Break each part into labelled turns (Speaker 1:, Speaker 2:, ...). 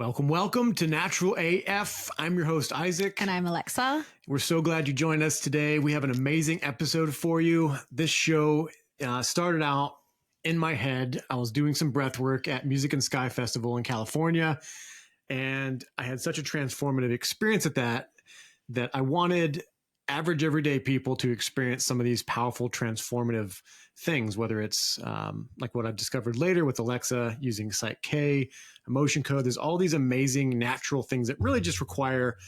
Speaker 1: Welcome, welcome to Natural AF. I'm your host, Isaac.
Speaker 2: And I'm Alexa.
Speaker 1: We're so glad you joined us today. We have an amazing episode for you. This show started out in my head. I was doing some breath work at Music and Sky Festival in California, and I had such a transformative experience at that I wanted average everyday people to experience some of these powerful transformative things, whether it's like what I've discovered later with Alexa using Psych K, emotion code. There's all these amazing natural things that really just require,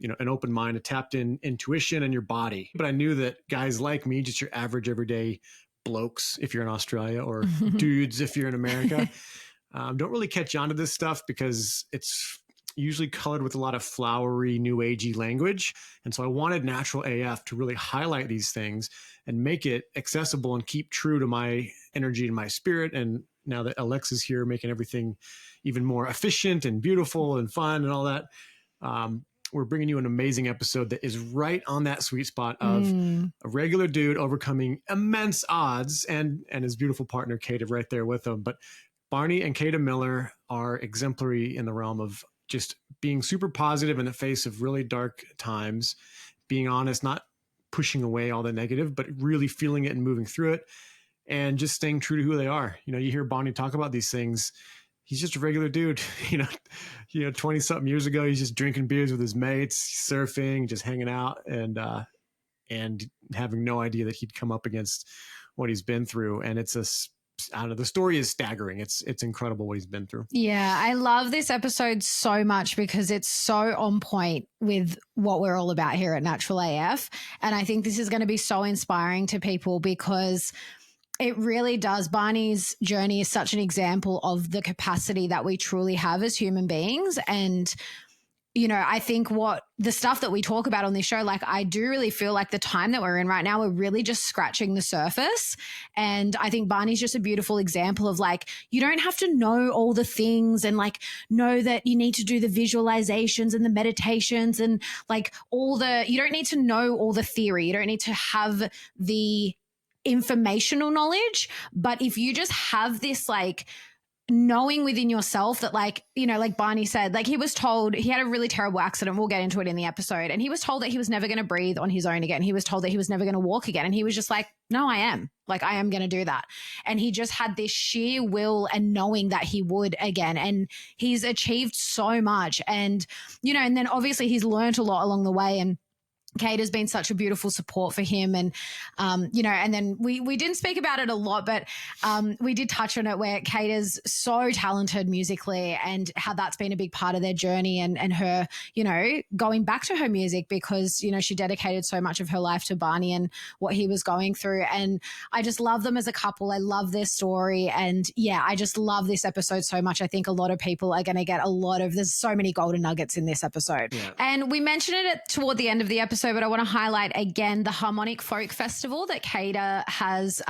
Speaker 1: an open mind, a tapped in intuition and your body. But I knew that guys like me, just your average everyday blokes, if you're in Australia, or dudes, if you're in America, don't really catch on to this stuff because it's usually colored with a lot of flowery, new agey language. And so I wanted Natural AF to really highlight these things and make it accessible and keep true to my energy and my spirit. And now that Alexa's here, making everything even more efficient and beautiful and fun and all that, we're bringing you an amazing episode that is right on that sweet spot of a regular dude overcoming immense odds and his beautiful partner, Kada, right there with him. But Barney and Kada Miller are exemplary in the realm of just being super positive in the face of really dark times, being honest, not pushing away all the negative, but really feeling it and moving through it and just staying true to who they are. You hear Barney talk about these things. He's just a regular dude, 20 something years ago, he's just drinking beers with his mates, surfing, just hanging out and having no idea that he'd come up against what he's been through. And it's the story is staggering. It's incredible what he's been through.
Speaker 2: Yeah, I love this episode so much because it's so on point with what we're all about here at Natural AF. And I think this is going to be so inspiring to people because it really does. Barney's journey is such an example of the capacity that we truly have as human beings. And I think the stuff that we talk about on this show, like I do really feel like the time that we're in right now, we're really just scratching the surface. And I think Barney's just a beautiful example of like, you don't have to know all the things and like know that you need to do the visualizations and the meditations and like you don't need to know all the theory. You don't need to have the informational knowledge. But if you just have this like knowing within yourself that like Barney said, like he was told he had a really terrible accident. We'll get into it in the episode. And he was told that he was never going to breathe on his own again. He was told that he was never going to walk again. And he was just like, no, I am going to do that. And he just had this sheer will and knowing that he would again. And he's achieved so much. And, and then obviously he's learned a lot along the way. And Kada's been such a beautiful support for him. And, and then we didn't speak about it a lot, but we did touch on it where Kada's so talented musically and how that's been a big part of their journey and her, going back to her music because, she dedicated so much of her life to Barney and what he was going through. And I just love them as a couple. I love their story. And yeah, I just love this episode so much. I think a lot of people are going to get there's so many golden nuggets in this episode. Yeah. And we mentioned it toward the end of the episode, but I want to highlight again the Harmonic Folk Festival that Kada has,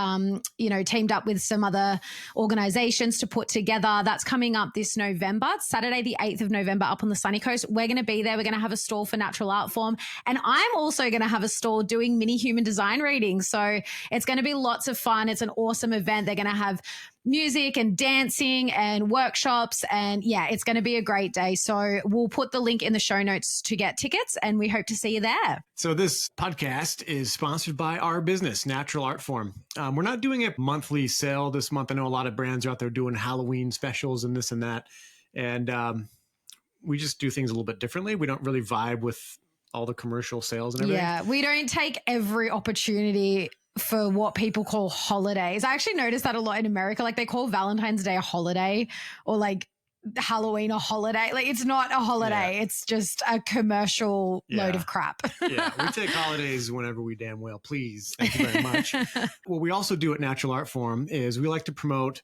Speaker 2: teamed up with some other organizations to put together. That's coming up this November. It's Saturday, the 8th of November up on the sunny coast. We're going to be there. We're going to have a stall for natural art form. And I'm also going to have a stall doing mini human design readings. So it's going to be lots of fun. It's an awesome event. They're going to have music and dancing and workshops. And yeah, it's going to be a great day. So we'll put the link in the show notes to get tickets and we hope to see you there.
Speaker 1: So this podcast is sponsored by our business, Natural Art Form. We're not doing a monthly sale this month. I know a lot of brands are out there doing Halloween specials and this and that. And we just do things a little bit differently. We don't really vibe with all the commercial sales and everything.
Speaker 2: Yeah, we don't take every opportunity for what people call holidays. I actually noticed that a lot in America. Like they call Valentine's Day a holiday or like Halloween a holiday. Like it's not a holiday. Yeah. It's just a commercial load of crap.
Speaker 1: Yeah, we take holidays whenever we damn well please. Thank you very much. What we also do at Natural Art Form is we like to promote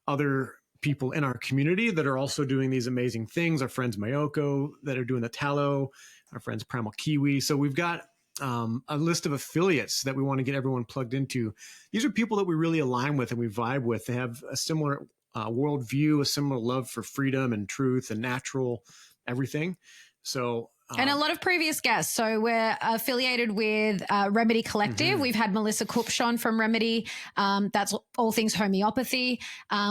Speaker 1: other people in our community that are also doing these amazing things. Our friends Mayoko that are doing the tallow, our friends Primal Kiwi. So we've got a list of affiliates that we want to get everyone plugged into. These are people that we really align with and we vibe with. They have a similar worldview, a similar love for freedom and truth and natural everything. So
Speaker 2: And a lot of previous guests. So we're affiliated with Remedy Collective. We've had Melissa Kupchon from Remedy. That's all things homeopathy.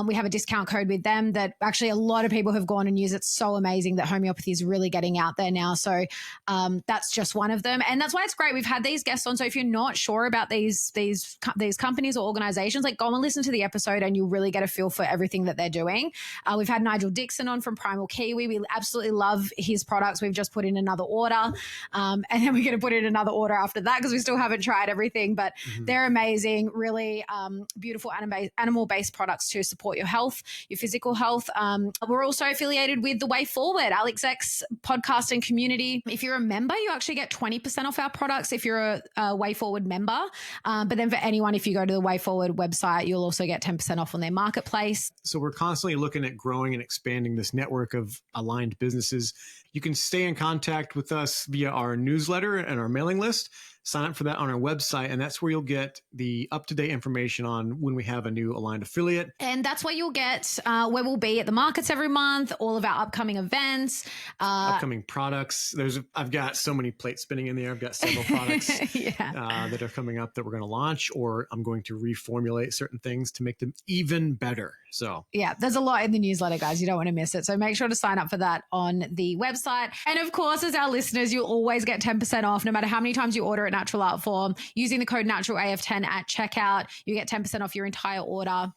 Speaker 2: We have a discount code with them that actually a lot of people have gone and used. It's so amazing that homeopathy is really getting out there now. So that's just one of them. And that's why it's great. We've had these guests on. So if you're not sure about these companies or organizations, like go and listen to the episode and you'll really get a feel for everything that they're doing. We've had Nigel Dixon on from Primal Kiwi. We absolutely love his products. We've just put in another order. And then we're going to put in another order after that because we still haven't tried everything, but they're amazing, really beautiful animal-based products to support your health, your physical health. We're also affiliated with The Way Forward, Alex X podcast and community. If you're a member, you actually get 20% off our products if you're a Way Forward member. But then for anyone, if you go to the Way Forward website, you'll also get 10% off on their marketplace.
Speaker 1: So we're constantly looking at growing and expanding this network of aligned businesses. You can stay in contact with us via our newsletter and our mailing list. Sign up for that on our website, and that's where you'll get the up-to-date information on when we have a new aligned affiliate.
Speaker 2: And that's where you'll get where we'll be at the markets every month, all of our upcoming events.
Speaker 1: Upcoming products. I've got so many plates spinning in the air. I've got several products that are coming up that we're going to launch, or I'm going to reformulate certain things to make them even better. So
Speaker 2: yeah, there's a lot in the newsletter, guys. You don't want to miss it. So make sure to sign up for that on the website. And of course, as our listeners, you'll always get 10% off no matter how many times you order at Natural Art Form. Using the code NaturalAF10 at checkout, you get 10% off your entire order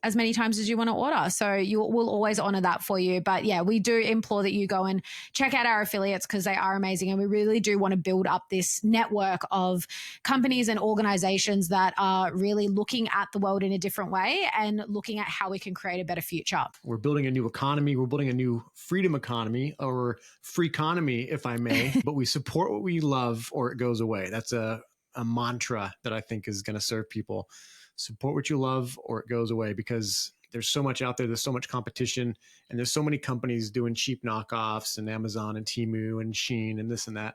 Speaker 2: as many times as you want to order. So we'll always honor that for you. But yeah, we do implore that you go and check out our affiliates because they are amazing. And we really do want to build up this network of companies and organizations that are really looking at the world in a different way and looking at how we can create a better future.
Speaker 1: We're building a new economy. We're building a new freedom economy, or free economy, if I may, but we support what we love or it goes away. That's a mantra that I think is going to serve people. Support what you love or it goes away, because there's so much out there. There's so much competition, and there's so many companies doing cheap knockoffs, and Amazon and Temu and Shein and this and that,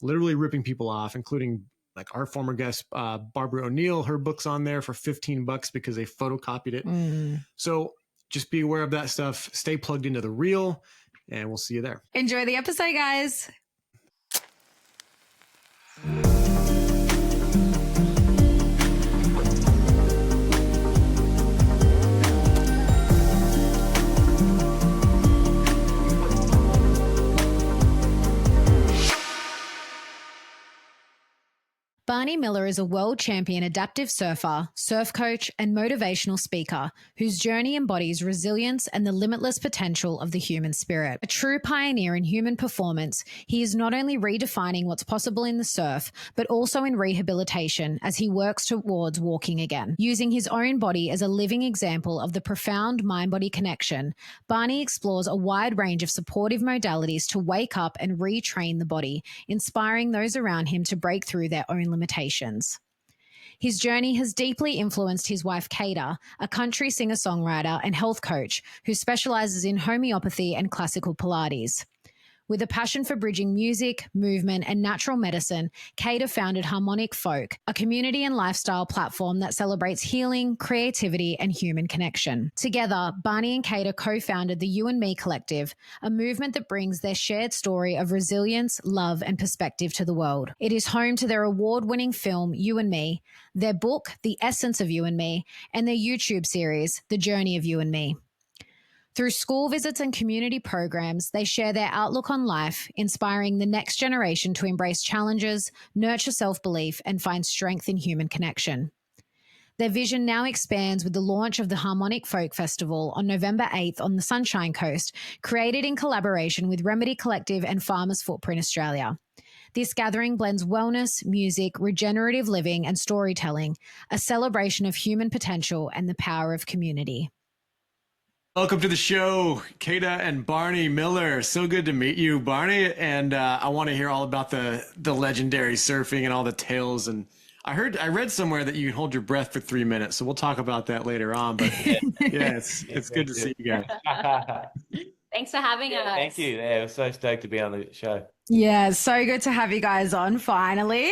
Speaker 1: literally ripping people off, including like our former guest, Barbara O'Neill. Her book's on there for $15 because they photocopied it. So just be aware of that stuff. Stay plugged into the real, and we'll see you there.
Speaker 2: Enjoy the episode, guys. Barney Miller is a world champion adaptive surfer, surf coach, and motivational speaker whose journey embodies resilience and the limitless potential of the human spirit. A true pioneer in human performance, he is not only redefining what's possible in the surf, but also in rehabilitation as he works towards walking again. Using his own body as a living example of the profound mind-body connection, Barney explores a wide range of supportive modalities to wake up and retrain the body, inspiring those around him to break through their own limitations. His journey has deeply influenced his wife, Kada, a country singer-songwriter and health coach who specializes in homeopathy and classical Pilates. With a passion for bridging music, movement, and natural medicine, Kada founded Harmonic Folk, a community and lifestyle platform that celebrates healing, creativity, and human connection. Together, Barney and Kada co-founded the You and Me Collective, a movement that brings their shared story of resilience, love, and perspective to the world. It is home to their award-winning film, You and Me, their book, The Essence of You and Me, and their YouTube series, The Journey of You and Me. Through school visits and community programs, they share their outlook on life, inspiring the next generation to embrace challenges, nurture self-belief, and find strength in human connection. Their vision now expands with the launch of the Harmonic Folk Festival on November 8th on the Sunshine Coast, created in collaboration with Remedy Collective and Farmers Footprint Australia. This gathering blends wellness, music, regenerative living, and storytelling, a celebration of human potential and the power of community.
Speaker 1: Welcome to the show, Kada and Barney Miller. So good to meet you, Barney. And I want to hear all about the legendary surfing and all the tales. And I read somewhere that you can hold your breath for 3 minutes. So we'll talk about that later on. But yeah, it's good to see you guys.
Speaker 3: Thanks for having us.
Speaker 4: Thank you. Yeah, we're so stoked to be on the show.
Speaker 2: Yeah, so good to have you guys on finally.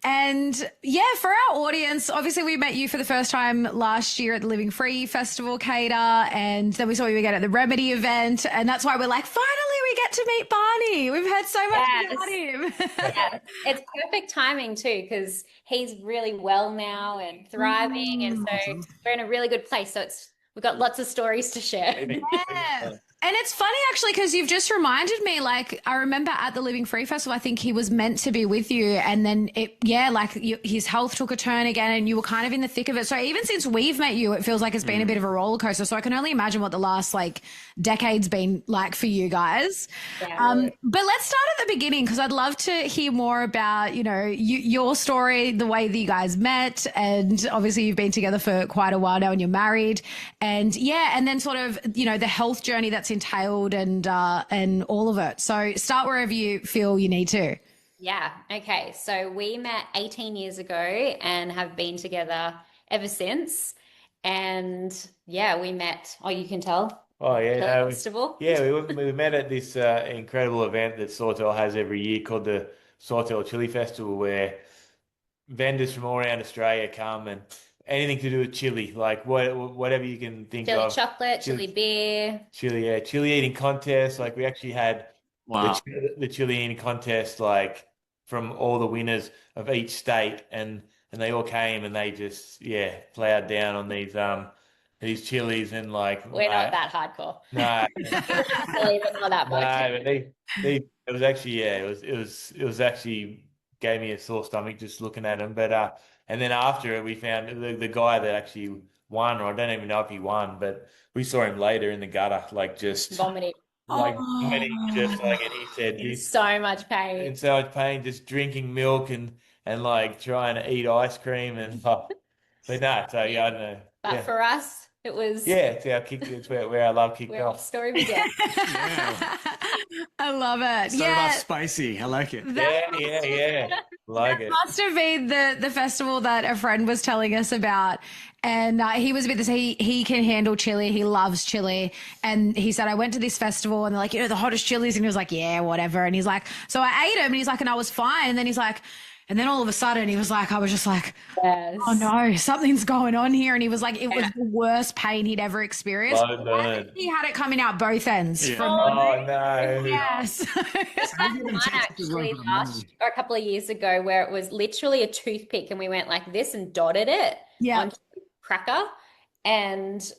Speaker 2: And yeah, for our audience, obviously we met you for the first time last year at the Living Free Festival, Kada, and then we saw you again at the Remedy event. And that's why we're like, finally we get to meet Barney. We've heard so much about him.
Speaker 3: Yeah. It's perfect timing too, because he's really well now and thriving. And so we're in a really good place. So we've got lots of stories to share.
Speaker 2: Yeah. And it's funny actually, because you've just reminded me, like, I remember at the Living Free Festival, I think he was meant to be with you. And then his health took a turn again and you were kind of in the thick of it. So even since we've met you, it feels like it's been a bit of a roller coaster. So I can only imagine what the last decade's been like for you guys. Yeah. But let's start at the beginning, because I'd love to hear more about, your story, the way that you guys met. And obviously you've been together for quite a while now and you're married. And then sort of, the health journey that's entailed and all of it. So start wherever you feel you need to.
Speaker 3: Yeah. Okay. So we met 18 years ago and have been together ever since. And we met, you can tell.
Speaker 4: Oh, yeah.
Speaker 3: Festival.
Speaker 4: We met at this incredible event that Sawtell has every year called the Sawtell Chili Festival, where vendors from all around Australia come and anything to do with chili, like whatever you can think
Speaker 3: chili
Speaker 4: of.
Speaker 3: Chocolate, chili beer.
Speaker 4: Chili eating contest. Like we actually had the chili eating contest, like from all the winners of each state, and they all came and they just plowed down on these chilies and like
Speaker 3: we're not that hardcore.
Speaker 4: No,
Speaker 3: not that much.
Speaker 4: No, but it was actually it was actually gave me a sore stomach just looking at them, but and then after it, we found the guy that actually won, or I don't even know if he won, but we saw him later in the gutter, like just
Speaker 3: vomiting.
Speaker 4: Vomiting, just like, and he said,
Speaker 3: in so much pain,
Speaker 4: just drinking milk and like trying to eat ice cream but no, so I don't know.
Speaker 3: But for us, it was
Speaker 4: it's where our love kicked off.
Speaker 3: Story began.
Speaker 2: I love it.
Speaker 1: Started off spicy. I like it.
Speaker 4: Yeah. Like it.
Speaker 2: Must have been the festival that a friend was telling us about. And he was a bit this, he can handle chili. He loves chili. And he said, I went to this festival and they're like, the hottest chilies. And he was like, yeah, whatever. And he's like, so I ate them and he's like, and I was fine. And then he's like, and then all of a sudden he was like, I was just like,
Speaker 3: yes.
Speaker 2: Oh no, something's going on here. And he was like, it was the worst pain he'd ever experienced. He had it coming out both ends.
Speaker 3: Yeah.
Speaker 4: No.
Speaker 2: Yes.
Speaker 3: One actually a couple of years ago where it was literally a toothpick and we went like this and dotted it onto the cracker. And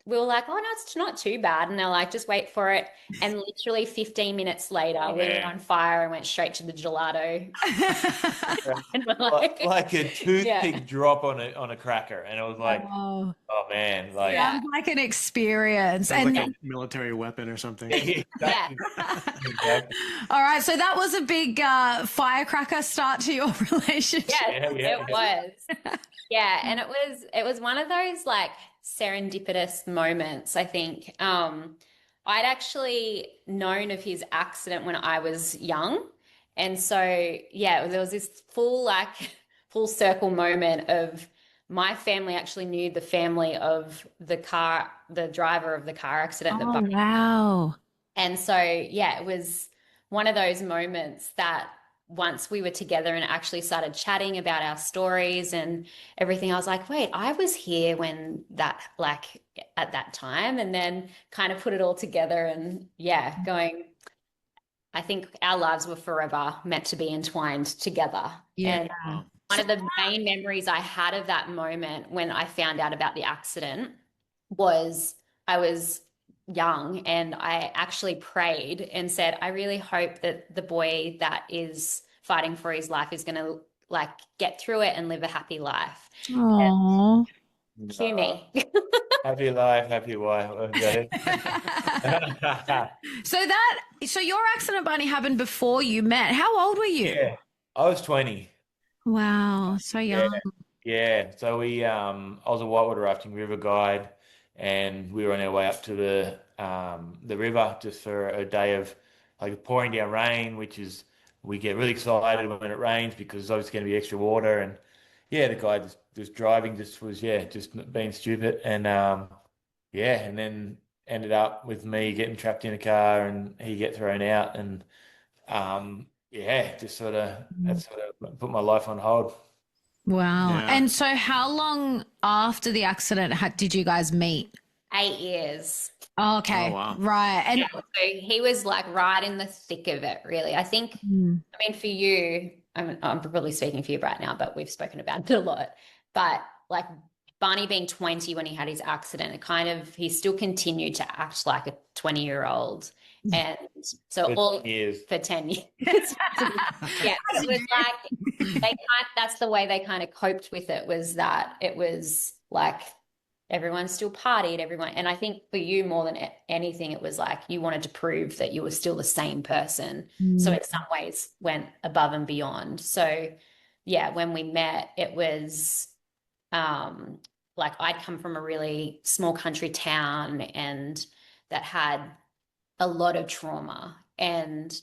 Speaker 3: we were like, oh, no, it's not too bad. And they're like, just wait for it. And literally 15 minutes later, we were on fire and went straight to the gelato.
Speaker 4: And we're like a toothpick drop on a cracker. And it was like, oh man.
Speaker 2: Sounds like an experience.
Speaker 1: Sounds like a military weapon or something.
Speaker 3: Exactly.
Speaker 2: All right. So that was a big firecracker start to your relationship.
Speaker 3: Yes, it was. Yeah. And it was one of those like serendipitous moments, I think. I'd actually known of his accident when I was young. And so, there was this full circle moment of my family actually knew the family of the driver of the car accident.
Speaker 2: Oh, wow.
Speaker 3: And so, it was one of those moments that once we were together and actually started chatting about our stories and everything, I was like, wait, I was here when at that time, and then kind of put it all together and going, I think our lives were forever meant to be entwined together.
Speaker 2: Yeah.
Speaker 3: And one of the main memories I had of that moment when I found out about the accident was I was young and I actually prayed and said, I really hope that the boy that is fighting for his life is going to get through it and live a happy life.
Speaker 2: Aww.
Speaker 3: Cue me.
Speaker 4: Happy life, happy wife. Okay.
Speaker 2: So your accident, Barney, happened before you met. How old were you?
Speaker 4: Yeah, I was 20.
Speaker 2: Wow, so young.
Speaker 4: Yeah. So I was a whitewater rafting river guide, and we were on our way up to the river just for a day of pouring down rain, which is, we get really excited when it rains because there's obviously going to be extra water. And the guy just driving was just being stupid, and and then ended up with me getting trapped in a car and he get thrown out, and just that put my life on hold.
Speaker 2: Wow.
Speaker 1: Yeah.
Speaker 2: And so how long after the accident did you guys meet?
Speaker 3: 8 years.
Speaker 2: Oh,
Speaker 1: Oh,
Speaker 2: okay.
Speaker 1: wow.
Speaker 2: Right. And
Speaker 3: Yeah, so he was like right in the thick of it, really. I think,
Speaker 2: Mm.
Speaker 3: I mean, for you, I'm probably speaking for you right now, but we've spoken about it a lot. But like Barney being 20 when he had his accident, it kind of, he still continued to act like a 20-year-old. And so
Speaker 4: For
Speaker 3: all
Speaker 4: 10 years.
Speaker 3: for 10 years. Yeah, it was like that's the way they kind of coped with it, was that it was like everyone still partied, everyone. And I think for you, more than anything, it was like you wanted to prove that you were still the same person. So
Speaker 2: Mm.
Speaker 3: in some ways went above and beyond. So yeah, when we met, it was um like I'd come from a really small country town and that had a lot of trauma. And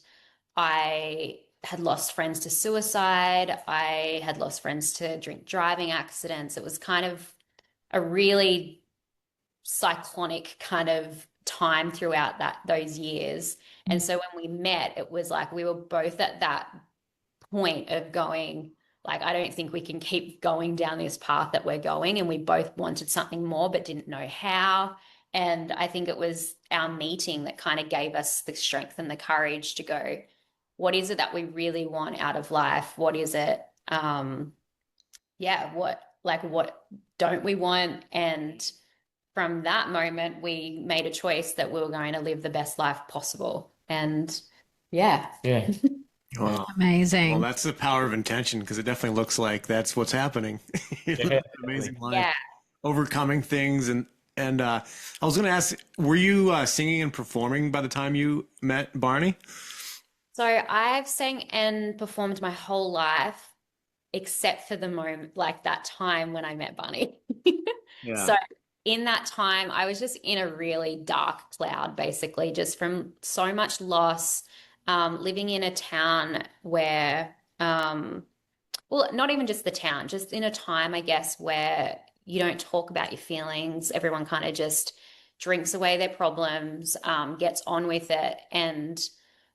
Speaker 3: I had lost friends to suicide. I had lost friends to drink driving accidents. It was kind of a really cyclonic kind of time throughout those years. And so when we met, it was like we were both at that point of going, like, I don't think we can keep going down this path that we're going. And we both wanted something more, but didn't know how. And I think it was our meeting that kind of gave us the strength and the courage to go, what is it that we really want out of life? What is it? What don't we want? And from that moment, we made a choice that we were going to live the best life possible. And yeah.
Speaker 4: Yeah.
Speaker 1: Wow. Well,
Speaker 2: Amazing.
Speaker 1: that's the power of intention, because it definitely looks like that's what's happening. You know,
Speaker 4: Yeah,
Speaker 1: amazing life,
Speaker 3: Yeah.
Speaker 1: overcoming things, and I was going to ask, were you singing and performing by the time you met Barney?
Speaker 3: So I've sang and performed my whole life, except for the moment, like that time when I met Barney.
Speaker 1: Yeah.
Speaker 3: So in that time, I was just in a really dark cloud, basically, just from so much loss, living in a town where, well, not even just the town, just in a time, I guess, where you don't talk about your feelings. Everyone kind of just drinks away their problems, gets on with it. And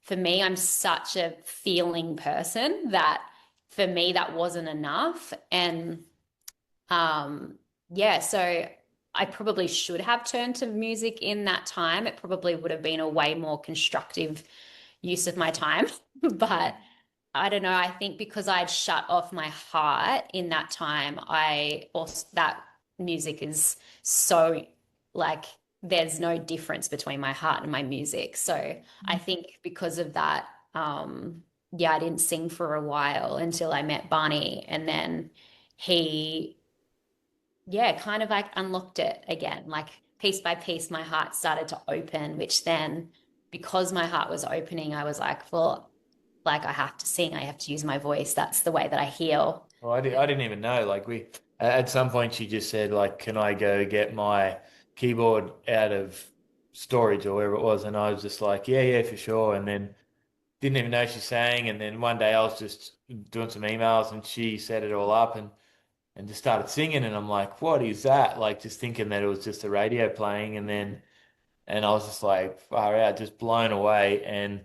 Speaker 3: for me, I'm such a feeling person that for me, that wasn't enough. And yeah, so I probably should have turned to music in that time. It probably would have been a way more constructive use of my time. But I don't know. I think because I'd shut off my heart in that time, I also, that music is so like there's no difference between my heart and my music. So I think because of that, yeah, I didn't sing for a while until I met Barney. And then he, yeah, kind of like unlocked it again. Like piece by piece, my heart started to open, which then because my heart was opening, I was like, well, like I have to sing, I have to use my voice. That's the way that I heal.
Speaker 4: Well, I didn't even know. Like at some point she just said like, can I go get my keyboard out of storage or wherever it was? And I was just like, yeah, yeah, for sure. And then didn't even know she sang. And then one day I was just doing some emails and she set it all up and just started singing. And I'm like, what is that? Like just thinking that it was just a radio playing. And I was just like far out, just blown away and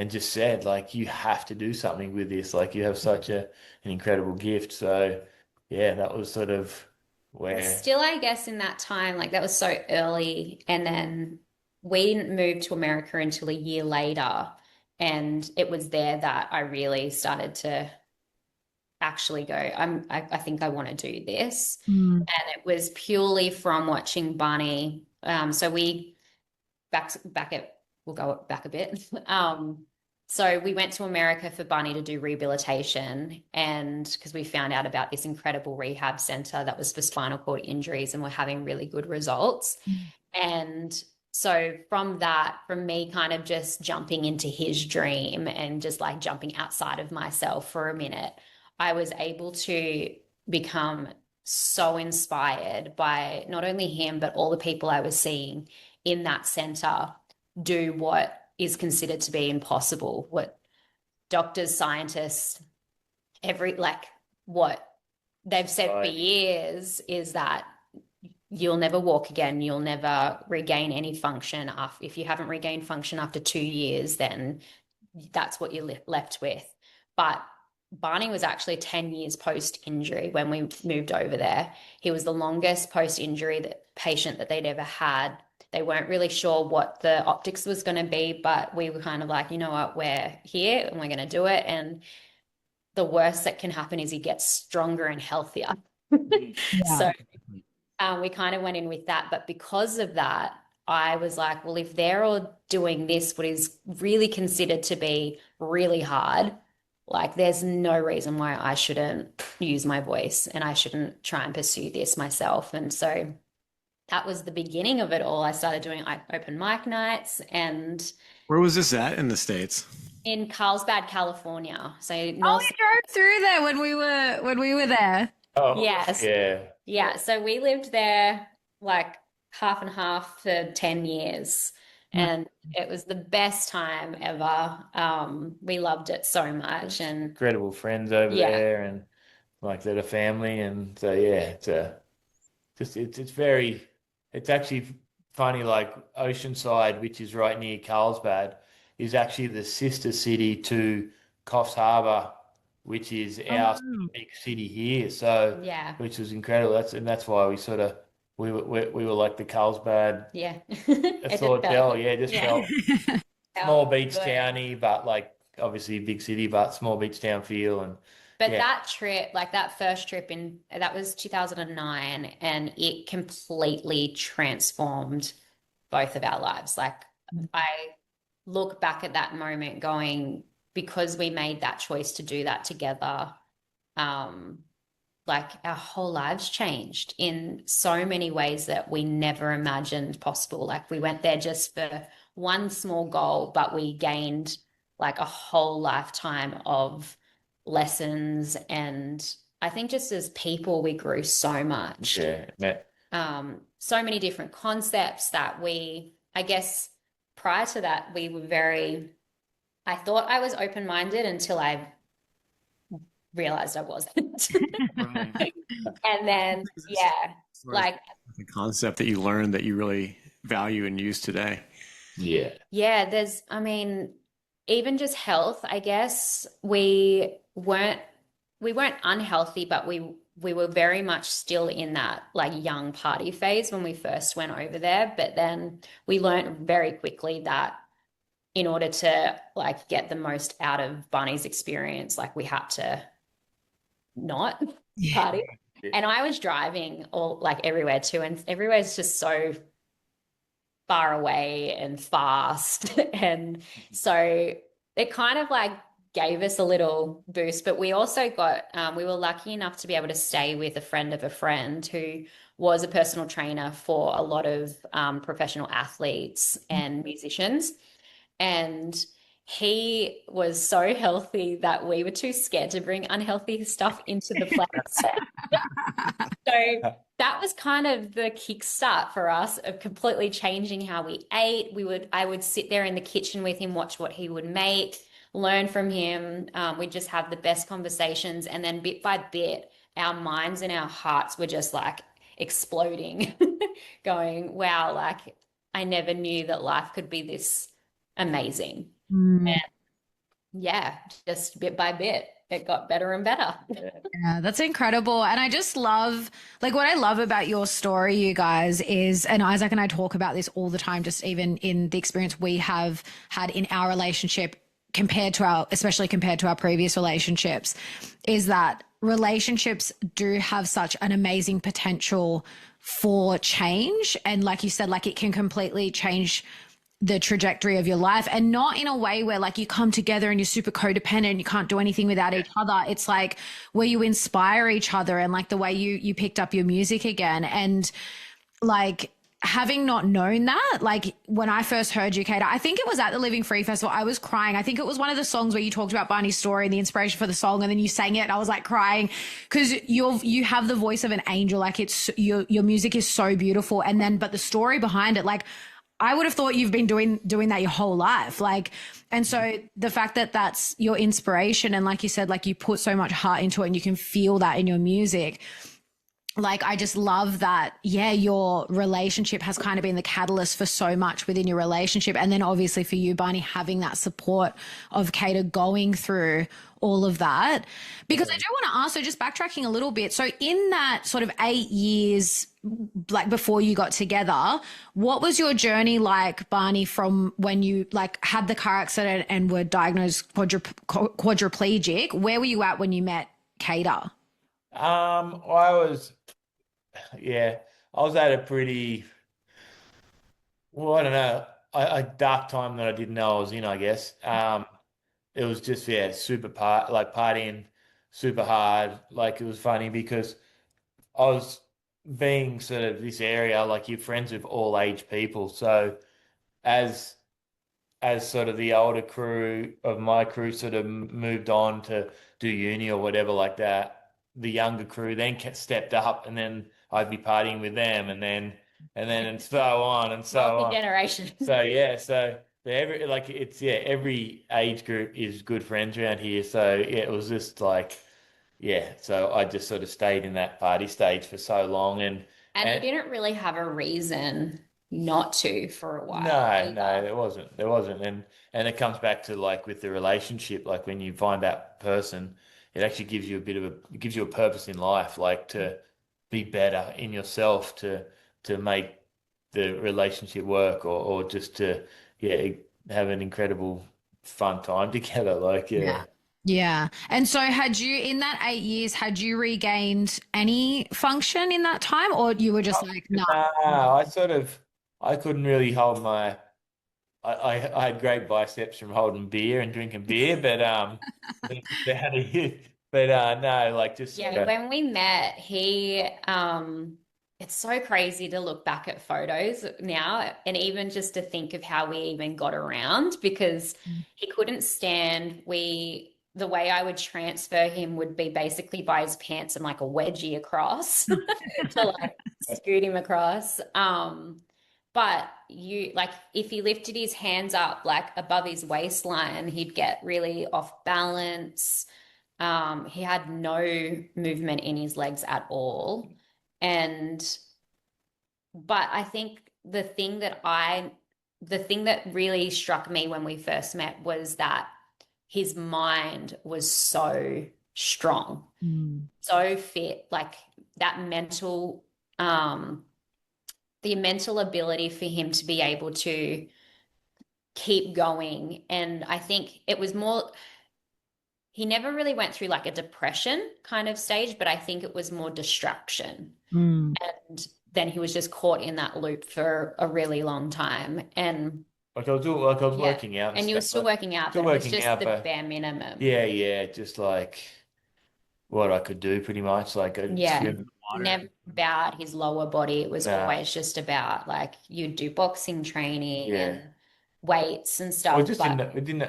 Speaker 4: just said like you have to do something with this. Like you have such an incredible gift. So yeah, that was sort of where
Speaker 3: Still, I guess in that time, like that was so early. And then we didn't move to America until a year later. And it was there that I really started to actually go, I think I want to do this.
Speaker 2: Mm.
Speaker 3: And it was purely from watching Barney. So we we'll go back a bit. So we went to America for Barney to do rehabilitation, and because we found out about this incredible rehab center that was for spinal cord injuries and we're having really good results. And so from that, from me kind of just jumping into his dream and just like jumping outside of myself for a minute, I was able to become so inspired by not only him, but all the people I was seeing in that center do what is considered to be impossible. What doctors, scientists, what they've said for years is that you'll never walk again. You'll never regain any function. If you haven't regained function after 2 years, then that's what you're left with. But Barney was actually 10 years post-injury when we moved over there. He was the longest post-injury patient that they'd ever had they weren't really sure what the optics was going to be, but we were kind of like, you know what, we're here and we're going to do it. And the worst that can happen is he gets stronger and healthier. So we kind of went in with that. But because of that, I was like, well, if they're all doing this, what is really considered to be really hard, like there's no reason why I shouldn't use my voice and I shouldn't try and pursue this myself. And so that was the beginning of it all. I started doing open mic nights. And
Speaker 1: where was this at in the States?
Speaker 3: In Carlsbad, California. So
Speaker 2: we drove through there when we were there.
Speaker 4: Oh,
Speaker 3: yes. Yeah. So we lived there like half and half for 10 years. And it was the best time ever. We loved it so much. And
Speaker 4: incredible friends over there, and like they're a family. And so it's actually funny, like Oceanside, which is right near Carlsbad, is actually the sister city to Coffs Harbour, which is our big city here. So which was incredible. That's why we sort of we were like the Carlsbad.
Speaker 3: Yeah.
Speaker 4: Felt small beach towny, but like obviously big city, but small beach town feel.
Speaker 3: But that trip, like that first trip that was 2009, and it completely transformed both of our lives. Like I look back at that moment going, because we made that choice to do that together, like our whole lives changed in so many ways that we never imagined possible. Like we went there just for one small goal, but we gained like a whole lifetime of lessons. And I think just as people, we grew so much. So many different concepts that I guess prior to that, I thought I was open-minded until I realized I wasn't. And then, like
Speaker 1: the concept that you learned that you really value and use today.
Speaker 3: Yeah, even just health, I guess we weren't unhealthy, but we were very much still in that like young party phase when we first went over there. But then we learned very quickly that in order to like get the most out of Barney's experience, like we had to not party. And I was driving all like everywhere too, and everywhere's just so far away and fast. And so it kind of like gave us a little boost. But we also we were lucky enough to be able to stay with a friend of a friend who was a personal trainer for a lot of professional athletes and musicians. And he was so healthy that we were too scared to bring unhealthy stuff into the place. So that was kind of the kickstart for us of completely changing how we ate. I would sit there in the kitchen with him, watch what he would make, learn from him. We'd just have the best conversations. And then bit by bit, our minds and our hearts were just like exploding, going, wow, like I never knew that life could be this amazing. And just bit by bit, it got better and better.
Speaker 2: Yeah, that's incredible. And I just love, like what I love about your story, you guys, is, and Isaac and I talk about this all the time, just even in the experience we have had in our relationship especially compared to our previous relationships, is that relationships do have such an amazing potential for change. And like you said, like it can completely change the trajectory of your life, and not in a way where like you come together and you're super codependent and you can't do anything without each other. It's like where you inspire each other, and like the way you picked up your music again. And like having not known that, like when I first heard you, Kada, I think it was at the Living Free Festival, I was crying. I think it was one of the songs where you talked about Barney's story and the inspiration for the song, and then you sang it and I was like crying, because you have the voice of an angel. Like it's your music is so beautiful. And then but the story behind it, like I would have thought you've been doing that your whole life. Like, and so the fact that that's your inspiration, and like you said, like you put so much heart into it and you can feel that in your music, like, I just love that, yeah, your relationship has kind of been the catalyst for so much within your relationship. And then obviously for you, Barney, having that support of Kada going through all of that. Because I do want to ask, so just backtracking a little bit. So in that sort of 8 years, like before you got together, what was your journey like, Barney, from when you like had the car accident and were diagnosed quadriplegic? Where were you at when you met Kada?
Speaker 4: I was, yeah, I was at a pretty, well, I don't know, a dark time that I didn't know I was in, I guess. It was just, yeah, like partying super hard. Like, it was funny because I was being sort of this area, like you're friends with all age people. So as sort of the older crew of my crew sort of moved on to do uni or whatever like that, the younger crew then stepped up, and then I'd be partying with them, and so on and so on.
Speaker 3: Multi-generation.
Speaker 4: So yeah, so every like it's yeah, every age group is good friends around here. So yeah, it was just like yeah, so I just sort of stayed in that party stage for so long, and
Speaker 3: you didn't really have a reason not to for a while
Speaker 4: no,
Speaker 3: either.
Speaker 4: there wasn't, and it comes back to like with the relationship, like when you find that person, it actually gives you it gives you a purpose in life, like to be better in yourself, to make the relationship work, or just to yeah have an incredible fun time together, like yeah.
Speaker 2: Yeah. And so had you, in that 8 years, had you regained any function in that time, or you were just like, no?
Speaker 4: No, I couldn't really hold my. I had great biceps from holding beer and drinking beer, but that's about it. But no, like just
Speaker 3: Yeah, when we met, it's so crazy to look back at photos now, and even just to think of how we even got around, because he couldn't stand the way I would transfer him would be basically by his pants and like a wedgie across to like scoot him across. But you like if he lifted his hands up like above his waistline, he'd get really off balance. He had no movement in his legs at all. But I think the thing that really struck me when we first met was that his mind was so strong, so fit, like that the mental ability for him to be able to keep going. And I think it was more, he never really went through like a depression kind of stage, but I think it was more distraction. And then he was just caught in that loop for a really long time. And
Speaker 4: like I was working out,
Speaker 3: and you were still working out, but it was just the bare minimum.
Speaker 4: Yeah, just like what I could do, pretty much. Like
Speaker 3: never about his lower body. It was always just about like you'd do boxing training and weights and stuff.
Speaker 4: But we didn't know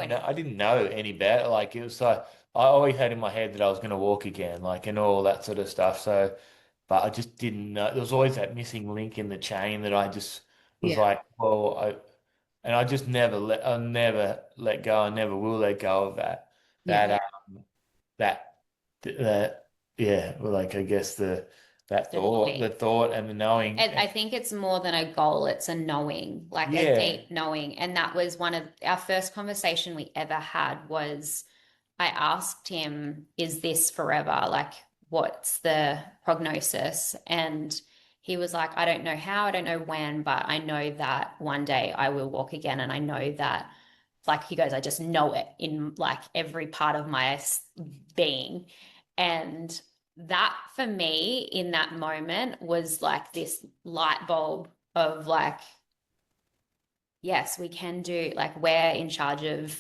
Speaker 4: it. I didn't know any better. Like it was like I always had in my head that I was going to walk again, like and all that sort of stuff. So, but I just didn't know. There was always that missing link in the chain that I just was like, well, I just I'll never let go. I never will let go of that. That yeah, well, like I guess the thought and the knowing.
Speaker 3: And I think it's more than a goal, it's a knowing, like a deep knowing. And that was one of our first conversation we ever had was I asked him, is this forever? Like, what's the prognosis? And he was like, I don't know how, I don't know when, but I know that one day I will walk again. And I know that, like he goes, I just know it in like every part of my being. And that for me in that moment was like this light bulb of like, yes, we can do, like we're in charge of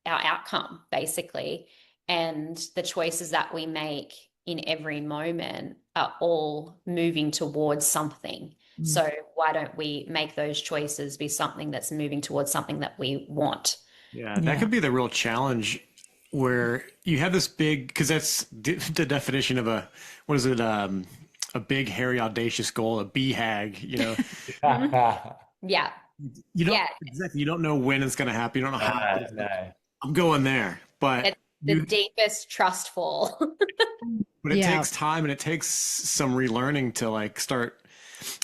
Speaker 3: our outcome basically. And the choices that we make in every moment are all moving towards something. So why don't we make those choices be something that's moving towards something that we want?
Speaker 1: Yeah, that could be the real challenge where you have this big, because that's the definition of what is it? A big, hairy, audacious goal, a BHAG, you know?
Speaker 3: Yeah.
Speaker 1: You don't exactly, you don't know when it's going to happen. You don't know how.
Speaker 4: No.
Speaker 1: I'm going there, but
Speaker 3: it's the deepest trust fall.
Speaker 1: But it takes time, and it takes some relearning to like start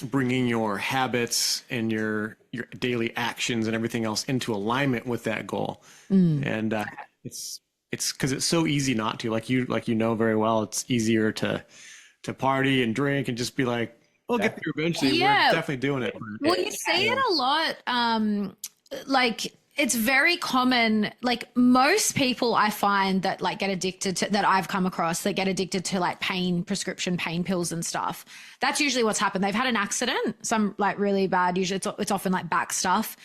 Speaker 1: bringing your habits and your daily actions and everything else into alignment with that goal. And it's because it's so easy not to, like you know very well, it's easier to party and drink and just be like, we'll get there eventually.
Speaker 2: Yeah.
Speaker 1: We're definitely doing it.
Speaker 2: Well, you see it a lot. Like it's very common. Like most people I find that like get addicted to, that I've come across, that get addicted to like prescription pain pills and stuff. That's usually what's happened. They've had an accident, some like really bad, usually it's often like back stuff.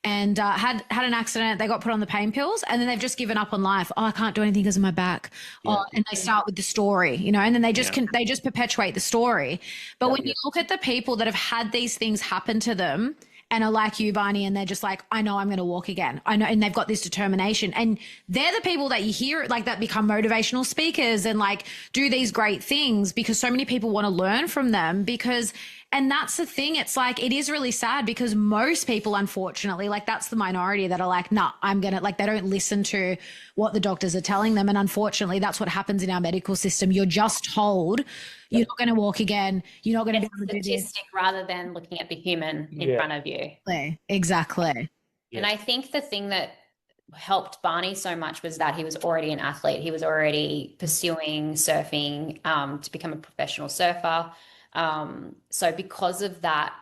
Speaker 2: And had an accident, they got put on the pain pills, and then they've just given up on life. Oh, I can't do anything because of my back. Oh, and they start with the story, you know, and then they just they just perpetuate the story. But when you look at the people that have had these things happen to them and are like you, Barney, and they're just like, I know I'm going to walk again. I know, and they've got this determination. And they're the people that you hear like that become motivational speakers and like do these great things because so many people want to learn from them and that's the thing. It's like, it is really sad because most people, unfortunately, like that's the minority that are like, nah, I'm going to, like, they don't listen to what the doctors are telling them. And unfortunately, that's what happens in our medical system. You're just told you're not going to walk again. You're not going to be able to do this.
Speaker 3: Statistic rather than looking at the human in front of you.
Speaker 2: Exactly.
Speaker 3: And I think the thing that helped Barney so much was that he was already an athlete. He was already pursuing surfing to become a professional surfer. So because of that,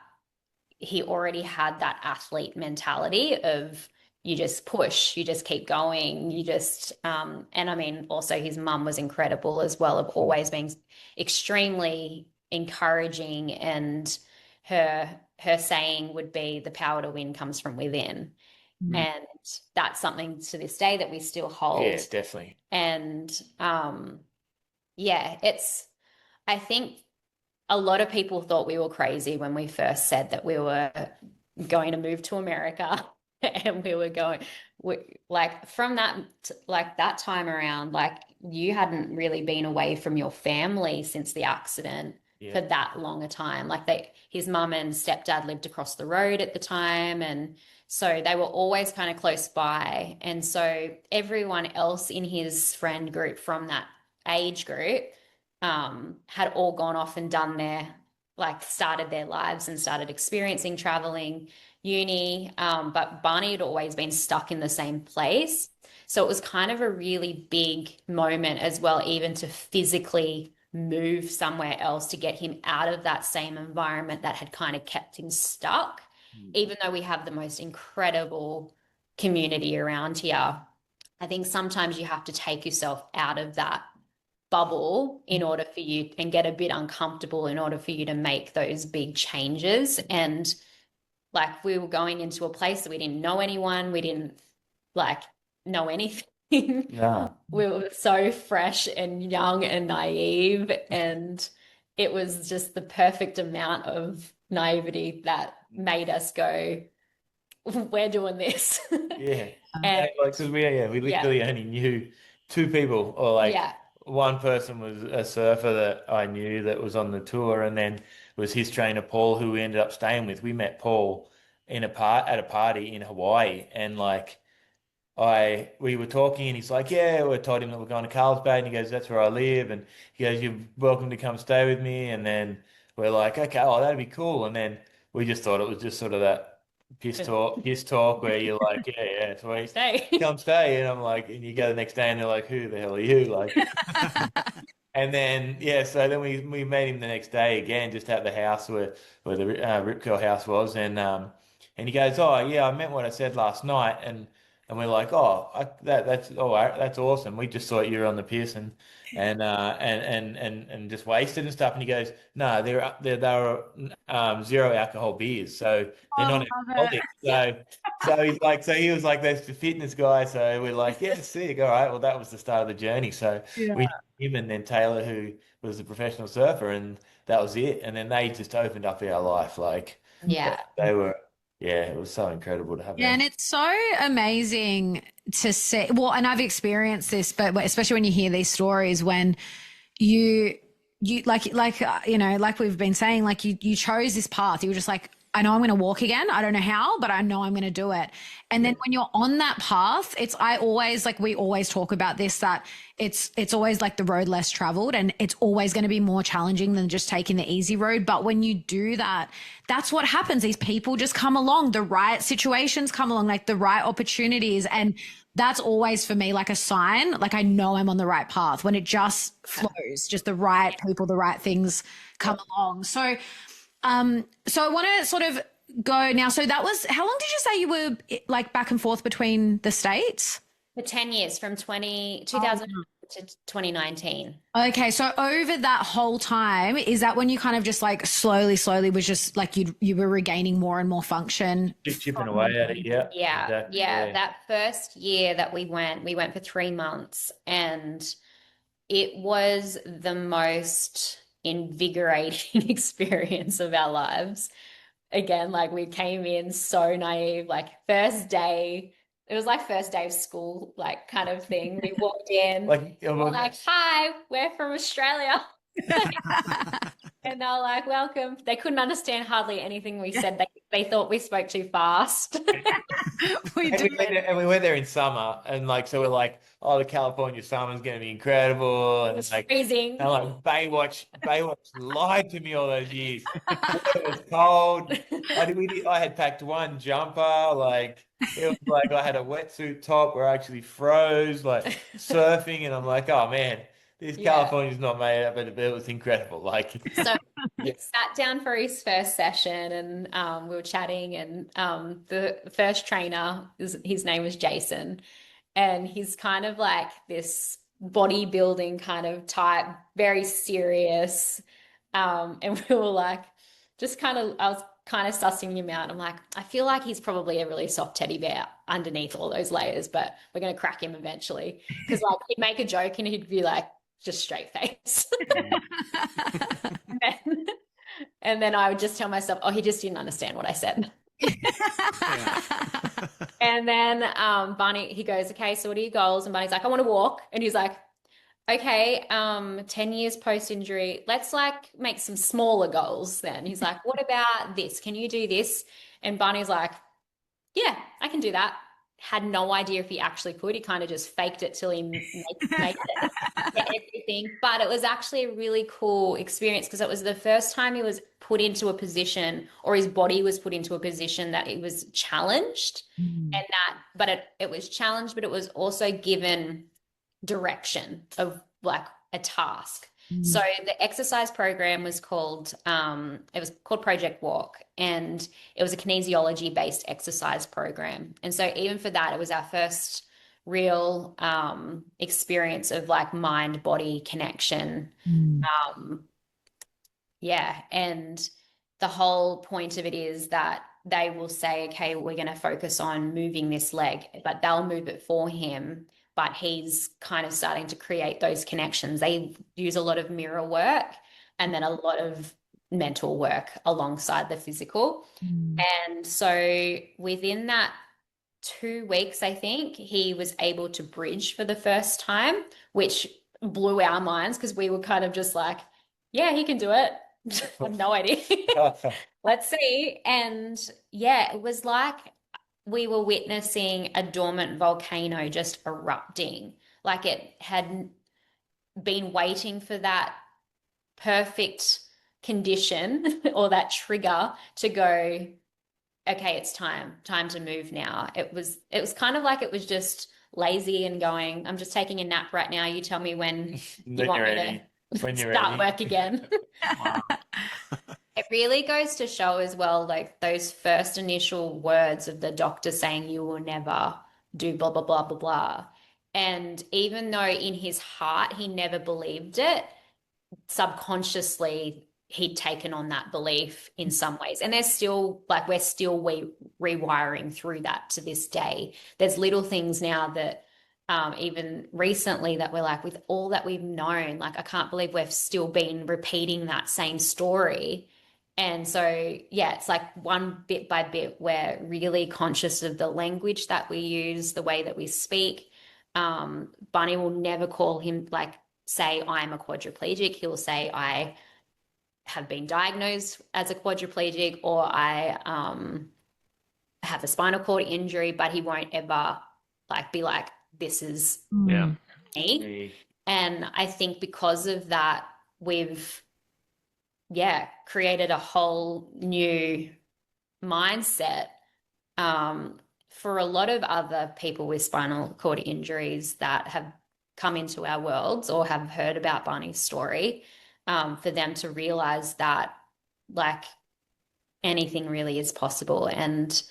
Speaker 3: he already had that athlete mentality of you just push, you just keep going, you just, and I mean, also his mum was incredible as well, of always being extremely encouraging, and her saying would be the power to win comes from within. And that's something to this day that we still hold.
Speaker 4: Yeah, definitely.
Speaker 3: And, I think a lot of people thought we were crazy when we first said that we were going to move to America and we were going, from that time around, like you hadn't really been away from your family since the accident for that long a time. Like his mum and stepdad lived across the road at the time. And so they were always kind of close by. And so everyone else in his friend group from that age group had all gone off and done started their lives and started experiencing traveling, uni. But Barney had always been stuck in the same place. So it was kind of a really big moment as well, even to physically move somewhere else to get him out of that same environment that had kind of kept him stuck. Even though we have the most incredible community around here, I think sometimes you have to take yourself out of that bubble in order for you, and get a bit uncomfortable in order for you to make those big changes. And like we were going into a place that we didn't know anyone, we didn't know anything.
Speaker 4: Yeah.
Speaker 3: We were so fresh and young and naive, and it was just the perfect amount of naivety that made us go, we're doing this.
Speaker 4: Yeah.
Speaker 3: And
Speaker 4: because we literally only knew two people, or one person was a surfer that I knew that was on the tour, and then was his trainer Paul, who we ended up staying with. We met Paul at a party in Hawaii, and we were talking, and he's like, yeah, we told him that we're going to Carlsbad, and he goes, that's where I live, and he goes, you're welcome to come stay with me. And then we're like, okay, oh, that'd be cool. And then we just thought it was just sort of that piss talk where you're like, yeah, sweet, come stay. And I'm like, and you go the next day and they're like, who the hell are you? Like, and then, so then we met him the next day again, just at the house where the Rip Curl house was. And he goes, oh yeah, I meant what I said last night. And we're like, oh, that's awesome. We just thought you were on the piss and just wasted and stuff. And he goes, no, they were zero alcohol beers, so they're not alcoholic. So he's like, so he was like, that's the fitness guy. So we're like, yeah, sick. All right, well, that was the start of the journey. So we him, and then Taylor, who was a professional surfer, and that was it. And then they just opened up our life. They were. Yeah, it was so incredible to have them.
Speaker 2: And it's so amazing to see. Well, and I've experienced this, but especially when you hear these stories, when you like we've been saying, like you chose this path. You were just like, I know I'm going to walk again. I don't know how, but I know I'm going to do it. And then when you're on that path, we always talk about this, that it's always like the road less traveled, and it's always going to be more challenging than just taking the easy road. But when you do that, that's what happens. These people just come along, the right situations come along, like the right opportunities. And that's always for me like a sign, like I know I'm on the right path, when it just flows, just the right people, the right things come along. So I want to sort of go now. So that was, how long did you say you were like back and forth between the States?
Speaker 3: For 10 years, from 2000 to 2019.
Speaker 2: Okay. So over that whole time, is that when you kind of just like slowly was just like you were regaining more and more function?
Speaker 4: Just chipping away at it, yeah.
Speaker 3: Yeah.
Speaker 4: Exactly,
Speaker 3: Yeah. That first year that we went for 3 months, and it was the most invigorating experience of our lives. Again, like we came in so naive, like first day, it was like first day of school, like kind of thing. We walked in, we're like, hi, we're from Australia. And they were like, welcome. They couldn't understand hardly anything we said. They thought we spoke too fast.
Speaker 2: We
Speaker 4: went there in summer, and like, so we're like, oh, the California summer's going to be incredible. And
Speaker 3: It's
Speaker 4: like
Speaker 3: freezing.
Speaker 4: And like Baywatch lied to me all those years. It was cold. I had packed one jumper. Like it was like I had a wetsuit top where I actually froze, like surfing, and I'm like, oh man, this California's not made up, but it was incredible. Like
Speaker 3: so sat down for his first session, and we were chatting, and the first trainer, his name was Jason, and he's kind of like this bodybuilding kind of type, very serious. And we were like, I was kind of sussing him out. I'm like, I feel like he's probably a really soft teddy bear underneath all those layers, but we're going to crack him eventually. Because like he'd make a joke and he'd be like, just straight face. and then I would just tell myself, oh, he just didn't understand what I said. And then Barney, he goes, okay, so what are your goals? And Barney's like, I want to walk. And he's like, okay, 10 years post-injury, let's like make some smaller goals then. He's like, what about this? Can you do this? And Barney's like, yeah, I can do that. Had no idea if he actually could. He kind of just faked it till he made it, everything. But it was actually a really cool experience, because it was the first time he was put into a position, or his body was put into a position that it was challenged. But it was challenged, but it was also given direction of like a task. So the exercise program was called Project Walk, and it was a kinesiology based exercise program. And so even for that, it was our first real experience of like mind body connection. And the whole point of it is that they will say, okay, we're going to focus on moving this leg, but they'll move it for him. But he's kind of starting to create those connections. They use a lot of mirror work and then a lot of mental work alongside the physical. And so within that 2 weeks, I think, he was able to bridge for the first time, which blew our minds, because we were kind of just like, yeah, he can do it. I have no idea. Let's see. And yeah, it was like we were witnessing a dormant volcano just erupting. Like it had been waiting for that perfect condition or that trigger to go, okay, it's time to move now. It was kind of like it was just lazy and going, I'm just taking a nap right now. You tell me when you want me to start work again.
Speaker 1: Wow.
Speaker 3: It really goes to show as well, like those first initial words of the doctor saying you will never do blah, blah, blah, blah, blah. And even though in his heart he never believed it, subconsciously he'd taken on that belief in some ways. And there's still like, we're still rewiring through that to this day. There's little things now that even recently that we're like, with all that we've known, like I can't believe we've still been repeating that same story. And so, yeah, it's like one bit by bit, we're really conscious of the language that we use, the way that we speak. Barney will never call him, like, say, I'm a quadriplegic. He'll say, I have been diagnosed as a quadriplegic, or I have a spinal cord injury, but he won't ever like be like, this is me. And I think because of that, we've created a whole new mindset for a lot of other people with spinal cord injuries that have come into our worlds or have heard about Barney's story, for them to realize that like anything really is possible. And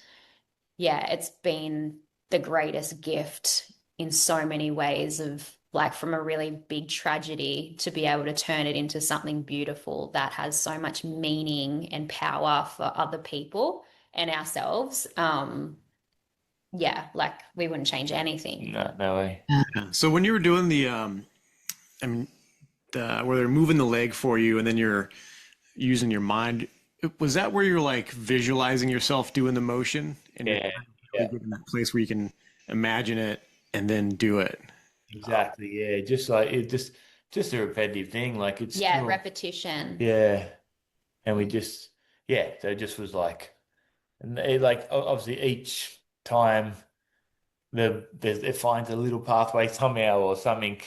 Speaker 3: it's been the greatest gift in so many ways, of like from a really big tragedy to be able to turn it into something beautiful that has so much meaning and power for other people and ourselves. Like we wouldn't change anything.
Speaker 4: No way.
Speaker 1: So when you were doing where they're moving the leg for you and then you're using your mind, was that where you're like visualizing yourself doing the motion and you're in that place where you can imagine it and then do it?
Speaker 4: Exactly. Yeah. Just like it, just a repetitive thing. Like it's still,
Speaker 3: repetition.
Speaker 4: Yeah. And we just, so it just was like, and it, like obviously each time it finds a little pathway somehow or something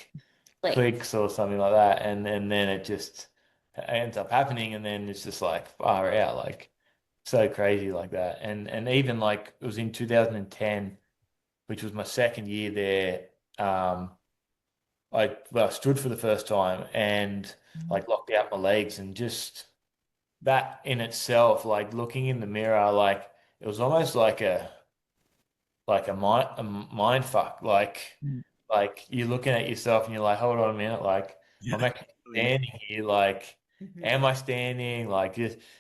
Speaker 4: clicks or something like that, and then it just ends up happening, and then it's just like far out, like so crazy like that. And even like it was in 2010, which was my second year there. I stood for the first time and like locked out my legs, and just that in itself, like looking in the mirror, like it was almost like a mind fuck. Like you're looking at yourself and you're like, hold on a minute, like I'm actually standing here. Like, am I standing? Like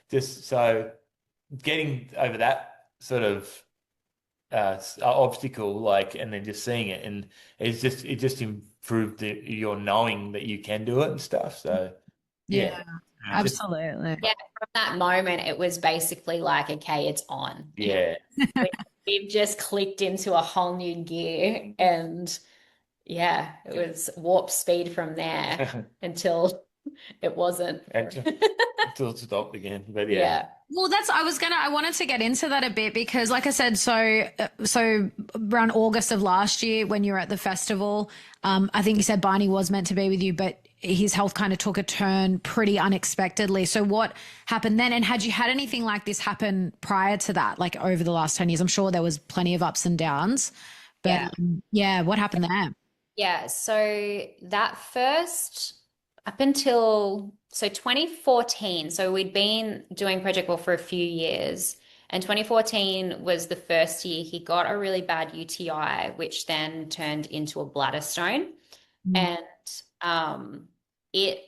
Speaker 4: just so getting over that sort of obstacle, like, and then just seeing it, and it just improved your knowing that you can do it and stuff. So
Speaker 2: absolutely.
Speaker 3: From that moment, it was basically like, okay, it's on. We've just clicked into a whole new gear, and it was warp speed from there until it wasn't.
Speaker 4: Until it stopped again. But
Speaker 2: Well, I wanted to get into that a bit because like I said, so around August of last year when you were at the festival, I think you said Barney was meant to be with you, but his health kind of took a turn pretty unexpectedly. So what happened then? And had you had anything like this happen prior to that, like over the last 10 years? I'm sure there was plenty of ups and downs, but what happened there?
Speaker 3: Yeah. So that first, up until 2014, so we'd been doing Project Wolf for a few years, and 2014 was the first year he got a really bad UTI, which then turned into a bladder stone. And it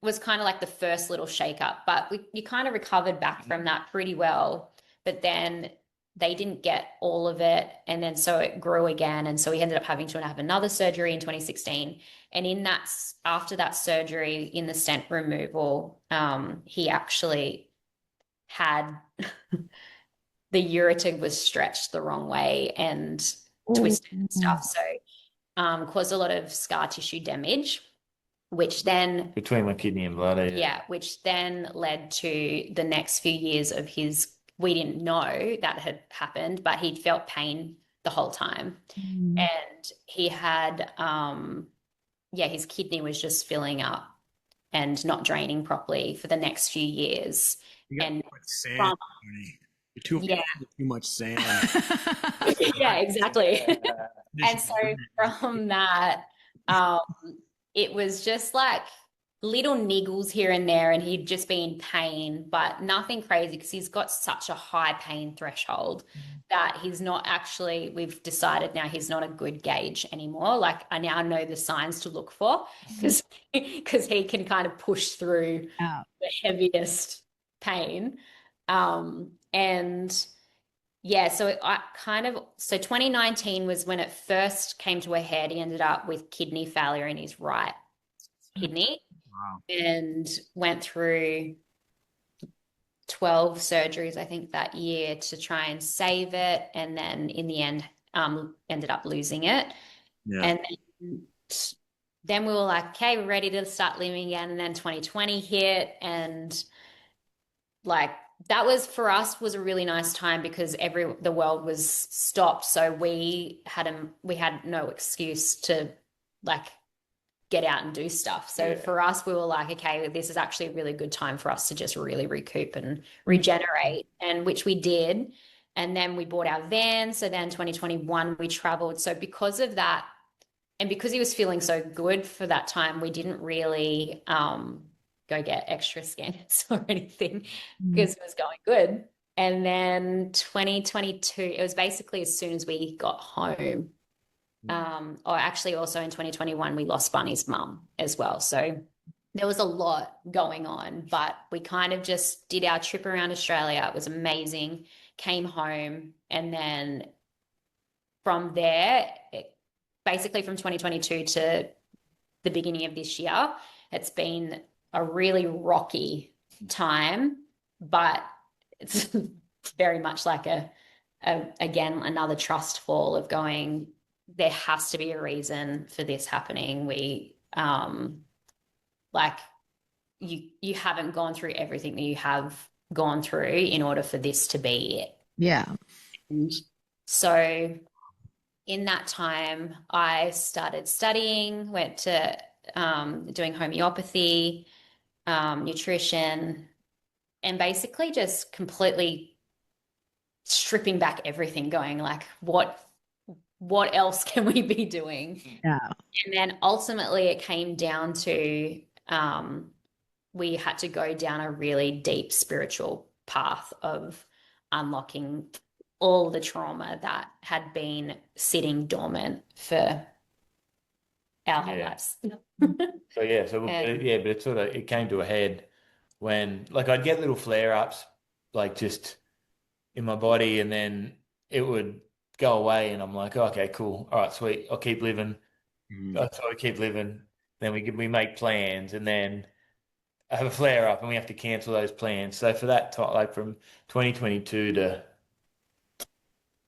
Speaker 3: was kind of like the first little shakeup, but you kind of recovered back from that pretty well. But then they didn't get all of it, and then so it grew again, and so he ended up having to have another surgery in 2016. And after that surgery, in the stent removal, he actually had the ureter was stretched the wrong way and twisted and stuff, so caused a lot of scar tissue damage, which then
Speaker 4: between my kidney and bladder,
Speaker 3: which then led to the next few years of his. We didn't know that had happened, but he'd felt pain the whole time. And he had, his kidney was just filling up and not draining properly for the next few years.
Speaker 1: And sand, too much sand.
Speaker 3: Yeah, exactly. And so from that, it was just like little niggles here and there, and he'd just be in pain, but nothing crazy because he's got such a high pain threshold that he's not actually, we've decided now he's not a good gauge anymore. Like I now know the signs to look for because he can kind of push through the heaviest pain. So 2019 was when it first came to a head. He ended up with kidney failure in his right kidney. Wow. And went through 12 surgeries, I think, that year to try and save it. And then in the end, ended up losing it. Yeah. And then then we were like, okay, we're ready to start living again. And then 2020 hit, and like that was for us was a really nice time because the world was stopped. So we had no excuse to like get out and do stuff. So for us, we were like, okay, this is actually a really good time for us to just really recoup and regenerate, and which we did. And then we bought our van. So then 2021 we traveled. So because of that, and because he was feeling so good for that time, we didn't really go get extra scans or anything because it was going good. And then 2022, it was basically as soon as we got home. Or actually also in 2021, we lost Barney's mum as well. So there was a lot going on, but we kind of just did our trip around Australia. It was amazing. Came home, and then from there, basically from 2022 to the beginning of this year, it's been a really rocky time, but it's very much like again, another trust fall of going, there has to be a reason for this happening. We, like you haven't gone through everything that you have gone through in order for this to be it.
Speaker 2: Yeah.
Speaker 3: And so in that time, I started studying, went to doing homeopathy, nutrition, and basically just completely stripping back everything, going like, what else can we be doing?
Speaker 2: Yeah.
Speaker 3: And then ultimately it came down to we had to go down a really deep spiritual path of unlocking all the trauma that had been sitting dormant for our whole lives.
Speaker 4: So it came to a head when like I'd get little flare-ups like just in my body, and then it would go away, and I'm like, oh, okay, cool, all right, sweet, I'll keep living. That's how we keep living. Then we make plans, and then I have a flare up, and we have to cancel those plans. So for that time, like from 2022 to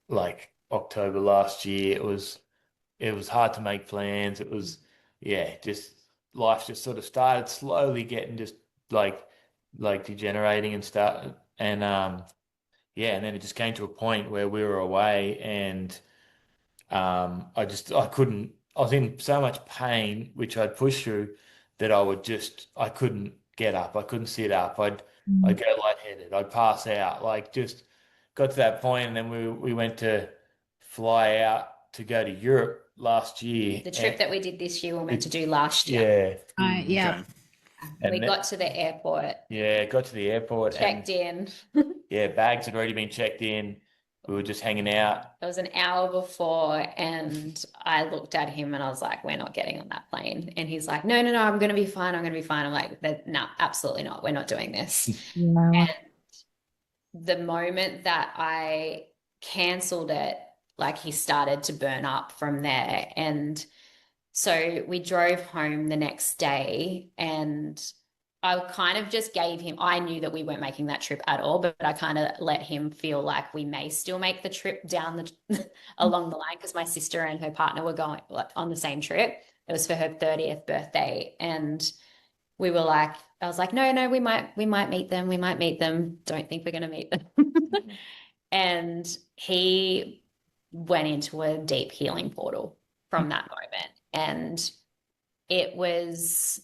Speaker 4: like October last year, it was hard to make plans. It was, just life just sort of started slowly getting just like degenerating and start and then it just came to a point where we were away, and I couldn't, I was in so much pain which I'd push through that I couldn't get up, I couldn't sit up, I'd go lightheaded, I'd pass out, like just got to that point, and then we went to fly out to go to Europe last year.
Speaker 3: The trip that we did this year, we were meant to do last year.
Speaker 2: Yeah.
Speaker 1: Okay.
Speaker 3: We got to the airport.
Speaker 4: Yeah, got to the airport.
Speaker 3: Checked in.
Speaker 4: Yeah, bags had already been checked in. We were just hanging out.
Speaker 3: It was an hour before, and I looked at him and I was like, we're not getting on that plane. And he's like, no, I'm going to be fine. I'm going to be fine. I'm like, no, absolutely not. We're not doing this.
Speaker 2: Yeah.
Speaker 3: And the moment that I cancelled it, like he started to burn up from there. And so we drove home the next day, and I kind of just gave him, I knew that we weren't making that trip at all, but I kind of let him feel like we may still make the trip down along the line, because my sister and her partner were going on the same trip. It was for her 30th birthday. And we were like, I was like, no, we might meet them. We might meet them. Don't think we're going to meet them. And he went into a deep healing portal from that moment. And it was,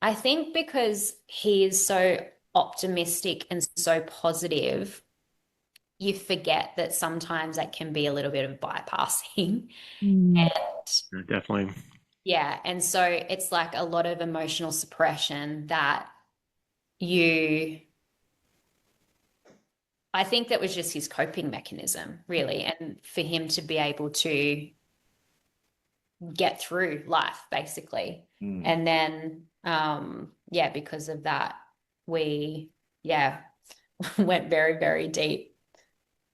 Speaker 3: I think because he is so optimistic and so positive, you forget that sometimes that can be a little bit of bypassing. And
Speaker 1: Definitely.
Speaker 3: yeah, and so it's like a lot of emotional suppression that I think that was just his coping mechanism, really, and for him to be able to get through life, basically. And then, because of that, we, went very, very deep.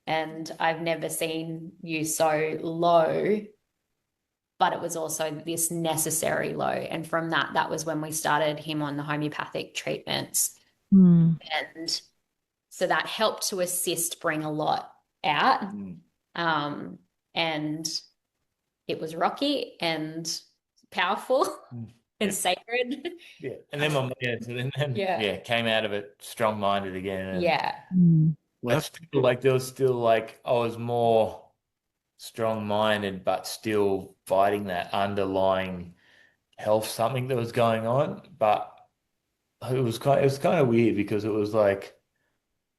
Speaker 3: And I've never seen you so low, but it was also this necessary low. And from that was when we started him on the homeopathic treatments. And so that helped to assist bring a lot out. And it was rocky, and powerful and
Speaker 4: Yeah.
Speaker 3: sacred.
Speaker 4: Yeah. And then
Speaker 3: Yeah.
Speaker 4: came out of it strong-minded again. And
Speaker 3: Yeah.
Speaker 4: but still, like, there was still, like, I was more strong-minded, but still fighting that underlying health something that was going on. But it was kind of weird because it was like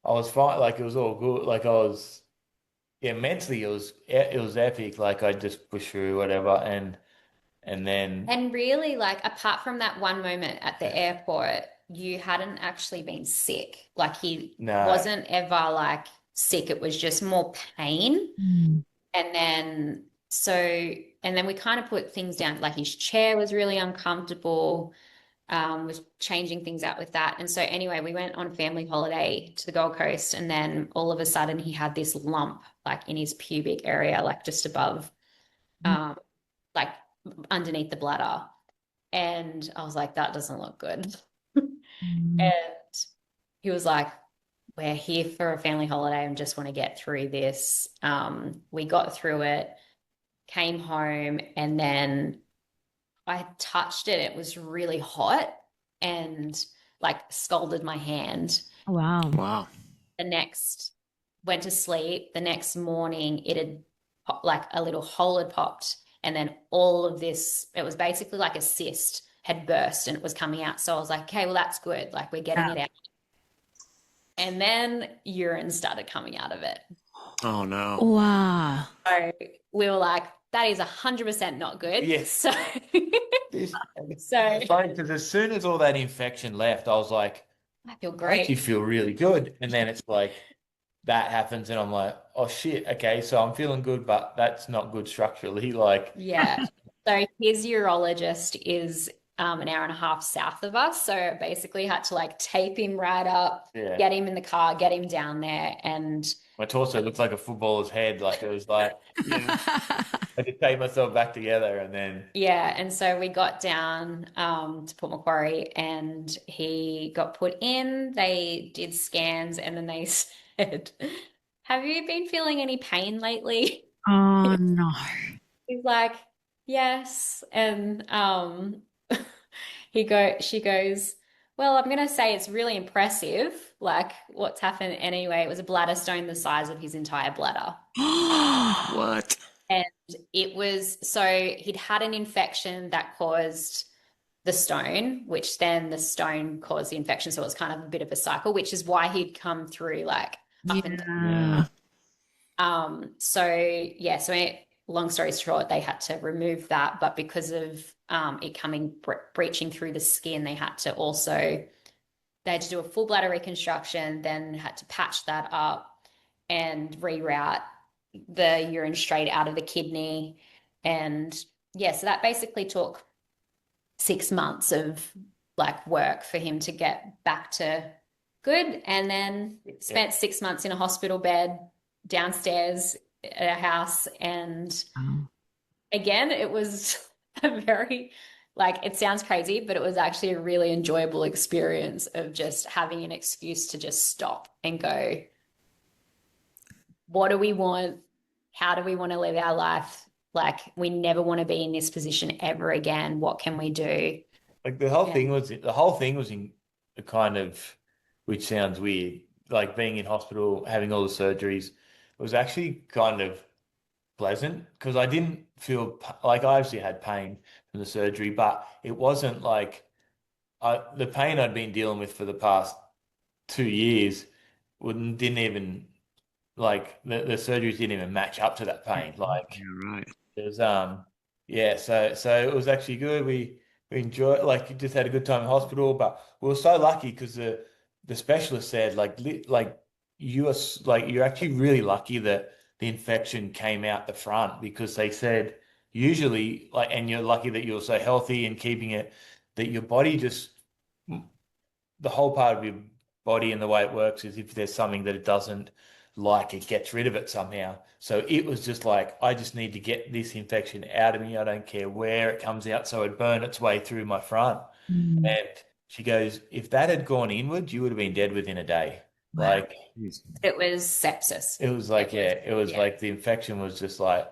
Speaker 4: I was fine, like it was all good. Like I was, yeah, mentally it was epic. Like I just pushed through whatever, and then
Speaker 3: And really, like, apart from that one moment at the airport, you hadn't actually been sick. Like, he
Speaker 4: no,
Speaker 3: wasn't ever like sick. It was just more pain. And then, and then we kind of put things down. Like, his chair was really uncomfortable, was changing things out with that. And so, anyway, we went on family holiday to the Gold Coast. And then all of a sudden, he had this lump, like, in his pubic area, like just above, like underneath the bladder. And I was like, that doesn't look good. And he was like, we're here for a family holiday and just want to get through this. We got through it, came home, and then I touched it. It was really hot and like scalded my hand.
Speaker 2: Wow.
Speaker 1: Wow.
Speaker 3: Went to sleep. The next morning, it had like a little hole had popped. And then all of this, it was basically like a cyst had burst and it was coming out. So I was like, okay, well, that's good. Like, we're getting it out. And then urine started coming out of it.
Speaker 1: Oh, no.
Speaker 2: Wow.
Speaker 3: So we were like, that is 100% not good.
Speaker 4: Yes.
Speaker 3: So,
Speaker 4: it's funny because as soon as all that infection left, I was like,
Speaker 3: I feel
Speaker 4: I
Speaker 3: great.
Speaker 4: actually feel really good. And then it's like that happens, and I'm like, oh shit, okay, so I'm feeling good, but that's not good structurally. Like,
Speaker 3: Yeah. So his urologist is an hour and a half south of us. So I basically had to like tape him right up,
Speaker 4: yeah,
Speaker 3: get him in the car, get him down there. And
Speaker 4: my torso looked like a footballer's head. Like it was like, I had to tape myself back together, and then
Speaker 3: yeah, and so we got down to Port Macquarie and he got put in. They did scans and then they said, have you been feeling any pain lately?
Speaker 2: Oh, no.
Speaker 3: He's like, yes. And she goes, well, I'm gonna say it's really impressive, like what's happened anyway. It was a bladder stone the size of his entire bladder.
Speaker 1: What?
Speaker 3: And it was, so he'd had an infection that caused the stone, which then the stone caused the infection. So it was kind of a bit of a cycle, which is why he'd come through like up and down. So long story short, they had to remove that, but because of it coming breaching through the skin, they had to do a full bladder reconstruction, then had to patch that up and reroute the urine straight out of the kidney. And yeah, so that basically took 6 months of like work for him to get back to good. And then spent 6 months in a hospital bed downstairs at our house. And again, it was a very, like, it sounds crazy, but it was actually a really enjoyable experience of just having an excuse to just stop and go, what do we want? How do we want to live our life? Like, we never want to be in this position ever again. What can we do?
Speaker 4: like the whole thing was in a kind of, which sounds weird, like being in hospital, having all the surgeries, it was actually kind of pleasant because I didn't feel like I obviously had pain from the surgery, but it wasn't like the pain I'd been dealing with for the past 2 years didn't even like the surgeries didn't even match up to that pain. Like
Speaker 1: You're right.
Speaker 4: it was so it was actually good. We enjoyed, like, just had a good time in hospital, but we were so lucky because the specialist said like you're actually really lucky that the infection came out the front because they said usually like, and you're lucky that you're so healthy and keeping it, that your body just, the whole part of your body and the way it works is if there's something that it doesn't like, it gets rid of it somehow. So it was just like, I just need to get this infection out of me. I don't care where it comes out. So it burned its way through my front. And she goes, if that had gone inward, you would have been dead within a day. Like
Speaker 3: it was sepsis.
Speaker 4: it was like, it was like the infection was just like,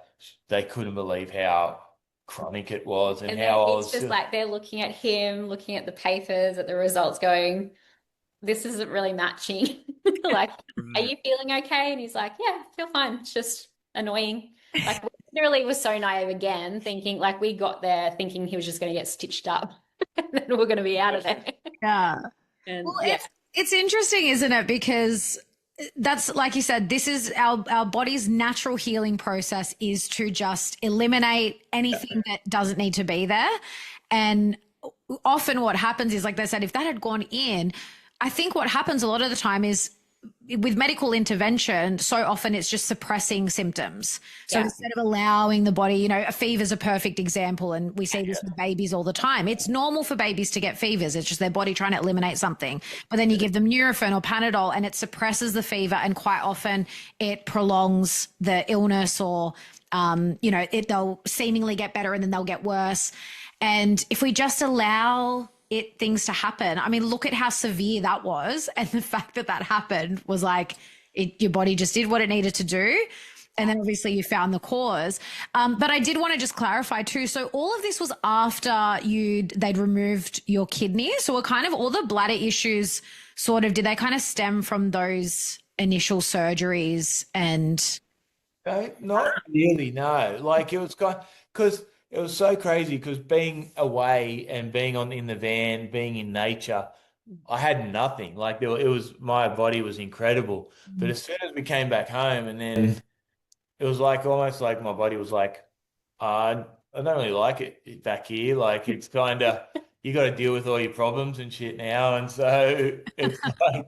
Speaker 4: they couldn't believe how chronic it was, and
Speaker 3: And
Speaker 4: how
Speaker 3: then
Speaker 4: I
Speaker 3: he's
Speaker 4: was
Speaker 3: just like, they're looking at him, looking at the papers, at the results, going, this isn't really matching. Like, are you feeling okay? And he's like, yeah, I feel fine. It's just annoying. Like, we literally was so naive again, thinking like we got there thinking he was just going to get stitched up and then we're going to be out of there.
Speaker 2: Yeah.
Speaker 3: And
Speaker 2: Well,
Speaker 3: yeah,
Speaker 2: it's interesting, isn't it? Because that's like you said, this is our body's natural healing process is to just eliminate anything that doesn't need to be there. And often what happens is, like they said, if that had gone in, I think what happens a lot of the time is with medical intervention, so often it's just suppressing symptoms. So instead of allowing the body, you know, a fever is a perfect example. And we see this with babies all the time. It's normal for babies to get fevers. It's just their body trying to eliminate something. But then you give them Nurofen or Panadol and it suppresses the fever. And quite often it prolongs the illness, or, you know, they'll seemingly get better and then they'll get worse. And if we just allow things to happen. I mean, look at how severe that was. And the fact that that happened was like your body just did what it needed to do. And then obviously you found the cause. But I did want to just clarify too. So all of this was after they'd removed your kidney. So were kind of all the bladder issues did they kind of stem from those initial surgeries? And
Speaker 4: no, not really, no. Like it was because it was so crazy, because being away and being in the van, being in nature, I had nothing. Like it was, my body was incredible. But as soon as we came back home, and then it was like almost like my body was like, I don't really like it back here. Like it's kind of, you got to deal with all your problems and shit now. And so it's like,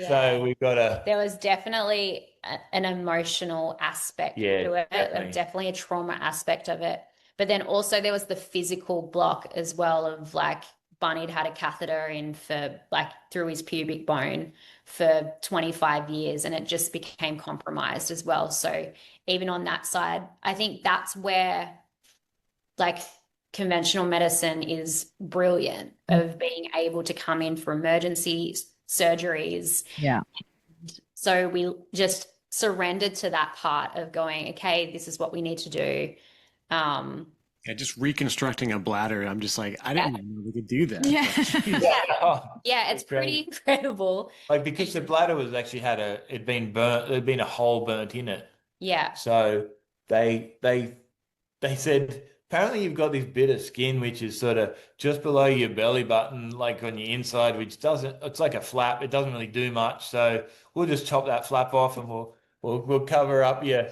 Speaker 4: so we've got to.
Speaker 3: There was definitely an emotional aspect to it, definitely a trauma aspect of it. But then also there was the physical block as well of like Barney'd had a catheter in for like through his pubic bone for 25 years, and it just became compromised as well. So even on that side, I think that's where like conventional medicine is brilliant, of being able to come in for emergency surgeries.
Speaker 2: Yeah.
Speaker 3: So we just surrendered to that part of going, okay, this is what we need to do.
Speaker 1: Yeah, just reconstructing a bladder. I'm just like, I didn't even know we could do that.
Speaker 3: Yeah, it's pretty incredible.
Speaker 4: Like because the bladder was actually it'd been burnt, there'd been a hole burnt in it.
Speaker 3: Yeah.
Speaker 4: So they said, apparently you've got this bit of skin which is sort of just below your belly button, like on your inside, which it's like a flap. It doesn't really do much. So we'll just chop that flap off and we'll cover up your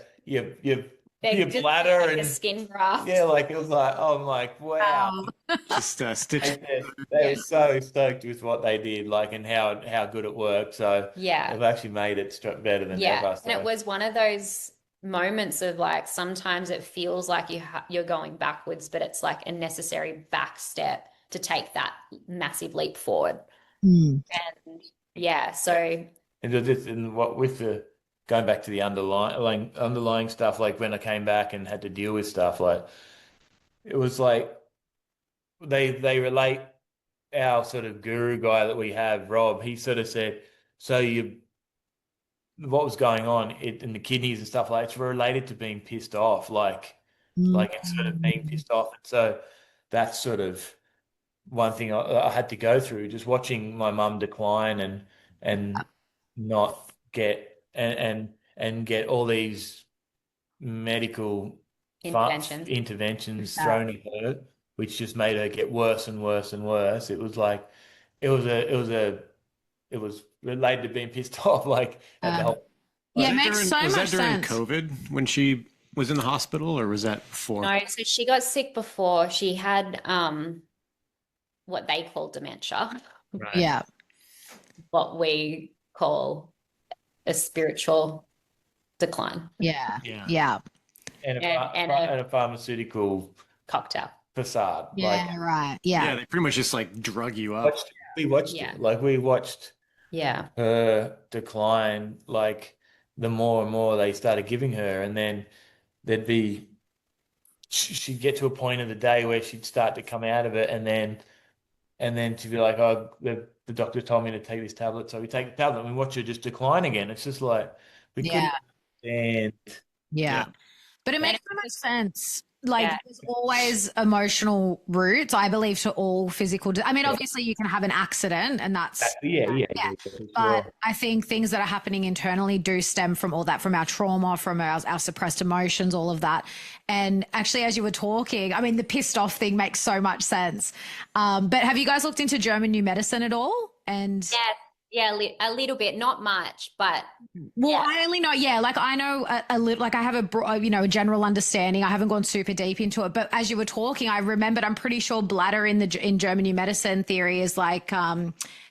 Speaker 4: bladder
Speaker 3: like
Speaker 4: and
Speaker 3: a skin graft.
Speaker 4: Yeah, like it was like, oh, I'm like, wow.
Speaker 1: Just stitch.
Speaker 4: They were so stoked with what they did, like, and how good it worked. So they've actually made it better than ever. So.
Speaker 3: And it was one of those moments of like, sometimes it feels like you're going backwards, but it's like a necessary back step to take that massive leap forward. And so.
Speaker 4: And what with the going back to the underlying stuff, like when I came back and had to deal with stuff, like it was like they relate our sort of guru guy that we have, Rob. He sort of said, so what was going on in the kidneys and stuff, like it's related to being pissed off, like it's sort of being pissed off. And so that's sort of one thing I had to go through, just watching my mum decline and not get and get all these medical interventions thrown at her, which just made her get worse and worse and worse. It was like it was related to being pissed off, like at the whole.
Speaker 2: Yeah, it makes so much sense.
Speaker 1: Was that during COVID when she was in the hospital, or was that before?
Speaker 3: No, so she got sick before. She had what they call dementia.
Speaker 1: Right.
Speaker 2: Yeah.
Speaker 3: What we call a spiritual decline.
Speaker 2: Yeah.
Speaker 4: And a pharmaceutical
Speaker 3: cocktail
Speaker 4: facade.
Speaker 2: Yeah, right. Yeah,
Speaker 1: they pretty much just like drug you up.
Speaker 4: We watched it. Like we watched her decline, like the more and more they started giving her, and then she'd get to a point of the day where she'd start to come out of it, and then she'd be like, oh, the doctor told me to take this tablet, so we take the tablet and we watch her just decline again. It's just like we couldn't understand.
Speaker 2: Yeah. But it makes so much sense like there's always emotional roots, I believe, to all physical. I mean, obviously you can have an accident and that's but I think things that are happening internally do stem from all that, from our trauma, from our suppressed emotions, all of that. And actually, as you were talking, I mean, the pissed off thing makes so much sense. But have you guys looked into German new medicine at all? And
Speaker 3: yeah, a little bit, not much, but
Speaker 2: I only know, like I know a little, like I have a general understanding. I haven't gone super deep into it, but as you were talking, I remembered, I'm pretty sure bladder in German new medicine theory is like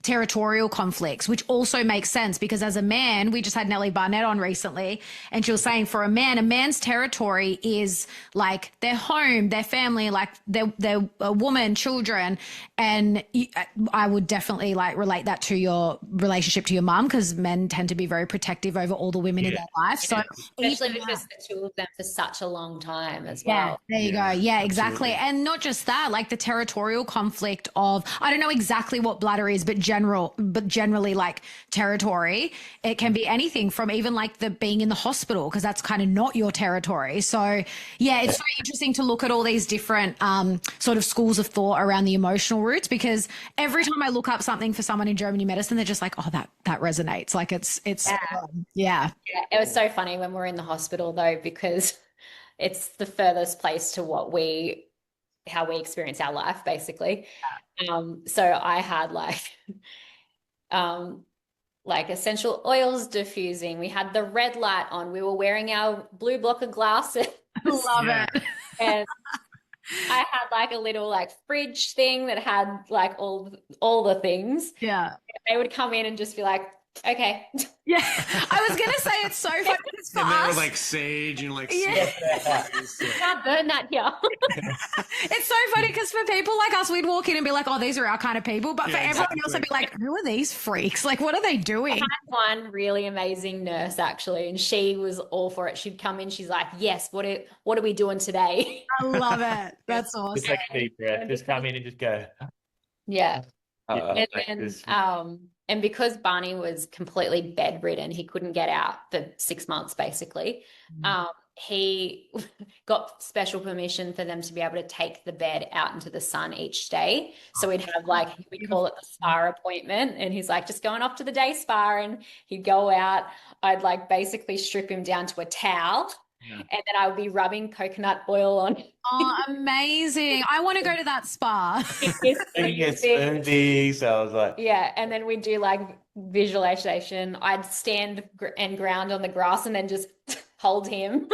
Speaker 2: territorial conflicts, which also makes sense because as a man, we just had Nellie Barnett on recently, and she was saying for a man's territory is like their home, their family, like their woman, children. And I would definitely like relate that to your relationship to your mum, because men tend to be very protective over all the women in their life. So
Speaker 3: especially because the two of them for such a long time as well.
Speaker 2: There you go. Yeah, exactly. Absolutely. And not just that, like the territorial conflict of, I don't know exactly what bladder is, but generally like territory, it can be anything from even like the being in the hospital, because that's kind of not your territory. So yeah, it's very interesting to look at all these different sort of schools of thought around the emotional roots, because every time I look up something for someone in German new medicine, they're just like, oh, that resonates. Like it's
Speaker 3: yeah. It was so funny when we're in the hospital though, because it's the furthest place to how we experience our life basically. So I had like essential oils diffusing. We had the red light on. We were wearing our blue blocker glasses.
Speaker 2: Love it.
Speaker 3: And I had like a little like fridge thing that had like all the things.
Speaker 2: Yeah.
Speaker 3: They would come in and just be like, okay.
Speaker 2: Yeah. I was going to say it's so funny.
Speaker 1: And they were like sage and like
Speaker 3: Can't burn that here.
Speaker 2: It's so funny because for people like us, we'd walk in and be like, oh, these are our kind of people. But for everyone else, I'd be like, who are these freaks? Like, what are they doing?
Speaker 3: I had one really amazing nurse actually, and she was all for it. She'd come in, she's like, yes, what are we doing today?
Speaker 2: I love it. That's awesome.
Speaker 4: Just take a deep breath. Just come in and just go.
Speaker 3: Yeah. And because Barney was completely bedridden, he couldn't get out for 6 months basically. He got special permission for them to be able to take the bed out into the sun each day. So we'd have like, we call it the spa appointment, and he's like just going off to the day spa, and he'd go out. I'd like basically strip him down to a towel. And then I would be rubbing coconut oil on.
Speaker 2: Oh, amazing. I want to go to that spa.
Speaker 4: Smoothie, so I was like,
Speaker 3: yeah. And then we'd do like visualization. I'd stand and ground on the grass and then just hold him.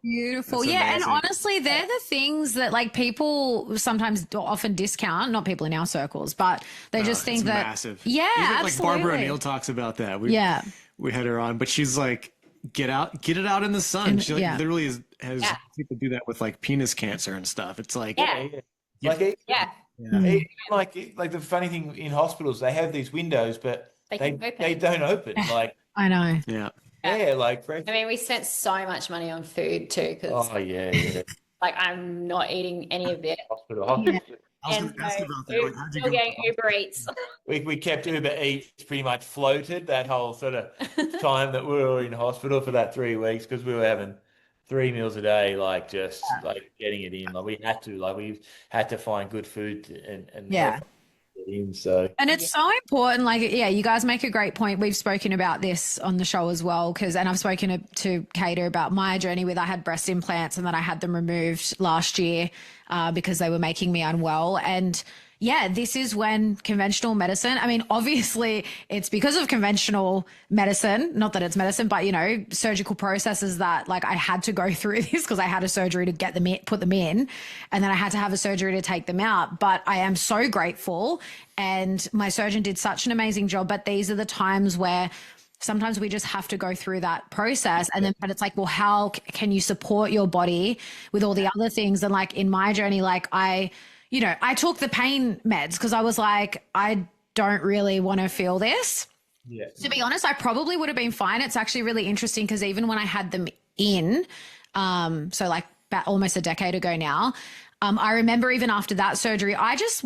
Speaker 2: Beautiful. Yeah. And honestly, they're the things that like people sometimes often discount, not people in our circles, but they just think that.
Speaker 1: Massive.
Speaker 2: Yeah.
Speaker 1: Even,
Speaker 2: absolutely.
Speaker 1: like Barbara O'Neill talks about that. We had her on, but she's like, get it out in the sun. She like literally has people do that with like penis cancer and stuff. It's like
Speaker 4: like the funny thing in hospitals, they have these windows, but they don't open. Like
Speaker 2: I know.
Speaker 4: Yeah, like
Speaker 3: I mean, we spent so much money on food too, because like I'm not eating any of it.
Speaker 4: Hospital.
Speaker 1: I was going to ask about that. Like, how'd you go
Speaker 3: getting Uber Eats.
Speaker 4: We kept Uber Eats pretty much floated that whole sort of time that we were in hospital for that 3 weeks, because we were having 3 meals a day, like just like getting it in. Like we had to find good food and get in. So
Speaker 2: and it's so important. Like you guys make a great point. We've spoken about this on the show as well, and I've spoken to Kada about my journey with, I had breast implants and then I had them removed last year because they were making me unwell. And this is when conventional medicine, I mean, obviously it's because of conventional medicine, not that it's medicine, but, surgical processes that like I had to go through this because I had a surgery to get them in, put them in, and then I had to have a surgery to take them out. But I am so grateful, and my surgeon did such an amazing job. But these are the times where sometimes we just have to go through that process. And then, but it's like, well, how can you support your body with all the other things? And like in my journey, like I took the pain meds because I was like, I don't really want to feel this. Yeah. To be honest, I probably would have been fine. It's actually really interesting because even when I had them in, so like about almost a decade ago now, I remember even after that surgery, I just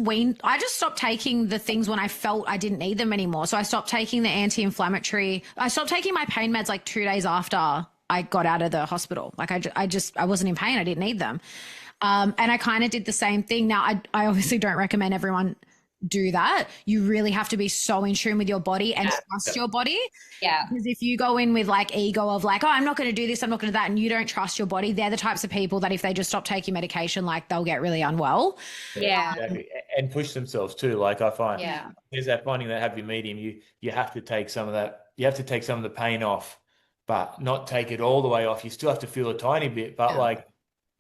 Speaker 2: stopped taking the things when I felt I didn't need them anymore. So I stopped taking the anti-inflammatory. I stopped taking my pain meds like 2 days after I got out of the hospital. Like I wasn't in pain. I didn't need them. And I kind of did the same thing. Now, I obviously don't recommend everyone do that. You really have to be so in tune with your body and trust your body.
Speaker 3: Yeah.
Speaker 2: Because if you go in with like ego of like, oh, I'm not going to do this, I'm not going to do that, and you don't trust your body, they're the types of people that if they just stop taking medication, like they'll get really unwell.
Speaker 3: Yeah.
Speaker 4: Exactly. And push themselves too. Like I find
Speaker 3: Yeah.
Speaker 4: there's that finding that happy medium. You have to take some of that, you have to take some of the pain off, but not take it all the way off. You still have to feel a tiny bit, but like,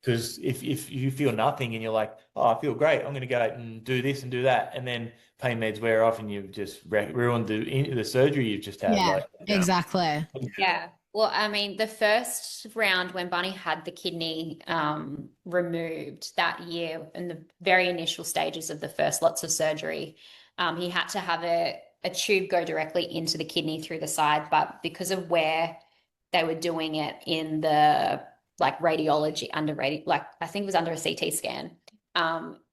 Speaker 4: because if you feel nothing and you're like, oh, I feel great, I'm going to go and do this and do that, and then pain meds wear off and you've just ruined the surgery you've just had.
Speaker 2: Yeah,
Speaker 4: like,
Speaker 2: exactly.
Speaker 3: Yeah. Well, I mean, the first round when Barney had the kidney removed that year in the very initial stages of the first lots of surgery, he had to have a tube go directly into the kidney through the side, but because of where they were doing it in the like radiology like I think it was under a CT scan,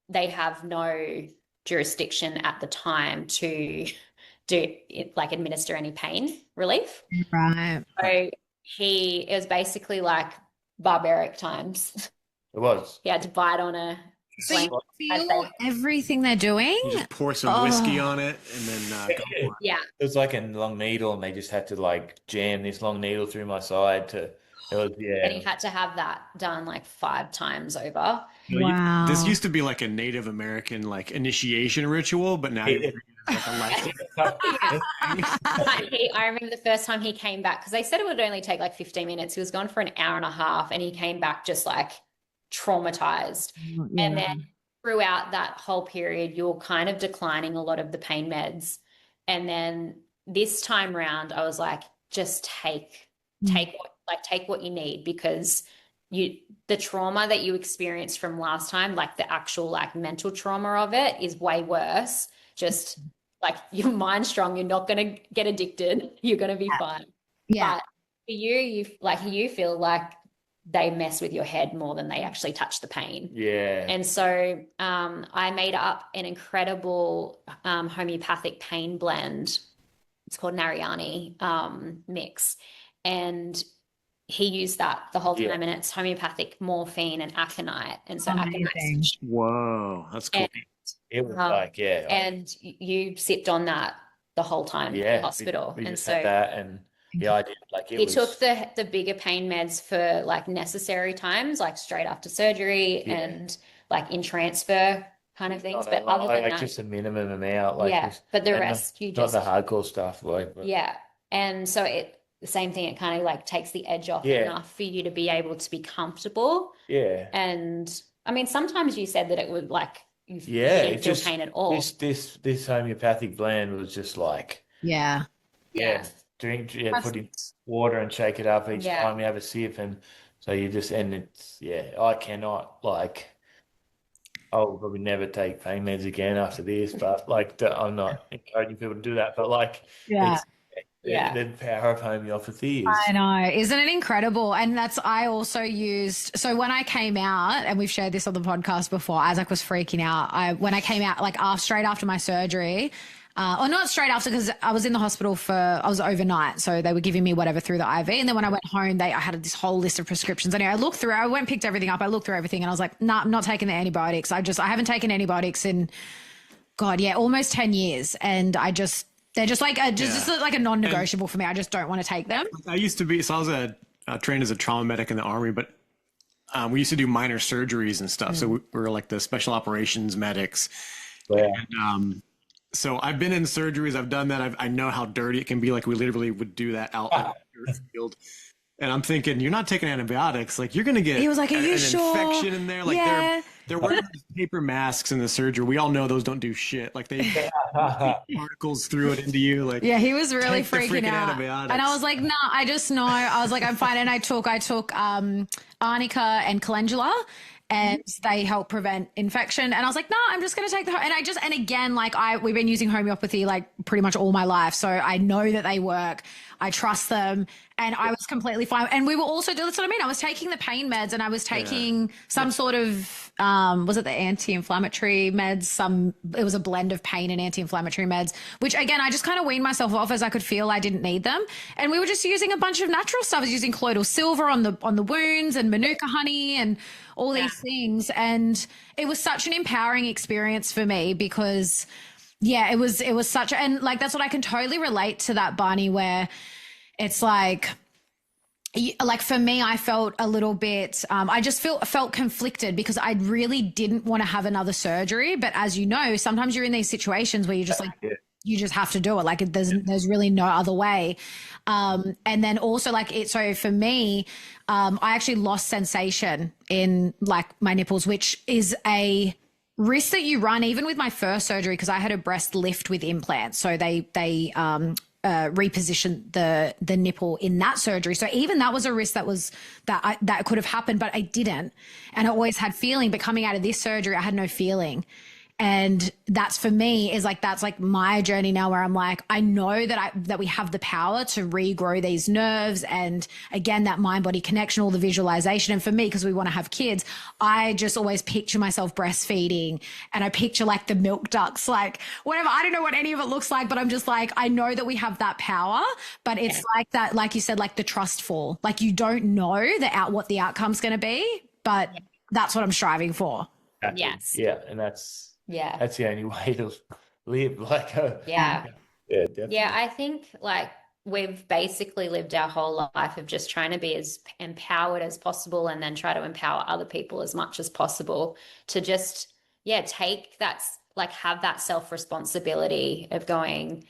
Speaker 3: they have no jurisdiction at the time to do like administer any pain relief.
Speaker 2: Right.
Speaker 3: So it was basically like barbaric times.
Speaker 4: It was.
Speaker 3: He had to bite on a
Speaker 2: So you feel everything they're doing?
Speaker 1: You just pour some whiskey on it and then go for it.
Speaker 3: Yeah.
Speaker 4: It was like a long needle, and they just had to like jam this long needle through my side to. It was, yeah.
Speaker 3: And he had to have that done like 5 times over.
Speaker 2: Wow.
Speaker 1: This used to be like a Native American like initiation ritual, but now it's like a life.
Speaker 3: I remember the first time he came back, because they said it would only take like 15 minutes. He was gone for an hour and a half, and he came back just like traumatized.
Speaker 2: Yeah.
Speaker 3: And then throughout that whole period, you're kind of declining a lot of the pain meds. And then this time round, I was like, just take what you need, because the trauma that you experienced from last time, like the actual like mental trauma of it, is way worse. Just like, your mind's strong, you're not going to get addicted, you're going to be fine.
Speaker 2: Yeah.
Speaker 3: But for you feel like they mess with your head more than they actually touch the pain.
Speaker 4: Yeah.
Speaker 3: And so I made up an incredible homeopathic pain blend. It's called Narayani mix. And he used that the whole time, and it's homeopathic morphine and aconite. And so aconite.
Speaker 1: Whoa, that's cool.
Speaker 4: It was like, yeah.
Speaker 3: And you sipped on that the whole time in the hospital.
Speaker 4: We
Speaker 3: and
Speaker 4: just
Speaker 3: so
Speaker 4: had that, and I did. Like,
Speaker 3: he took the bigger pain meds for like necessary times, like straight after surgery and like in transfer kind of things. But other than that,
Speaker 4: just a minimum amount. Like,
Speaker 3: but the rest you just
Speaker 4: not the hardcore stuff. Like,
Speaker 3: and so the same thing. It kind of like takes the edge off enough for you to be able to be comfortable.
Speaker 4: Yeah.
Speaker 3: And I mean, sometimes you said that it would like you didn't feel pain at all.
Speaker 4: This homeopathic blend was just like put in water and shake it up each time you have a sip, and so you just I cannot like. I'll probably never take pain meds again after this, but like I'm not encouraging people to do that. But like, the power of homeopathy is.
Speaker 2: I know, isn't it incredible? And I also used. So when I came out, and we've shared this on the podcast before, Isaac was freaking out. When I came out, like straight after my surgery. Or not straight after, because I was in the hospital I was overnight. So they were giving me whatever through the IV. And then when I went home, I had this whole list of prescriptions. Anyway, I went and picked everything up. I looked through everything and I was like, nah, I'm not taking the antibiotics. I haven't taken antibiotics in, almost 10 years. And they're just like, just like a non-negotiable for me. I just don't want to take them.
Speaker 1: I used to be, so I was trained as a trauma medic in the Army, but we used to do minor surgeries and stuff. So we were like the special operations medics.
Speaker 4: Yeah.
Speaker 1: And, so I've been in surgeries. I've done that. I know how dirty it can be. Like we literally would do that out in the field. And I'm thinking, you're not taking antibiotics. Like you're going to get
Speaker 2: he was like, an infection
Speaker 1: in there. Like they're wearing paper masks in the surgery. We all know those don't do shit. Like they particles threw it into you. Like
Speaker 2: he was really freaking out.
Speaker 1: Antibiotics.
Speaker 2: And I was like, no, I just know. I was like, I'm fine. And I took arnica and calendula. And they help prevent infection. And I was like, no, I'm just going to take and again, like we've been using homeopathy like pretty much all my life. So I know that they work. I trust them. and I was completely fine. And we were also, that's what I mean. I was taking the pain meds and I was taking some sort of, was it the anti-inflammatory meds? It was a blend of pain and anti-inflammatory meds, which again, I just kind of weaned myself off as I could feel I didn't need them. And we were just using a bunch of natural stuff. I was using colloidal silver on the wounds and manuka honey and all these things. And it was such an empowering experience for me because it was such, and like, that's what I can totally relate to that, Barney, where it's like for me, I felt a little bit, I just felt conflicted because I really didn't want to have another surgery. But as you know, sometimes you're in these situations where you just like, you just have to do it. Like there's really no other way. And then also so for me, I actually lost sensation in like my nipples, which is a risk that you run even with my first surgery, because I had a breast lift with implants. So they repositioned the nipple in that surgery. So even that was a risk that could have happened, but I didn't. And I always had feeling, but coming out of this surgery, I had no feeling. And that's for me is like, that's like my journey now where I'm like, I know that we have the power to regrow these nerves. And again, that mind body connection, all the visualization. And for me, because we want to have kids, I just always picture myself breastfeeding and I picture like the milk ducts, like whatever. I don't know what any of it looks like, but I'm just like, I know that we have that power, but it's like that, like you said, like the trust fall, like you don't know what the outcome's going to be, but that's what I'm striving for.
Speaker 3: Yes.
Speaker 4: Yeah. And that's the only way to live. Definitely.
Speaker 3: I think like we've basically lived our whole life of just trying to be as empowered as possible and then try to empower other people as much as possible to just, take that, like have that self-responsibility of going,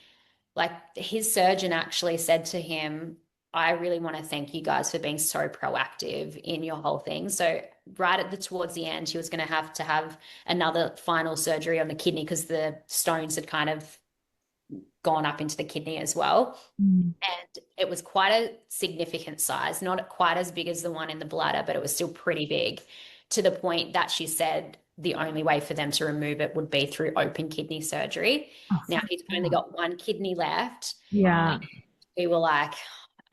Speaker 3: like his surgeon actually said to him, I really want to thank you guys for being so proactive in your whole thing. So right towards the end, he was going to have another final surgery on the kidney because the stones had kind of gone up into the kidney as well. And it was quite a significant size, not quite as big as the one in the bladder, but it was still pretty big, to the point that she said the only way for them to remove it would be through open kidney surgery. Now he's only got one kidney left.
Speaker 2: Yeah.
Speaker 3: We were like,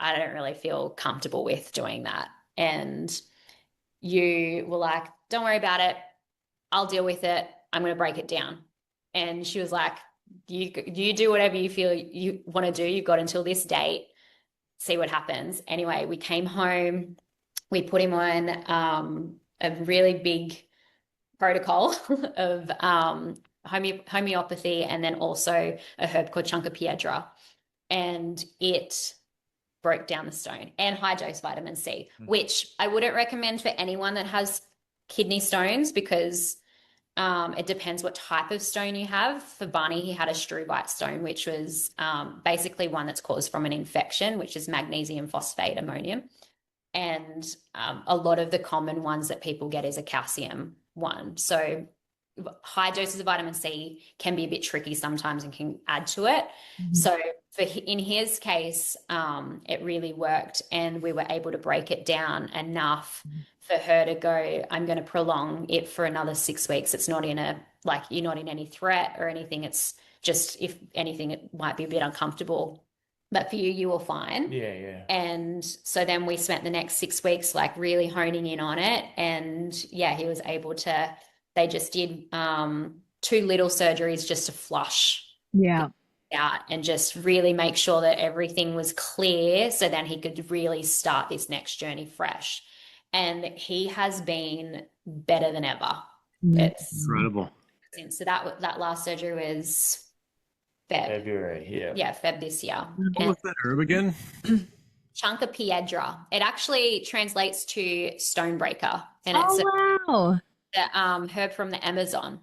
Speaker 3: I don't really feel comfortable with doing that. And you were like, don't worry about it. I'll deal with it. I'm going to break it down. And she was like, you do whatever you feel you want to do. You've got until this date, see what happens. Anyway, we came home, we put him on a really big protocol of homeopathy and then also a herb called Chunka Piedra. And it broke down the stone, and high dose vitamin C, which I wouldn't recommend for anyone that has kidney stones because it depends what type of stone you have. For Barney, he had a struvite stone, which was basically one that's caused from an infection, which is magnesium phosphate ammonium. And a lot of the common ones that people get is a calcium one. So high doses of vitamin C can be a bit tricky sometimes and can add to it. So in his case, it really worked, and we were able to break it down enough for her to go, I'm going to prolong it for another 6 weeks. It's not you're not in any threat or anything. It's just, if anything, it might be a bit uncomfortable, but for you were fine.
Speaker 4: Yeah.
Speaker 3: And so then we spent the next 6 weeks like really honing in on it. And he was able to, they just did 2 little surgeries just to flush out and just really make sure that everything was clear, so then he could really start this next journey fresh. And he has been better than ever. It's
Speaker 1: incredible.
Speaker 3: So that last surgery was
Speaker 4: February.
Speaker 3: Feb this year.
Speaker 1: What was that herb again?
Speaker 3: Chunka Piedra. It actually translates to stonebreaker, and it's the herb from the Amazon.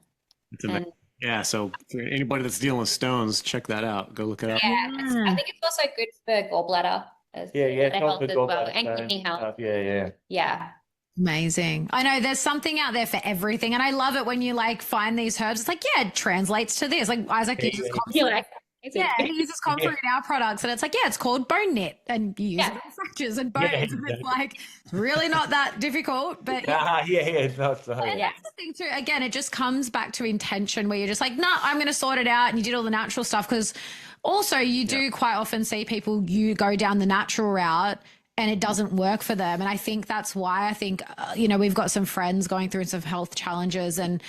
Speaker 1: Yeah, so for anybody that's dealing with stones, check that out. Go look it up.
Speaker 3: Yeah, I think it's also good for gallbladder.
Speaker 4: Health as well,
Speaker 3: and kidney health.
Speaker 4: Yeah.
Speaker 2: Amazing. I know there's something out there for everything, and I love it when you like find these herbs. It's like, it translates to this. Like Isaac uses comfort. He uses comfort in our products, and it's like, it's called bone knit, and you use it on fractures and bones. And it's like, it's really not that difficult, but
Speaker 4: it's not so.
Speaker 2: And that's the thing too. Again, it just comes back to intention, where you're just like, I'm going to sort it out, and you did all the natural stuff, because Also, you do quite often see people, you go down the natural route and it doesn't work for them. And I think that's why we've got some friends going through some health challenges, and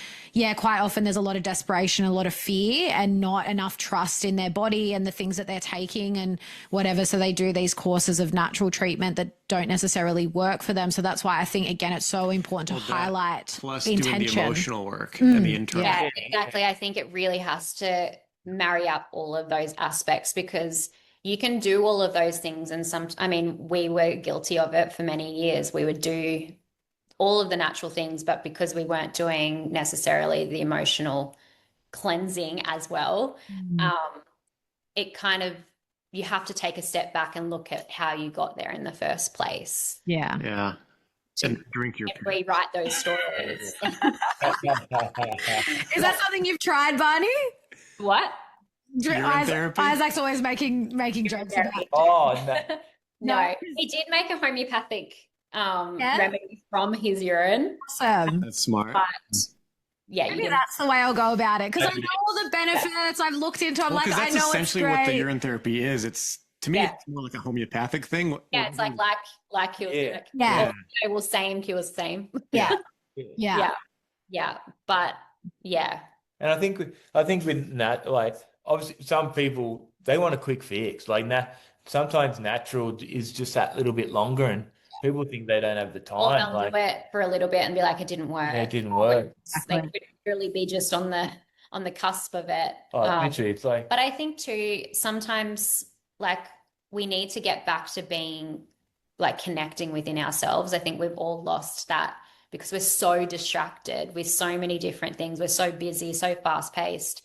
Speaker 2: quite often there's a lot of desperation, a lot of fear, and not enough trust in their body and the things that they're taking and whatever. So they do these courses of natural treatment that don't necessarily work for them. So that's why I think, again, it's so important to highlight
Speaker 1: plus
Speaker 2: the intention.
Speaker 1: Doing the emotional work and the internal.
Speaker 3: Yeah, exactly. I think it really has to marry up all of those aspects, because you can do all of those things. And we were guilty of it for many years. We would do all of the natural things, but because we weren't doing necessarily the emotional cleansing as well, it kind of, you have to take a step back and look at how you got there in the first place.
Speaker 2: Yeah.
Speaker 1: Yeah. And drink your
Speaker 3: rewrite those stories.
Speaker 2: Is that something you've tried, Barney?
Speaker 3: What?
Speaker 2: Isaac's always making jokes about it.
Speaker 4: Oh, no.
Speaker 3: No, he did make a homeopathic remedy from his urine.
Speaker 2: Awesome.
Speaker 1: That's smart.
Speaker 3: But
Speaker 2: maybe that's the way I'll go about it, because I know all the benefits. I've looked into. I know it's great.
Speaker 1: That's essentially what the urine therapy is. It's, to me, it's more like a homeopathic thing.
Speaker 3: Yeah, it's like cures.
Speaker 2: Yeah.
Speaker 3: Well, same cures same.
Speaker 2: Yeah.
Speaker 3: But yeah.
Speaker 4: And I think with that, like, obviously some people, they want a quick fix. Like sometimes natural is just that little bit longer, and people think they don't have the time.
Speaker 3: Or they'll do it for a little bit and be like, it didn't work.
Speaker 4: Yeah, it didn't work.
Speaker 3: They could really be just on the cusp of it.
Speaker 4: Literally, it's like.
Speaker 3: But I think too, sometimes like we need to get back to being like connecting within ourselves. I think we've all lost that because we're so distracted with so many different things. We're so busy, so fast paced.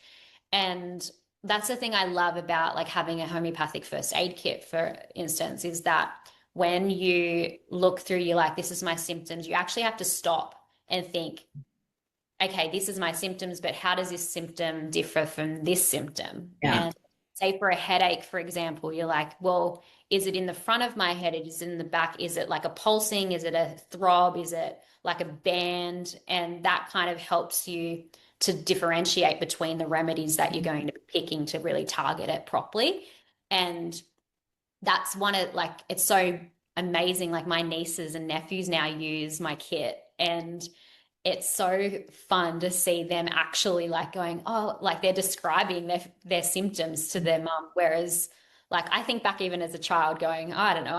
Speaker 3: And that's the thing I love about like having a homeopathic first aid kit, for instance, is that when you look through, you're like, this is my symptoms. You actually have to stop and think, okay, this is my symptoms, but how does this symptom differ from this symptom?
Speaker 2: Yeah.
Speaker 3: And say for a headache, for example, you're like, well, is it in the front of my head? Is it in the back? Is it like a pulsing? Is it a throb? Is it like a band? And that kind of helps you to differentiate between the remedies that you're going to be picking to really target it properly. And that's one of, like, it's so amazing. Like my nieces and nephews now use my kit, and it's so fun to see them actually like going, oh, like they're describing their symptoms to their mum. Whereas like I think back even as a child going, oh, I don't know,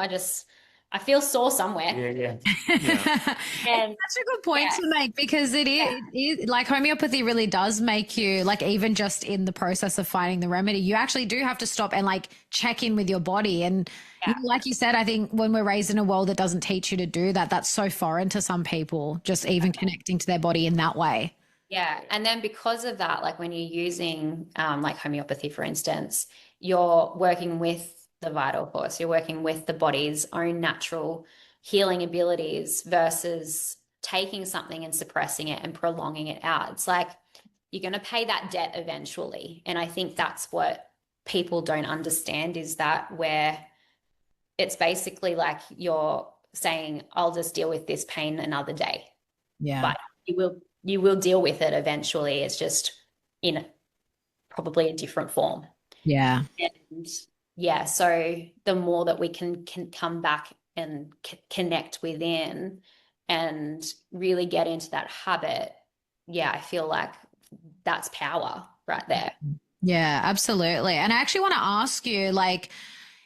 Speaker 3: I feel sore somewhere.
Speaker 4: Yeah.
Speaker 3: And
Speaker 2: that's a good point to make, because it is like homeopathy really does make you, like, even just in the process of finding the remedy, you actually do have to stop and like check in with your body. And like you said, I think when we're raised in a world that doesn't teach you to do that, that's so foreign to some people, just even connecting to their body in that way.
Speaker 3: Yeah. And then because of that, like when you're using like homeopathy, for instance, you're working with the vital force, you're working with the body's own natural healing abilities versus taking something and suppressing it and prolonging it out. It's like you're going to pay that debt eventually. And I think that's what people don't understand, is that where it's basically like you're saying, I'll just deal with this pain another day.
Speaker 2: Yeah.
Speaker 3: But you will deal with it eventually. It's just in probably a different form.
Speaker 2: Yeah.
Speaker 3: And yeah, so the more that we can come back and connect within and really get into that habit, I feel like that's power right there.
Speaker 2: Yeah, absolutely. And I actually want to ask you, like,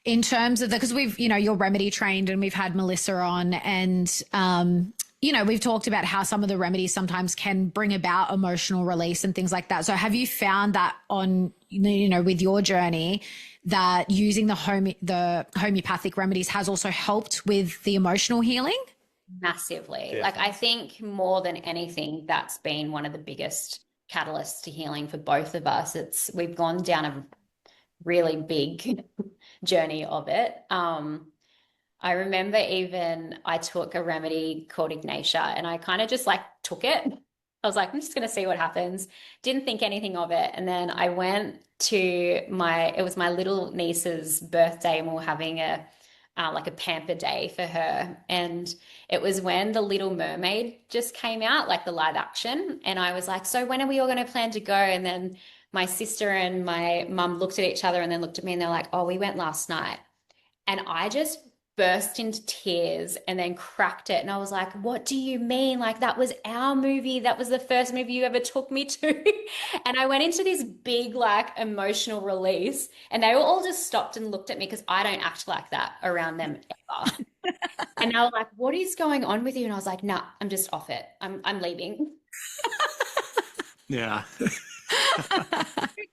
Speaker 2: in terms of because we've, you're remedy trained, and we've had Melissa on, and, we've talked about how some of the remedies sometimes can bring about emotional release and things like that. So have you found that on, with your journey, that using the homeopathic remedies has also helped with the emotional healing?
Speaker 3: Massively.
Speaker 4: Yeah.
Speaker 3: Like I think more than anything, that's been one of the biggest catalysts to healing for both of us. We've gone down a really big journey of it. I remember I took a remedy called Ignatia, and I kind of just like took it. I was like, I'm just going to see what happens. Didn't think anything of it. And then I went to it was my little niece's birthday, and we were having a pamper day for her. And it was when The Little Mermaid just came out, like the live action. And I was like, so when are we all going to plan to go? And then my sister and my mum looked at each other and then looked at me and they're like, oh, we went last night. And I just burst into tears and then cracked it. And I was like, what do you mean? Like, that was our movie. That was the first movie you ever took me to. And I went into this big, like, emotional release. And they all just stopped and looked at me because I don't act like that around them ever. And they were like, what is going on with you? And I was like, nah, I'm just off it. I'm leaving.
Speaker 1: Yeah.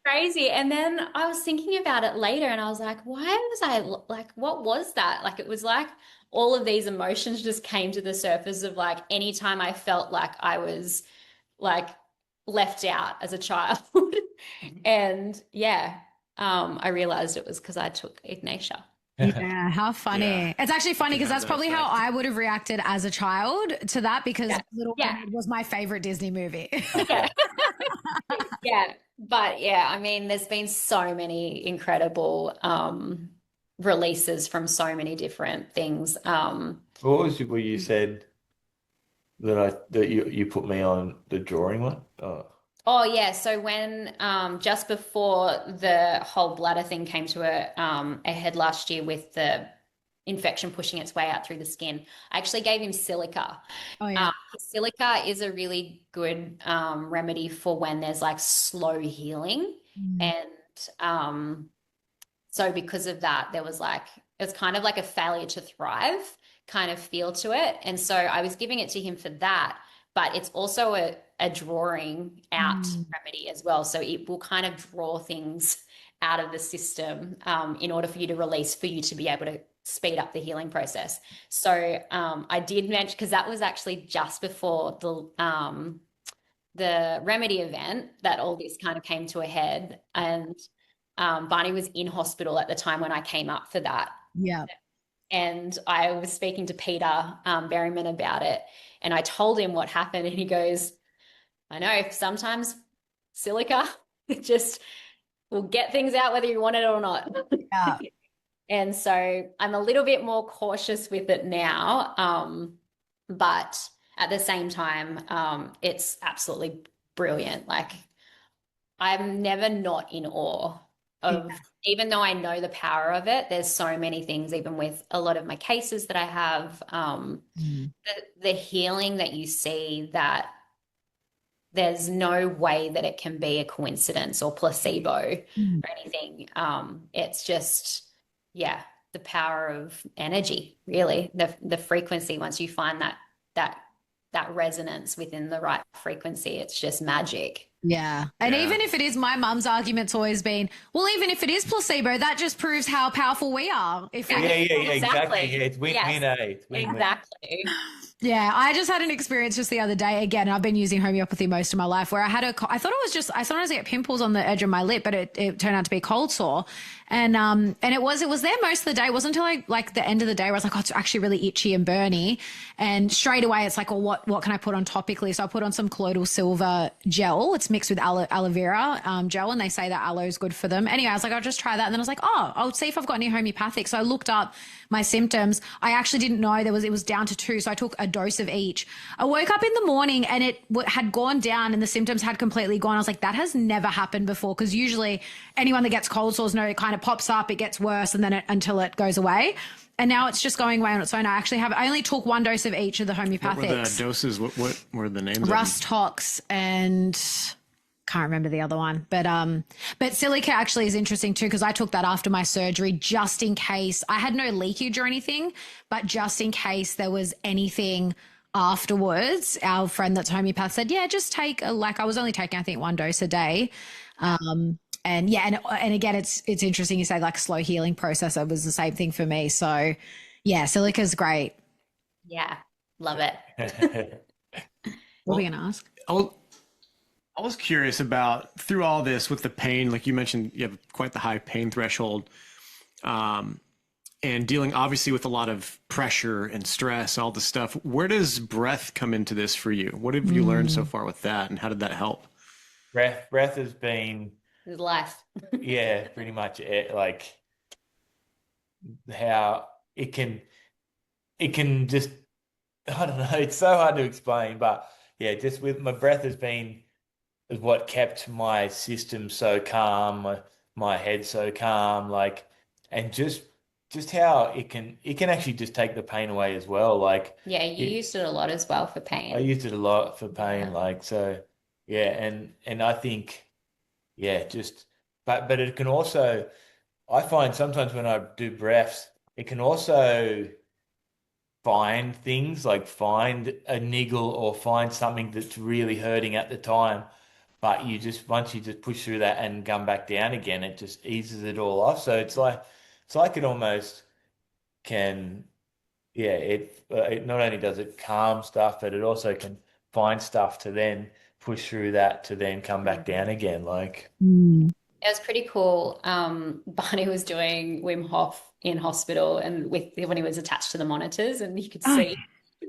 Speaker 3: Crazy. And then I was thinking about it later and I was like, why was I like, what was that? Like, it was like all of these emotions just came to the surface of like anytime I felt like I was like left out as a child. And yeah, I realized it was because I took Ignatia.
Speaker 2: Yeah, how funny.
Speaker 1: Yeah.
Speaker 2: It's actually funny because
Speaker 1: have
Speaker 2: that's
Speaker 1: that
Speaker 2: probably how
Speaker 1: effect.
Speaker 2: I would have reacted as a child to that because Little
Speaker 3: Yeah.
Speaker 2: Mermaid was my favorite Disney movie.
Speaker 3: Yeah. Yeah. But yeah, I mean, there's been so many incredible releases from so many different things.
Speaker 4: What was what you said that you put me on the drawing one?
Speaker 3: Oh yeah, so when just before the whole bladder thing came to a head last year with the infection pushing its way out through the skin, I actually gave him silica.
Speaker 2: Oh yeah.
Speaker 3: Silica is a really good remedy for when there's like slow healing. And so because of that, there was like, it's kind of like a failure to thrive kind of feel to it. And so I was giving it to him for that, but it's also a drawing out remedy as well. So it will kind of draw things out of the system in order for you to release, for you to be able to speed up the healing process. So I did mention, because that was actually just before the remedy event that all this kind of came to a head. And Barney was in hospital at the time when I came up for that.
Speaker 2: Yeah.
Speaker 3: And I was speaking to Peter Berryman about it. And I told him what happened. And he goes, I know, sometimes silica, it just will get things out whether you want it or not.
Speaker 2: Yeah.
Speaker 3: And so I'm a little bit more cautious with it now. But at the same time, it's absolutely brilliant. Like, I'm never not in awe of, even though I know the power of it, there's so many things, even with a lot of my cases that I have, the healing that you see, that there's no way that it can be a coincidence or placebo or anything. It's just, yeah, the power of energy, really, the frequency. Once you find that resonance within the right frequency, it's just magic.
Speaker 2: Yeah. And even if it is, my mum's argument's always been, well, even if it is placebo, that just proves how powerful we are. If we
Speaker 4: Exactly. Yeah, it's win-win, It's win-win.
Speaker 3: Exactly.
Speaker 2: Yeah, I just had an experience just the other day. Again, I've been using homeopathy most of my life where I thought it was just, I sometimes get pimples on the edge of my lip, but it turned out to be cold sore. And it was there most of the day. It wasn't until like the end of the day where I was like, oh, it's actually really itchy and burny. And straight away it's like, well, what can I put on topically? So I put on some colloidal silver gel. It's mixed with aloe vera gel, and they say that aloe is good for them. Anyway, I was like, I'll just try that. And then I was like, oh, I'll see if I've got any homeopathic. So I looked up my symptoms. I actually didn't know it was down to 2. So I took a dose of each. I woke up in the morning and it had gone down and the symptoms had completely gone. I was like, that has never happened before. Because usually anyone that gets cold sores know it kind of pops up, it gets worse, and then until it goes away. And now it's just going away on its own. I only took 1 dose of each of the homeopathics.
Speaker 1: What were the doses? What were the names?
Speaker 2: Rust Tox and can't remember the other one. But silica actually is interesting too, because I took that after my surgery just in case. I had no leakage or anything, but just in case there was anything afterwards, our friend that's homeopath said, yeah, just take I was only taking, I think, 1 dose a day. And yeah, and again, it's interesting you say like slow healing process. It was the same thing for me. So yeah, silica's great.
Speaker 3: Yeah, love it.
Speaker 2: What were we going to ask?
Speaker 1: I was curious about, through all this with the pain, like you mentioned, you have quite the high pain threshold, and dealing obviously with a lot of pressure and stress, all the stuff. Where does breath come into this for you? What have you learned so far with that, and how did that help?
Speaker 4: Breath has been
Speaker 3: Life.
Speaker 4: yeah, pretty much it. Like how it can just, I don't know, it's so hard to explain, but yeah, just with my breath has been is what kept my system so calm, my head so calm, like, and just how it can actually just take the pain away as well. Like
Speaker 3: Yeah, you
Speaker 4: it,
Speaker 3: used it a lot as well for
Speaker 4: I
Speaker 3: pain.
Speaker 4: used it a lot for
Speaker 3: Yeah.
Speaker 4: pain, like so. Yeah, and I think yeah, just but it can also I find sometimes when I do breaths, it can also find things like find a niggle or find something that's really hurting at the time. But you just once you just push through that and come back down again, it just eases it all off. So it's like it almost can yeah it not only does it calm stuff, but it also can find stuff to then push through that to then come back down again. Like
Speaker 2: Mm.
Speaker 3: It was pretty cool. Barney was doing Wim Hof in hospital and with when he was attached to the monitors and you could
Speaker 2: Oh,
Speaker 3: see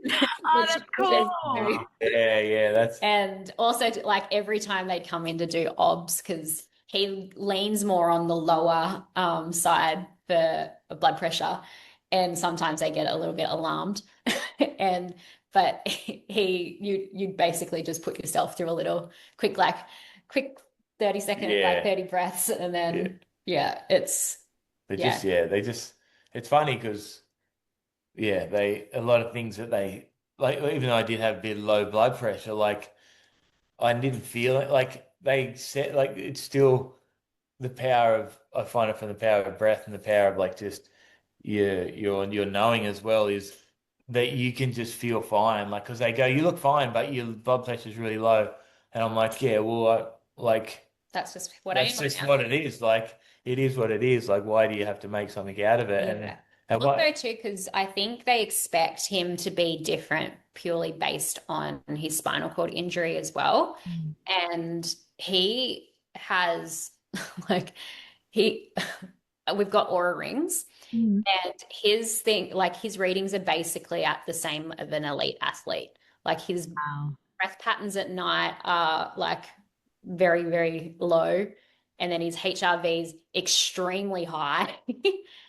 Speaker 2: that's cool.
Speaker 4: yeah that's
Speaker 3: and also like every time they'd come in to do obs because he leans more on the lower side for blood pressure and sometimes they get a little bit alarmed and but you basically just put yourself through a little quick 30-second like
Speaker 4: yeah
Speaker 3: 30 breaths and
Speaker 4: yeah.
Speaker 3: then yeah it's
Speaker 4: They
Speaker 3: yeah
Speaker 4: just they just it's funny because yeah they a lot of things that they like even though I did have a bit of low blood pressure like I didn't feel it like they said like it's still the power of I find it from the power of breath and the power of like just your knowing as well is that you can just feel fine like because they go you look fine but your blood pressure is really low and I'm like yeah well like
Speaker 3: that's just what I
Speaker 4: that's
Speaker 3: am right
Speaker 4: just
Speaker 3: now.
Speaker 4: what it is like it is what it is like why do you have to make something out of it
Speaker 3: Yeah.
Speaker 4: and
Speaker 3: Also,
Speaker 4: what
Speaker 3: too, because I think they expect him to be different purely based on his spinal cord injury as well. And he has, like, he, we've got aura rings,
Speaker 2: Mm.
Speaker 3: and his thing, like, his readings are basically at the same of an elite athlete. Like, his
Speaker 2: Wow.
Speaker 3: breath patterns at night are like very, very low. And then his HRV is extremely high.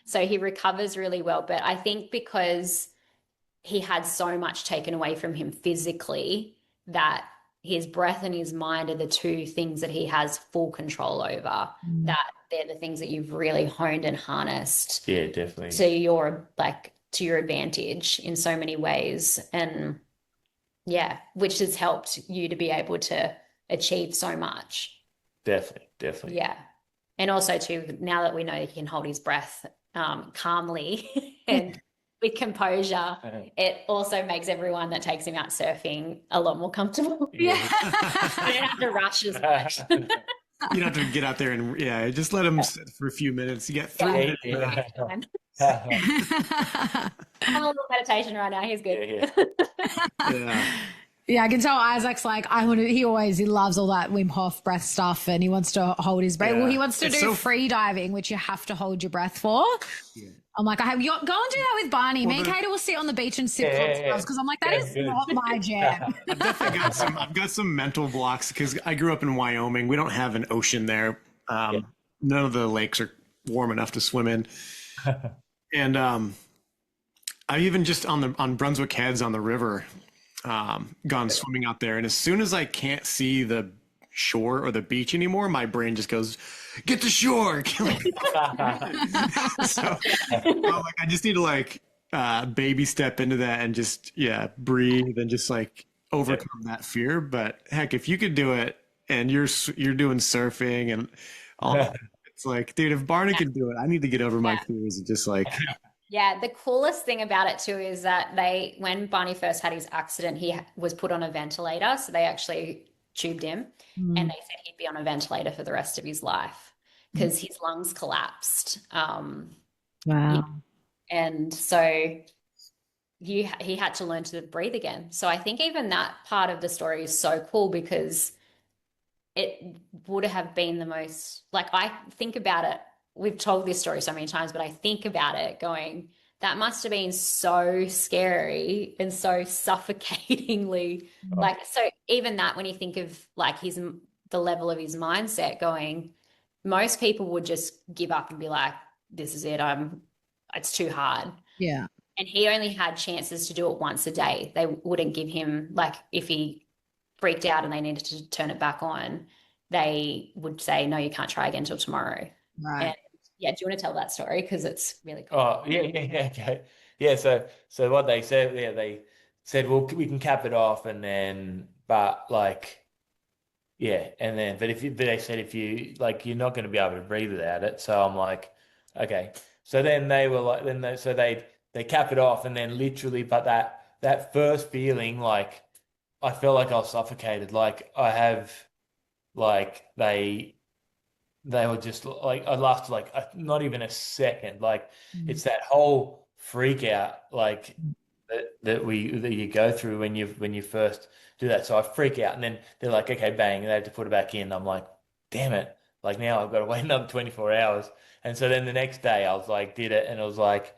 Speaker 3: So he recovers really well. But I think because he had so much taken away from him physically that his breath and his mind are the two things that he has full control over,
Speaker 2: Mm.
Speaker 3: that they're the things that you've really honed and harnessed
Speaker 4: yeah definitely
Speaker 3: to your advantage in so many ways. And yeah, which has helped you to be able to achieve so much.
Speaker 4: definitely
Speaker 3: Yeah. And also too, now that we know he can hold his breath calmly and with composure, it also makes everyone that takes him out surfing a lot more comfortable.
Speaker 2: Yeah.
Speaker 3: You don't have to rush as much.
Speaker 1: You don't have to get out there and just let them sit for a few minutes. You get 3 minutes.
Speaker 4: yeah,
Speaker 3: I'm
Speaker 4: yeah.
Speaker 3: a little meditation right now. He's good.
Speaker 1: Yeah.
Speaker 2: Yeah, I can tell Isaac's like, he loves all that Wim Hof breath stuff and he wants to hold his breath.
Speaker 1: Yeah.
Speaker 2: Well, he wants to
Speaker 1: It's
Speaker 2: do
Speaker 1: so-
Speaker 2: free diving, which you have to hold your breath for.
Speaker 1: Yeah.
Speaker 2: I'm like, go and do that with Barney. Me and Kada will sit on the beach and sip cocktails because I'm like, that is not my jam.
Speaker 1: I've definitely got I've got some mental blocks because I grew up in Wyoming. We don't have an ocean there. None of the lakes are warm enough to swim in. And I even just on Brunswick Heads on the river, gone swimming out there. And as soon as I can't see the shore or the beach anymore, my brain just goes, get to shore. So I'm like, I just need to like baby step into that and just breathe and just like overcome that fear. But heck, if you could do it and you're doing surfing and all, it's like, dude, if Barney could do it, I need to get over my fears and just like.
Speaker 3: Yeah, the coolest thing about it too is that when Barney first had his accident, he was put on a ventilator. So they actually tubed him and they said he'd be on a ventilator for the rest of his life because his lungs collapsed.
Speaker 2: Wow.
Speaker 3: And so he had to learn to breathe again. So I think even that part of the story is so cool because it would have been the most, like, I think about it. We've told this story so many times, but I think about it going, that must have been so scary and so suffocatingly like, so even that, when you think of like the level of his mindset going, most people would just give up and be like, this is it. It's too hard.
Speaker 2: Yeah.
Speaker 3: And he only had chances to do it once a day. They wouldn't give him, like, if he freaked out and they needed to turn it back on, they would say, no, you can't try again till tomorrow.
Speaker 2: Right.
Speaker 3: And yeah, do you want to tell that story? Because it's really cool.
Speaker 4: Oh, yeah, okay. Yeah, so what they said, yeah, they said, well, we can cap it off and then, but like, yeah, and then, but they said if you, like, you're not going to be able to breathe without it. So I'm like, okay. So then they were like, so they cap it off and then literally, but that first feeling, like, I felt like I was suffocated. Like I have, like, they were just like I lasted like not even a second. Like it's that whole freak out like that you go through when you first do that. So I freak out and then they're like, okay, bang, and they had to put it back in. I'm like, damn it. Like now I've got to wait another 24 hours. And so then the next day I was like, did it and it was like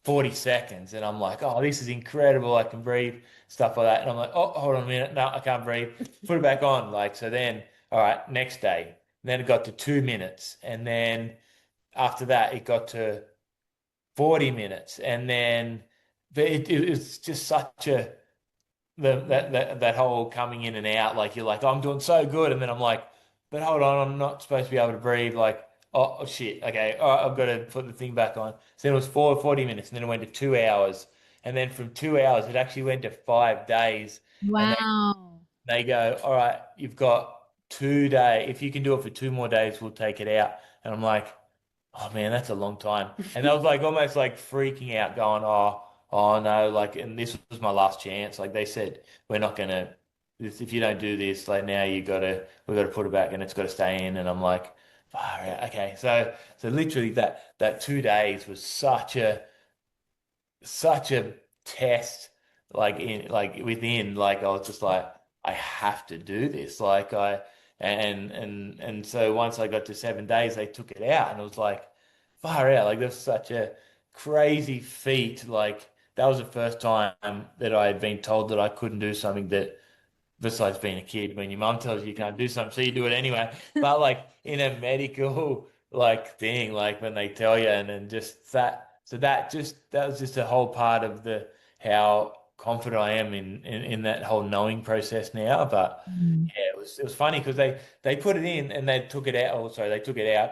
Speaker 4: 40 seconds and I'm like, oh, this is incredible. I can breathe, stuff like that. And I'm like, oh, hold on a minute. No, I can't breathe. Put it back on. Like, so then, all right, next day. Then it got to 2 minutes. And then after that, it got to 40 minutes. And then it was just such a, that whole coming in and out, like you're like, oh, I'm doing so good. And then I'm like, but hold on, I'm not supposed to be able to breathe. Like, oh shit, okay, all right, I've got to put the thing back on. So then it was 40 minutes, and then it went to 2 hours. And then from 2 hours, it actually went to 5 days. And
Speaker 2: Wow.
Speaker 4: they go, all right, you've got 2 days. If you can do it for 2 more days, we'll take it out. And I'm like, oh man, that's a long time. And I was like almost like freaking out, going, oh no, like, and this was my last chance. Like they said, we're not gonna, if you don't do this, like now we gotta put it back and it's got to stay in. And I'm like, far out. Okay, so literally that 2 days was such a test, like in like within, like I was just like, I have to do this, like and so once I got to 7 days, they took it out, and it was like far out, like that's such a crazy feat, like that was the first time that I had been told that I couldn't do something that besides being a kid when your mum tells you you can't do something, so you do it anyway. But like in a medical like thing, like when they tell you, and then just that, so that was just a whole part of the how confident I am in that whole knowing process now. But yeah, it was funny because they put it in and they took it out. Oh, sorry, they took it out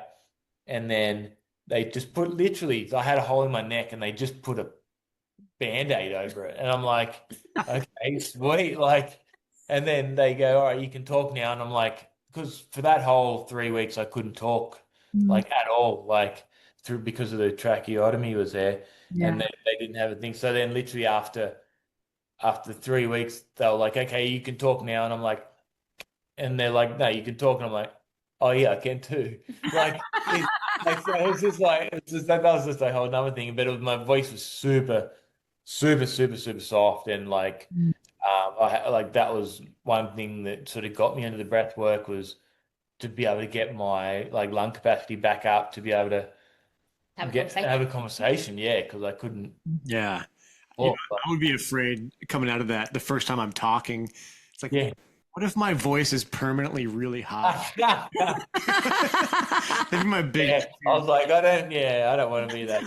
Speaker 4: and then they just put literally. I had a hole in my neck and they just put a Band-Aid over it, and I'm like, okay, sweet, like. And then they go, all right, you can talk now. And I'm like, because for that whole 3 weeks, I couldn't talk like at all, like through because of the tracheotomy was there,
Speaker 2: Yeah.
Speaker 4: and they didn't have a thing. So then literally after 3 weeks, they were like, okay, you can talk now. And I'm like, and they're like, no, you can talk. And I'm like, oh yeah, I can too. Like, so it was just like, that was just a whole another thing. But my voice was super, super, super, super soft and like. Like that was one thing that sort of got me into the breath work was to be able to get my like lung capacity back up to be able to have a conversation. Yeah, because I couldn't.
Speaker 1: Yeah.
Speaker 4: Talk.
Speaker 1: I would be afraid coming out of that the first time I'm talking. It's like,
Speaker 4: Yeah.
Speaker 1: what if my voice is permanently really high? Maybe my big.
Speaker 4: Yeah, I was like, I don't want to be that.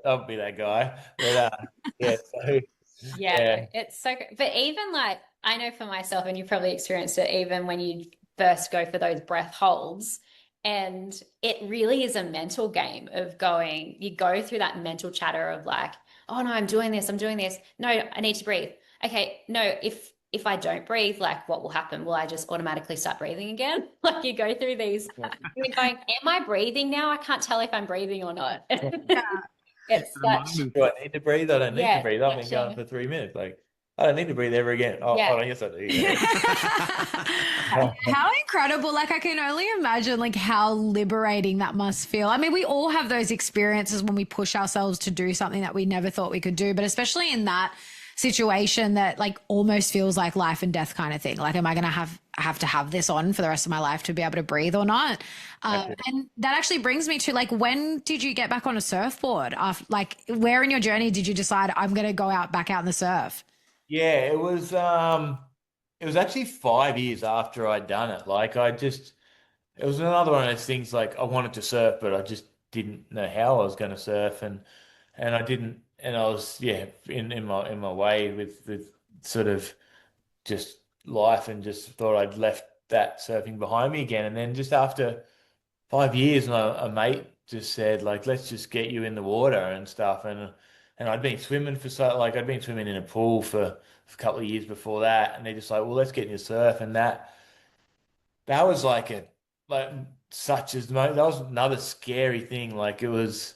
Speaker 4: I'll be that guy. But yeah, so
Speaker 3: Yeah, it's so great. But even like, I know for myself, and you probably experienced it even when you first go for those breath holds, and it really is a mental game of going, you go through that mental chatter of like, oh no, I'm doing this. No, I need to breathe. Okay, no, if I don't breathe, like what will happen? Will I just automatically start breathing again? Like you go through these, you're going, am I breathing now? I can't tell if I'm breathing or not. It's such,
Speaker 4: do I need to breathe? I don't need to breathe. I've been
Speaker 3: such
Speaker 4: going for 3 minutes. Like, I don't need to breathe ever again. Oh,
Speaker 3: Yeah.
Speaker 4: hold on, yes, I do.
Speaker 2: How incredible. Like I can only imagine like how liberating that must feel. I mean, we all have those experiences when we push ourselves to do something that we never thought we could do, but especially in that situation that like almost feels like life and death kind of thing. Like, am I going to have to have this on for the rest of my life to be able to breathe or not? And that actually brings me to like, when did you get back on a surfboard? After, like, where in your journey did you decide I'm going to go back out in the surf?
Speaker 4: Yeah, it was actually 5 years after I'd done it. Like it was another one of those things like I wanted to surf, but I just didn't know how I was going to surf and I didn't, and I was in my way with sort of just life and just thought I'd left that surfing behind me again. And then just after 5 years, a mate just said, like, let's just get you in the water and stuff. And I'd been swimming I'd been swimming in a pool for a couple of years before that. And they're just like, well, let's get you to surf. And that was like like that was another scary thing. Like it was,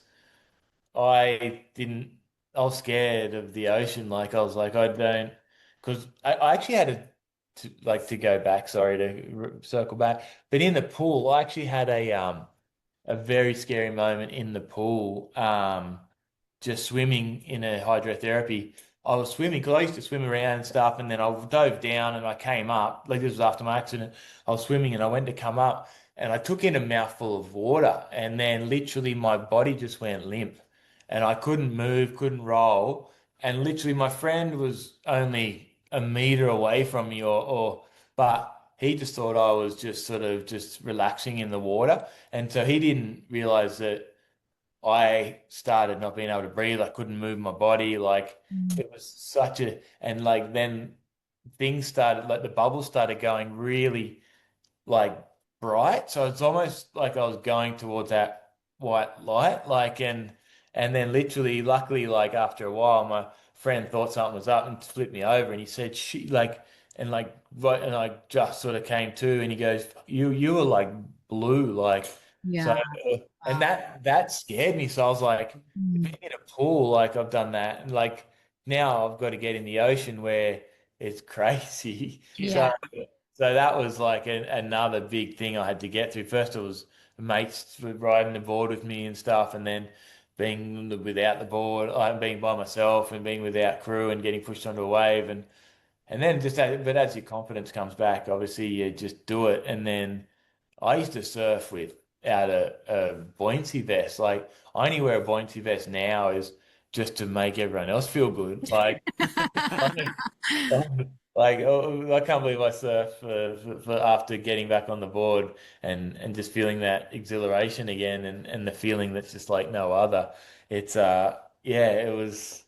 Speaker 4: I didn't, I was scared of the ocean. Like I was like, I don't, because I actually had to go back, sorry, to circle back. But in the pool, I actually had a very scary moment in the pool. Just swimming in a hydrotherapy. I was swimming because I used to swim around and stuff, and then I dove down and I came up. Like this was after my accident. I was swimming and I went to come up and I took in a mouthful of water, and then literally my body just went limp, and I couldn't move, couldn't roll, and literally my friend was only a meter away from me, but he just thought I was just sort of just relaxing in the water, and so he didn't realize that. I started not being able to breathe. I couldn't move my body. Like it was and like then things started, like the bubbles started going really like bright. So it's almost like I was going towards that white light. And then literally, luckily, like after a while, my friend thought something was up and flipped me over and he said, right, and I just sort of came to and he goes, you were like blue, like, so,
Speaker 2: Yeah.
Speaker 4: and that scared me. So I was like, being in a pool, like I've done that, and like now I've got to get in the ocean where it's crazy.
Speaker 2: Yeah.
Speaker 4: So that was like another big thing I had to get through. First, it was mates riding the board with me and stuff, and then being without the board, being by myself, and being without crew, and getting pushed onto a wave, and then but as your confidence comes back, obviously you just do it, and then. I used to surf without a buoyancy vest. Like I only wear a buoyancy vest now is just to make everyone else feel good. Like, I can't believe I surf for after getting back on the board and just feeling that exhilaration again and the feeling that's just like no other. It's yeah, it was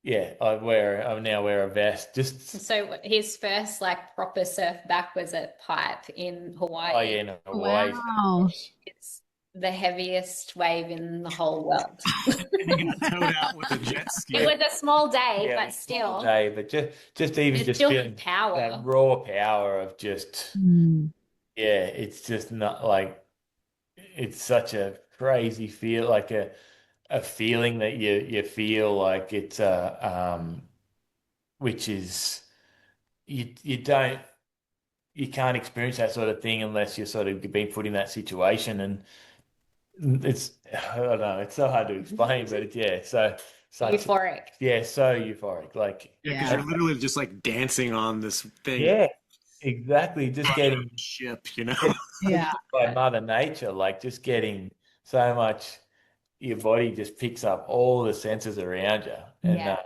Speaker 4: yeah. I now wear a vest just.
Speaker 3: So his first like proper surf back was at Pipe in Hawaii.
Speaker 4: Oh yeah, no, Hawaii.
Speaker 2: Wow.
Speaker 3: It's the heaviest wave in the whole world.
Speaker 1: And you got towed out with a jet ski.
Speaker 3: It was a small day,
Speaker 4: Yeah,
Speaker 3: but still.
Speaker 4: Day, but just even
Speaker 3: It's
Speaker 4: just
Speaker 3: still
Speaker 4: feeling
Speaker 3: power.
Speaker 4: that raw power of just yeah, it's just not like it's such a crazy feel, like a feeling that you feel like it's which is you don't you can't experience that sort of thing unless you're sort of being put in that situation, and it's I don't know, it's so hard to explain, but it's yeah, so such
Speaker 3: Euphoric.
Speaker 4: yeah, so euphoric, like
Speaker 1: Yeah, because you're literally just like dancing on this thing.
Speaker 4: yeah, exactly, just getting
Speaker 1: ship, you know.
Speaker 2: Yeah.
Speaker 4: by Mother Nature, like just getting so much, your body just picks up all the senses around you, and
Speaker 3: Yeah.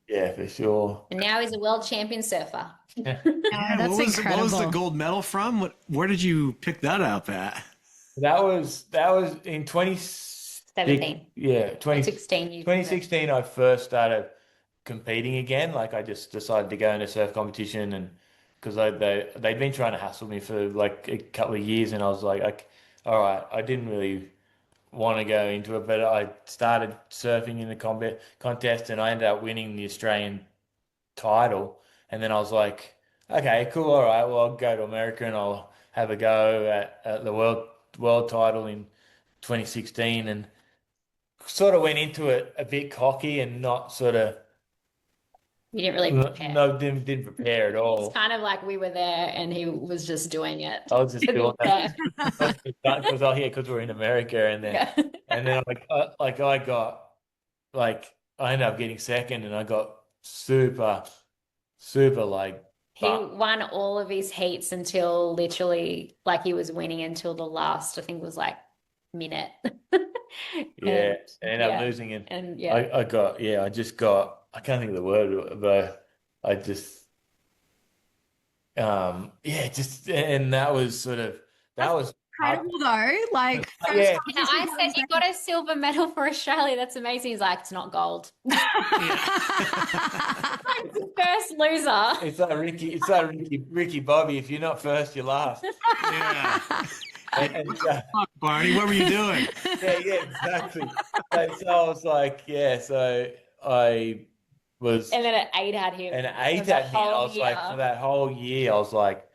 Speaker 4: yeah, for sure.
Speaker 3: And now he's a world champion surfer.
Speaker 2: Yeah,
Speaker 1: Yeah,
Speaker 2: that's
Speaker 1: what was
Speaker 2: incredible.
Speaker 1: the gold medal from? Where did you pick that up at?
Speaker 4: That was in
Speaker 3: 17.
Speaker 4: Yeah,
Speaker 3: 2016.
Speaker 4: 2016 I first started competing again. Like I just decided to go into surf competition, and because they'd been trying to hassle me for like a couple of years, and I was like, all right, I didn't really want to go into it, but I started surfing in the combat contest, and I ended up winning the Australian title. And then I was like, okay, cool, all right, well, I'll go to America and I'll have a go at the world title in 2016, and sort of went into it a bit cocky and not sort of
Speaker 3: You didn't really prepare.
Speaker 4: no, didn't prepare at all.
Speaker 3: It's kind of like we were there and he was just doing it.
Speaker 4: I was just doing that
Speaker 3: Yeah.
Speaker 4: because we're in America, and then
Speaker 3: Yeah.
Speaker 4: and then I ended up getting second, and I got super like
Speaker 3: He won all of his heats until literally like he was winning until the last, I think it was like minute.
Speaker 4: yeah, and ended up
Speaker 3: yeah.
Speaker 4: losing,
Speaker 3: And
Speaker 4: I just got, I can't think of the word, but I just yeah, just, and that was sort of, that was
Speaker 2: incredible though. Like,
Speaker 4: Yeah.
Speaker 3: And I said, you got a silver medal for Australia. That's amazing. He's like, it's not gold. First loser.
Speaker 4: It's like Ricky Bobby. If you're not first, you're last.
Speaker 1: Yeah.
Speaker 4: And,
Speaker 1: Fuck, Barney, what were you doing?
Speaker 4: yeah, exactly. So I was like, so I was,
Speaker 3: And then an 8 had him.
Speaker 4: and 8
Speaker 3: For the
Speaker 4: at me. I
Speaker 3: whole
Speaker 4: was like,
Speaker 3: year.
Speaker 4: for that whole year, I was like,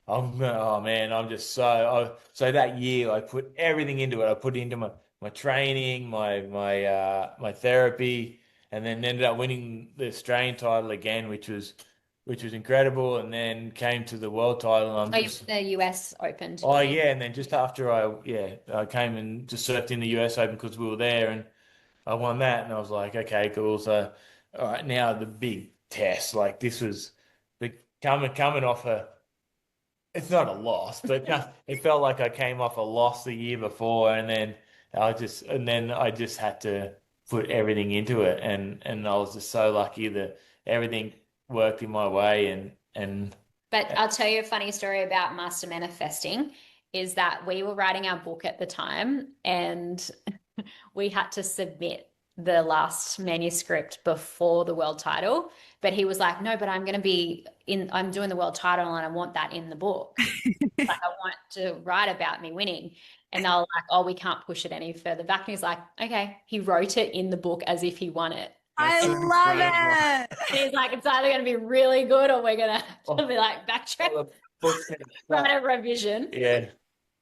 Speaker 4: oh man, I'm just so that year I put everything into it. I put into my training, my therapy, and then ended up winning the Australian title again, which was incredible, and then came to the world title, and I'm just
Speaker 3: The US Open.
Speaker 4: oh yeah, and then just after I came and just surfed in the US Open because we were there, and I won that, and I was like, okay, cool. So all right, now the big test, like this was coming off it's not a loss, but it felt like I came off a loss the year before, and then I just had to put everything into it, and I was just so lucky that everything worked in my way, and
Speaker 3: But I'll tell you a funny story about Master Manifesting is that we were writing our book at the time, and we had to submit the last manuscript before the world title. But he was like, no, but I'm doing the world title and I want that in the book. Like, I want to write about me winning. And they were like, oh, we can't push it any further back. And he's like, okay. He wrote it in the book as if he won it.
Speaker 2: I love it.
Speaker 3: And he's like, it's either going to be really good or we're going to have to be like backtrack, write a revision.
Speaker 4: Yeah.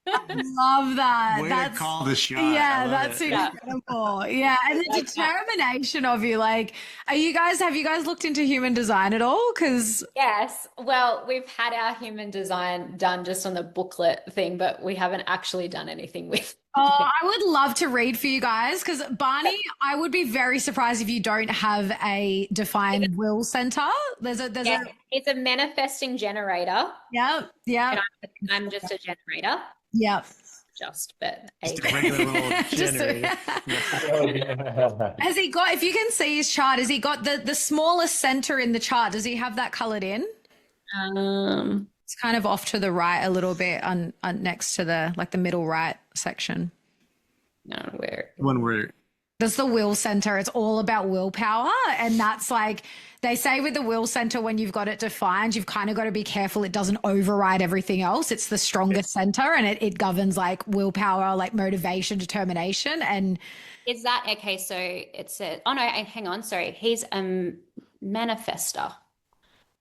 Speaker 2: Love that.
Speaker 1: Way
Speaker 2: That's
Speaker 1: to call the shot.
Speaker 2: yeah, that's
Speaker 1: it.
Speaker 2: incredible. Yeah, and the determination of you. Like, have you guys looked into human design at all? Because
Speaker 3: Yes. Well, we've had our human design done just on the booklet thing, but we haven't actually done anything with.
Speaker 2: I would love to read for you guys. Because Barney, I would be very surprised if you don't have a defined will center.
Speaker 3: It's a manifesting generator.
Speaker 2: Yeah.
Speaker 3: And I'm just a generator.
Speaker 2: Yeah.
Speaker 3: But
Speaker 1: Just a regular old generator.
Speaker 2: Has he got, if you can see his chart, has he got the smallest center in the chart? Does he have that colored in? It's kind of off to the right a little bit on next to the middle right section.
Speaker 3: No, where?
Speaker 1: When we're
Speaker 2: That's the will center. It's all about willpower. And that's like, they say with the will center, when you've got it defined, you've kind of got to be careful it doesn't override everything else. It's the strongest center, and it governs like willpower, like motivation, determination. And
Speaker 3: Is that okay? So it's oh no, hang on. Sorry. He's a manifester.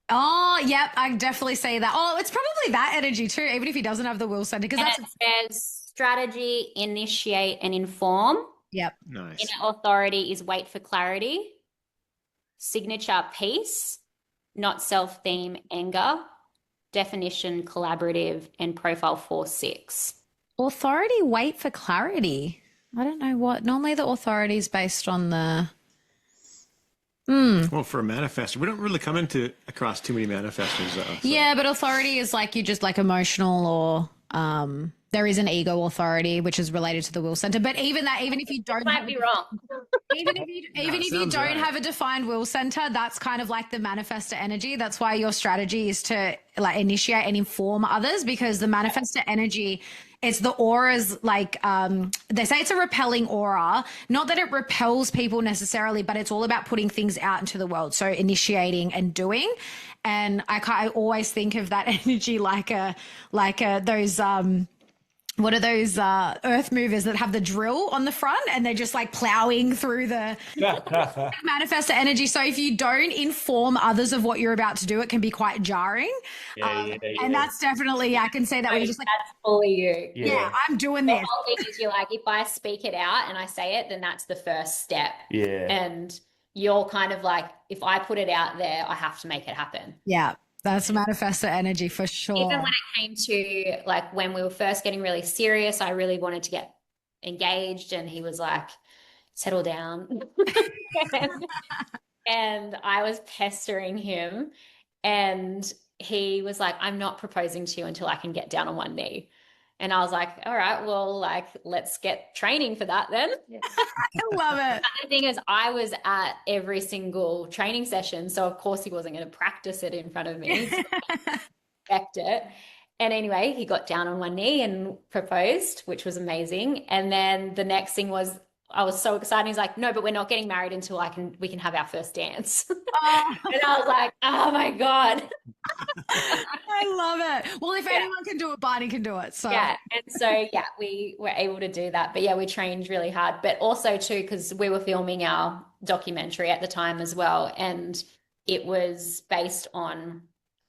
Speaker 2: oh, yep, I definitely see that. Oh, it's probably that energy too, even if he doesn't have the will center. Because
Speaker 3: And
Speaker 2: that's,
Speaker 3: it says strategy, initiate, and inform.
Speaker 2: yep.
Speaker 1: nice.
Speaker 3: Inner authority is wait for clarity. Signature peace, not self-theme anger. Definition collaborative, and profile 4-6.
Speaker 2: Authority, wait for clarity. I don't know what. Normally the authority is based on the.
Speaker 1: Well, for a manifestor, we don't really come across too many manifestors, though. So.
Speaker 2: Yeah, but authority is like you just like emotional, or there is an ego authority, which is related to the will center. But even if you don't
Speaker 3: Might be wrong.
Speaker 2: even if you
Speaker 1: sounds
Speaker 2: don't
Speaker 1: right.
Speaker 2: have a defined will center, that's kind of like the manifestor energy. That's why your strategy is to like initiate and inform others, because the manifestor energy, it's the auras, like they say it's a repelling aura. Not that it repels people necessarily, but it's all about putting things out into the world. So initiating and doing. And I always think of that energy like those what are those earth movers that have the drill on the front and they're just like plowing through the manifestor energy. So if you don't inform others of what you're about to do, it can be quite jarring. And that's definitely, I can say that when you're just like,
Speaker 3: That's fully you.
Speaker 2: yeah, I'm doing
Speaker 3: The
Speaker 2: this.
Speaker 3: whole thing is you're like, if I speak it out and I say it, then that's the first step.
Speaker 4: Yeah.
Speaker 3: And you're kind of like, if I put it out there, I have to make it happen.
Speaker 2: Yeah, that's manifestor energy for sure.
Speaker 3: Even when it came to like when we were first getting really serious, I really wanted to get engaged, and he was like, settle down. And I was pestering him, and he was like, I'm not proposing to you until I can get down on one knee. And I was like, all right, well, like, let's get training for that then.
Speaker 2: I love it.
Speaker 3: But the thing is, I was at every single training session. So, of course, he wasn't going to practice it in front of me. So I expect it. And anyway, he got down on one knee and proposed, which was amazing. And then the next thing was, I was so excited. He's like, no, but we're not getting married until we can have our first dance.
Speaker 2: Oh,
Speaker 3: And I was like, oh my God.
Speaker 2: I love it. Well, if anyone can do it, Barney can do it. So
Speaker 3: Yeah. And so, yeah, we were able to do that. But yeah, we trained really hard. But also, too, because we were filming our documentary at the time as well. And it was based on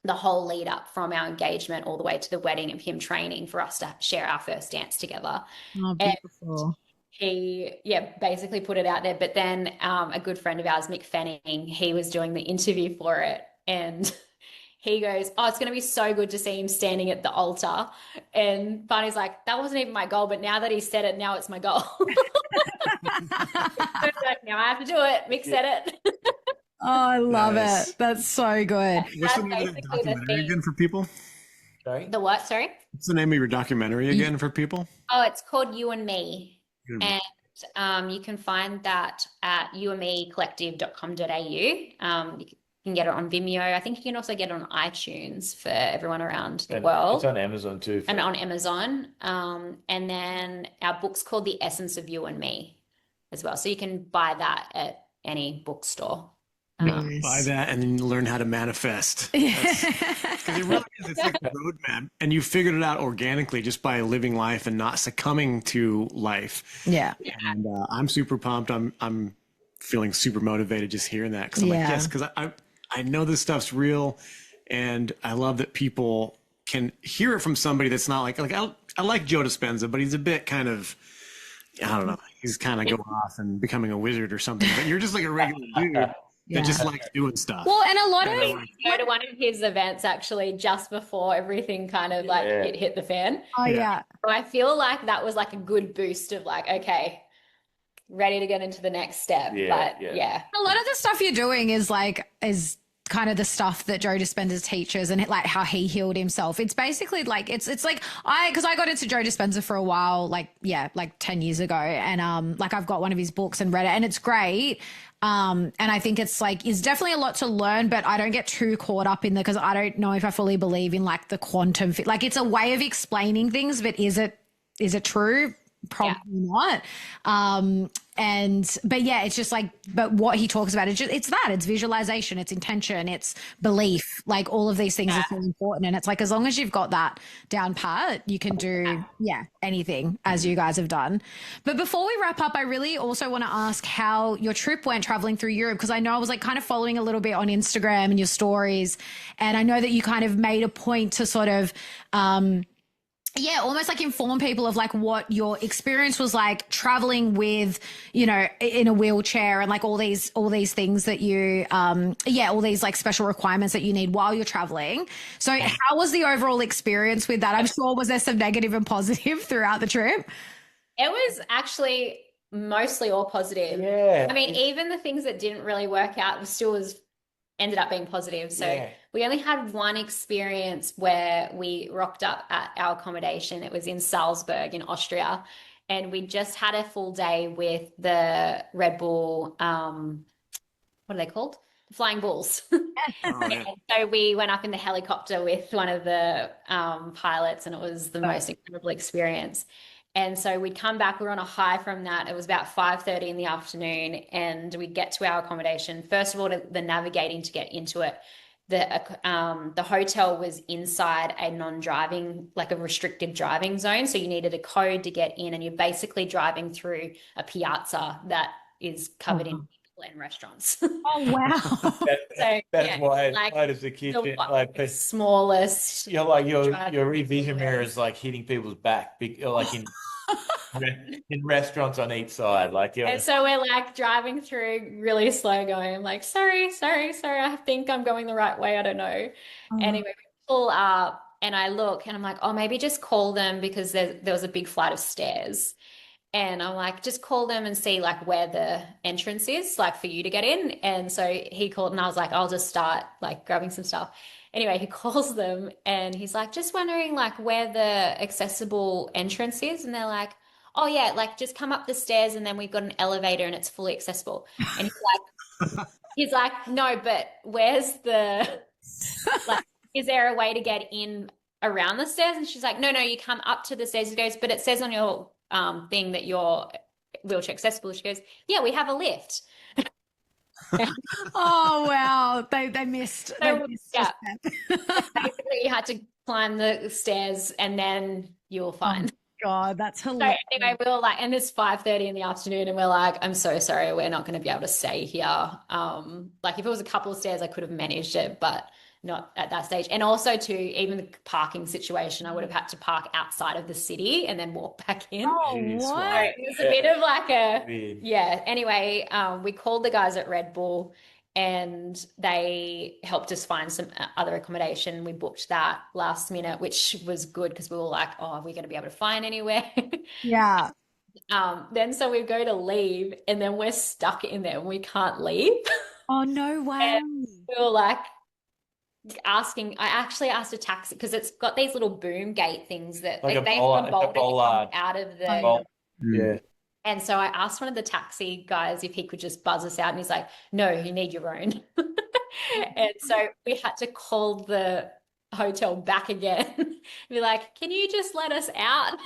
Speaker 3: the whole lead up from our engagement all the way to the wedding of him training for us to share our first dance together.
Speaker 2: oh, beautiful.
Speaker 3: He, yeah, basically put it out there. But then a good friend of ours, Mick Fanning, he was doing the interview for it. And he goes, oh, it's going to be so good to see him standing at the altar. And Barney's like, that wasn't even my goal, but now that he said it, now it's my goal. Like, now I have to do it. Mick said it.
Speaker 2: Oh, I love it. That's so good.
Speaker 1: What's the name of the documentary again for people?
Speaker 4: Sorry?
Speaker 3: The what? Sorry?
Speaker 1: What's the name of your documentary again for people?
Speaker 3: Oh, it's called You and Me.
Speaker 1: You and Me.
Speaker 3: And you can find that at youandmecollective.com.au. You can get it on Vimeo. I think you can also get it on iTunes for everyone around the world.
Speaker 4: It's on Amazon too.
Speaker 3: And on Amazon. And then our book's called The Essence of You and Me as well. So you can buy that at any bookstore.
Speaker 1: Buy that and then learn how to manifest. Because it really is. It's like a roadmap, and you figured it out organically just by living life and not succumbing to life.
Speaker 2: Yeah.
Speaker 1: And I'm super pumped. I'm feeling super motivated just hearing that, because I'm like, yes, because I know this stuff's real, and I love that people can hear it from somebody that's not like I like Joe Dispenza, but he's a bit kind of, I don't know, he's kind of going off and becoming a wizard or something. But you're just like a regular dude that just likes doing stuff.
Speaker 2: Well, and a lot of
Speaker 3: go to one of his events actually just before everything kind of like it hit the fan.
Speaker 2: Oh yeah.
Speaker 3: So I feel like that was like a good boost of like, okay, ready to get into the next step.
Speaker 4: Yeah,
Speaker 3: But
Speaker 4: yeah.
Speaker 2: A lot of the stuff you're doing is kind of the stuff that Joe Dispenza teaches, and like how he healed himself. It's basically like it's like because I got into Joe Dispenza for a while, like 10 years ago, and like I've got one of his books and read it, and it's great. And I think it's definitely a lot to learn, but I don't get too caught up in because I don't know if I fully believe in like the quantum like it's a way of explaining things, but is it true? Probably not. But yeah, it's just like, but what he talks about, it's visualization, it's intention, it's belief, like all of these things are so important. And it's like, as long as you've got that down pat, you can do, anything, as you guys have done. But before we wrap up, I really also want to ask how your trip went traveling through Europe. Cause I know I was like kind of following a little bit on Instagram and your stories. And I know that you kind of made a point to sort of, almost like inform people of like what your experience was like traveling with, in a wheelchair and like all these things that you, all these like special requirements that you need while you're traveling. So how was the overall experience with that? I'm sure, was there some negative and positive throughout the trip?
Speaker 3: it was actually mostly all positive.
Speaker 4: Yeah.
Speaker 3: I mean, even the things that didn't really work out ended up being positive. So we only had one experience where we rocked up at our accommodation. It was in Salzburg in Austria. And we just had a full day with the Red Bull, what are they called? Flying Bulls. And so we went up in the helicopter with one of the pilots, and it was the most incredible experience. And so we'd come back, we were on a high from that. It was about 5:30 in the afternoon, and we'd get to our accommodation. First of all, the navigating to get into it, the hotel was inside a non-driving, like a restricted driving zone. So you needed a code to get in, and you're basically driving through a piazza that is covered in people and restaurants.
Speaker 2: Oh, wow.
Speaker 4: That's why as a kitchen, like
Speaker 3: the smallest.
Speaker 4: Your rear vision mirror is like hitting people's back, like in restaurants on each side,
Speaker 3: And so we're like driving through really slow, going, I'm like, sorry, I think I'm going the right way, I don't know. Anyway, we pull up and I look and I'm like, oh, maybe just call them, because there was a big flight of stairs. And I'm like, just call them and see like where the entrance is, like for you to get in. And so he called, and I was like, I'll just start like grabbing some stuff. Anyway, he calls them and he's like, just wondering like where the accessible entrance is. And they're like, oh yeah, like just come up the stairs and then we've got an elevator and it's fully accessible. And he's like, no, but where's the, like, is there a way to get in around the stairs? And she's like, no, you come up to the stairs. He goes, but it says on your thing that you're wheelchair accessible. She goes, yeah, we have a lift.
Speaker 2: Oh wow, they missed.
Speaker 3: So,
Speaker 2: They missed
Speaker 3: yeah.
Speaker 2: a step.
Speaker 3: Basically, you had to climb the stairs and then you'll find.
Speaker 2: God, that's
Speaker 3: So
Speaker 2: hilarious.
Speaker 3: anyway, we were like, and it's 5:30 in the afternoon, and we're like, I'm so sorry, we're not going to be able to stay here. Like if it was a couple of stairs, I could have managed it, but not at that stage. And also too, even the parking situation, I would have had to park outside of the city and then walk back in.
Speaker 2: Oh,
Speaker 1: Jeez,
Speaker 2: what?
Speaker 1: wow.
Speaker 3: It was a bit of like a,
Speaker 4: Weird.
Speaker 3: yeah. Anyway, we called the guys at Red Bull and they helped us find some other accommodation. We booked that last minute, which was good because we were like, oh, are we going to be able to find anywhere?
Speaker 2: Yeah.
Speaker 3: Then so we go to leave and then we're stuck in there and we can't leave.
Speaker 2: Oh, no way.
Speaker 3: We were like I actually asked a taxi because it's got these little boom gate things that
Speaker 4: Like a
Speaker 3: they've
Speaker 4: bollard-
Speaker 3: bolted
Speaker 4: bollard.
Speaker 3: out of the
Speaker 4: Well, yeah.
Speaker 3: And so I asked one of the taxi guys if he could just buzz us out, and he's like, no, you need your own. And so we had to call the hotel back again, be like, can you just let us out?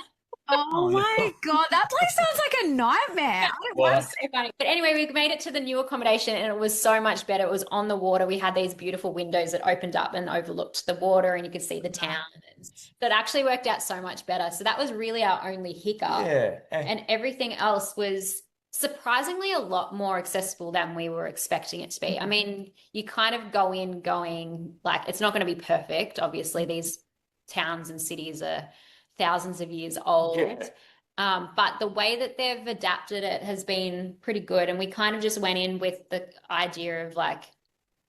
Speaker 2: Oh my God, that place sounds like a nightmare.
Speaker 4: Well,
Speaker 3: That's so funny. But anyway, we made it to the new accommodation and it was so much better. It was on the water. We had these beautiful windows that opened up and overlooked the water and you could see the town. So it actually worked out so much better. So that was really our only hiccup.
Speaker 4: Yeah.
Speaker 3: And everything else was surprisingly a lot more accessible than we were expecting it to be. I mean, you kind of go in going like, it's not going to be perfect. Obviously, these towns and cities are thousands of years old.
Speaker 4: Yeah.
Speaker 3: But the way that they've adapted it has been pretty good. And we kind of just went in with the idea of like,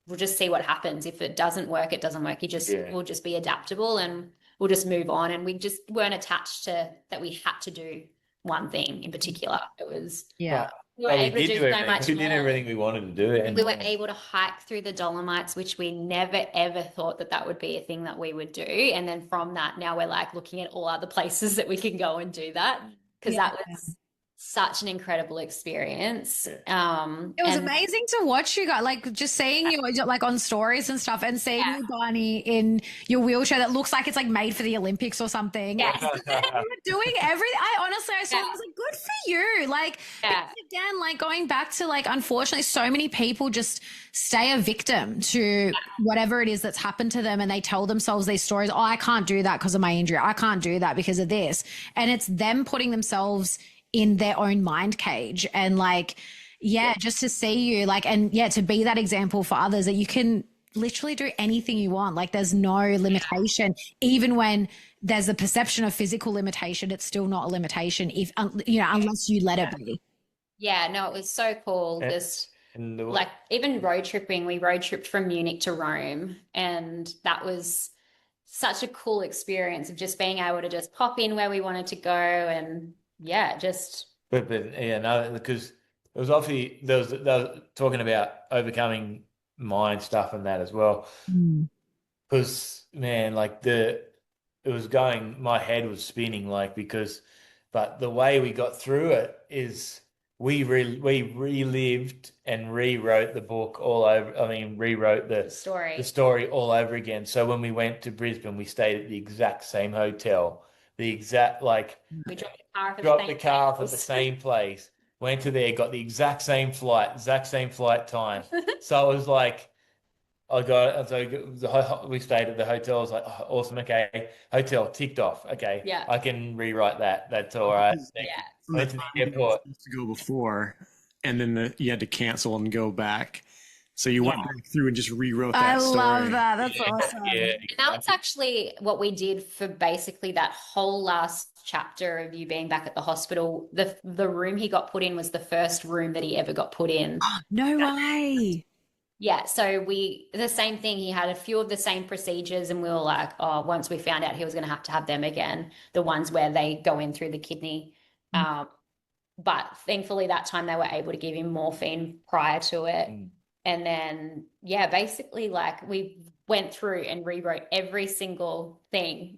Speaker 3: we'll just see what happens. If it doesn't work, it doesn't work. We'll just be adaptable and we'll just move on. And we just weren't attached to that we had to do one thing in particular. It was,
Speaker 2: Yeah.
Speaker 3: we were
Speaker 4: But
Speaker 3: able to do so
Speaker 4: everything.
Speaker 3: much
Speaker 4: We did
Speaker 3: more.
Speaker 4: everything we wanted to do. And
Speaker 3: We were able to hike through the Dolomites, which we never, ever thought that that would be a thing that we would do. And then from that, now we're like looking at all other places that we can go and do that because that was such an incredible experience.
Speaker 2: It was
Speaker 3: and-
Speaker 2: amazing to watch you guys, like just seeing you like on stories and stuff and seeing you, Barney, in your wheelchair that looks like it's like made for the Olympics or something.
Speaker 3: Yes.
Speaker 2: And you're doing everything. I saw it, I was like, good for you. Like,
Speaker 3: Yeah.
Speaker 2: again, like going back to like, unfortunately, so many people just stay a victim to whatever it is that's happened to them and they tell themselves these stories. Oh, I can't do that because of my injury. I can't do that because of this. And it's them putting themselves in their own mind cage and like, just to see you like, and to be that example for others that you can literally do anything you want. Like there's no limitation, even when there's a perception of physical limitation, it's still not a limitation if, unless you let it be.
Speaker 3: Yeah, no, it was so cool. Just like even road tripping, we road tripped from Munich to Rome and that was such a cool experience of just being able to just pop in where we wanted to go and because
Speaker 4: it was obviously they was talking about overcoming mind stuff and that as well. Because man, like it was going, my head was spinning but the way we got through it is we relived and rewrote the book all over. I mean, rewrote the story all over again. So when we went to Brisbane, we stayed at the exact same hotel. The exact
Speaker 3: we dropped the car off
Speaker 4: at the same place, went to there, got the exact same flight time. So it was like we stayed at the hotel. I was like, oh, awesome, okay, hotel ticked off. Okay, I can rewrite that. That's all right. Went to the airport
Speaker 1: to go before, and then you had to cancel and go back. So you went back through and just rewrote that story.
Speaker 2: I love that. That's awesome.
Speaker 3: And that's actually what we did for basically that whole last chapter of you being back at the hospital. The room he got put in was the first room that he ever got put in.
Speaker 2: No way.
Speaker 3: Yeah, so the same thing, he had a few of the same procedures and we were like, oh, once we found out he was going to have them again, the ones where they go in through the kidney. But thankfully that time they were able to give him morphine prior to it. And then, basically like we went through and rewrote every single thing.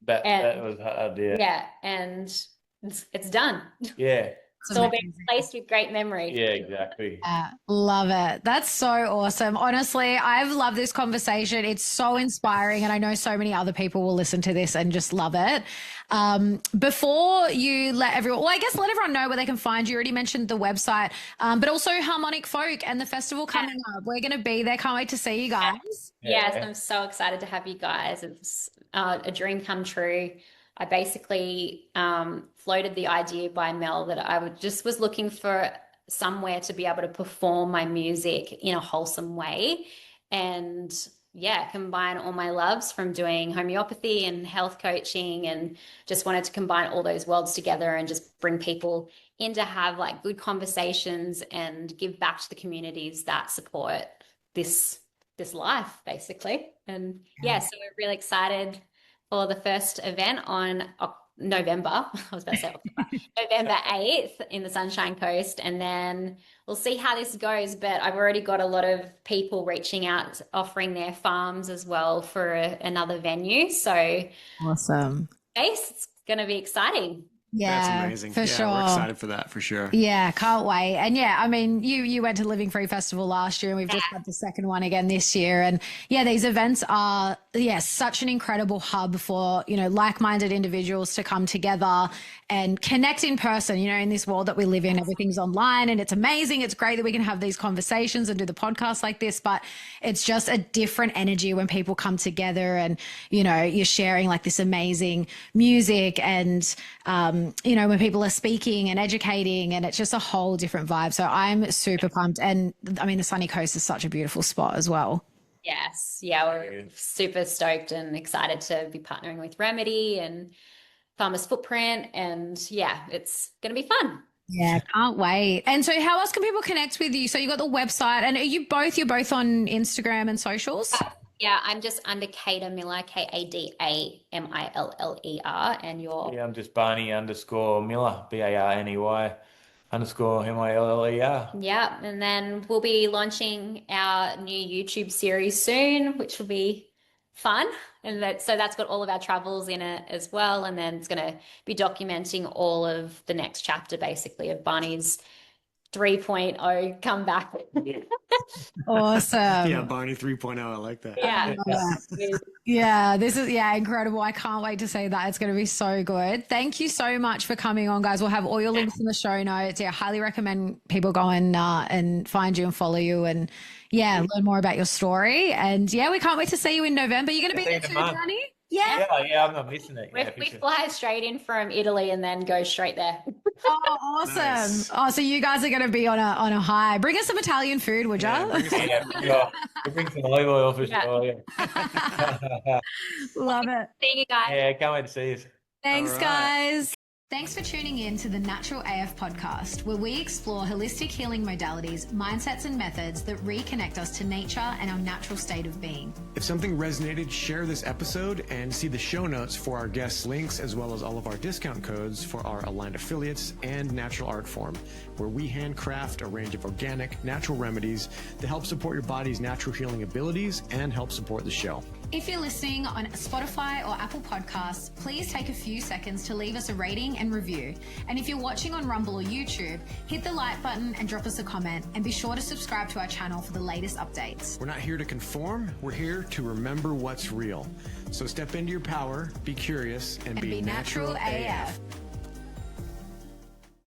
Speaker 4: That was hard,
Speaker 3: Yeah, and it's done.
Speaker 4: Yeah.
Speaker 3: It's all been replaced with great memory.
Speaker 4: Yeah, exactly.
Speaker 2: Love it. That's so awesome. Honestly, I've loved this conversation. It's so inspiring, and I know so many other people will listen to this and just love it. Before you let everyone, let everyone know where they can find you. You already mentioned the website, but also Harmonic Folk and the festival coming up. We're going to be there. Can't wait to see you guys.
Speaker 3: Yes, I'm so excited to have you guys. It's a dream come true. I basically floated the idea by Mel that I was looking for somewhere to be able to perform my music in a wholesome way, and combine all my loves from doing homeopathy and health coaching, and just wanted to combine all those worlds together and just bring people in to have like good conversations and give back to the communities that support this life basically. And so we're really excited for the first event on November 8th in the Sunshine Coast, and then we'll see how this goes. But I've already got a lot of people reaching out, offering their farms as well for another venue. So
Speaker 2: awesome.
Speaker 3: It's going to be exciting.
Speaker 2: Yeah,
Speaker 1: that's amazing.
Speaker 2: For sure.
Speaker 1: We're excited for that for sure.
Speaker 2: Yeah, can't wait. And I mean, you went to Living Free Festival last year, and we've just got the second one again this year. And these events are such an incredible hub for like-minded individuals to come together and connect in person. In this world that we live in, everything's online, and it's amazing. It's great that we can have these conversations and do the podcast like this, but it's just a different energy when people come together and you're sharing like this amazing music and when people are speaking and educating, and it's just a whole different vibe. So I'm super pumped. And I mean, the Sunny Coast is such a beautiful spot as well.
Speaker 3: Yes. Yeah. We're super stoked and excited to be partnering with Remedy and Farmer's Footprint. And it's going to be fun.
Speaker 2: Yeah, can't wait. And so how else can people connect with you? So you got the website, and you're both on Instagram and socials?
Speaker 3: Yeah, I'm just under Kada Miller, KADAMILLER, and you're...
Speaker 4: Yeah, I'm just Barney_Miller, BARNEY_MILLER.
Speaker 3: Yeah, and then we'll be launching our new YouTube series soon, which will be fun. And so that's got all of our travels in it as well. And then it's going to be documenting all of the next chapter, basically, of Barney's 3.0 comeback.
Speaker 2: Awesome.
Speaker 1: Yeah, Barney 3.0. I like that.
Speaker 2: Yeah, this is incredible. I can't wait to see that. It's going to be so good. Thank you so much for coming on, guys. We'll have all your links in the show notes. Highly recommend people go and find you and follow you and learn more about your story. And we can't wait to see you in November. You're going to be there too, Barney?
Speaker 4: Yeah, I'm not missing it.
Speaker 3: We fly straight in from Italy and then go straight there.
Speaker 2: Oh, awesome. Nice. Oh, so you guys are going to be on a high. Bring us some Italian food, would you?
Speaker 4: Bring some olive oil for sure.
Speaker 2: Love it.
Speaker 3: See you guys.
Speaker 4: Yeah, can't wait to see you.
Speaker 2: Thanks, guys. Thanks for tuning in to the Natural AF podcast, where we explore holistic healing modalities, mindsets, and methods that reconnect us to nature and our natural state of being.
Speaker 1: If something resonated, share this episode and see the show notes for our guest links, as well as all of our discount codes for our aligned affiliates and Natural Art Form, where we handcraft a range of organic, natural remedies to help support your body's natural healing abilities and help support the show.
Speaker 2: If you're listening on Spotify or Apple Podcasts, please take a few seconds to leave us a rating and review. And if you're watching on Rumble or YouTube, hit the like button and drop us a comment, and be sure to subscribe to our channel for the latest updates.
Speaker 1: We're not here to conform, we're here to remember what's real. So step into your power, be curious, and be natural AF.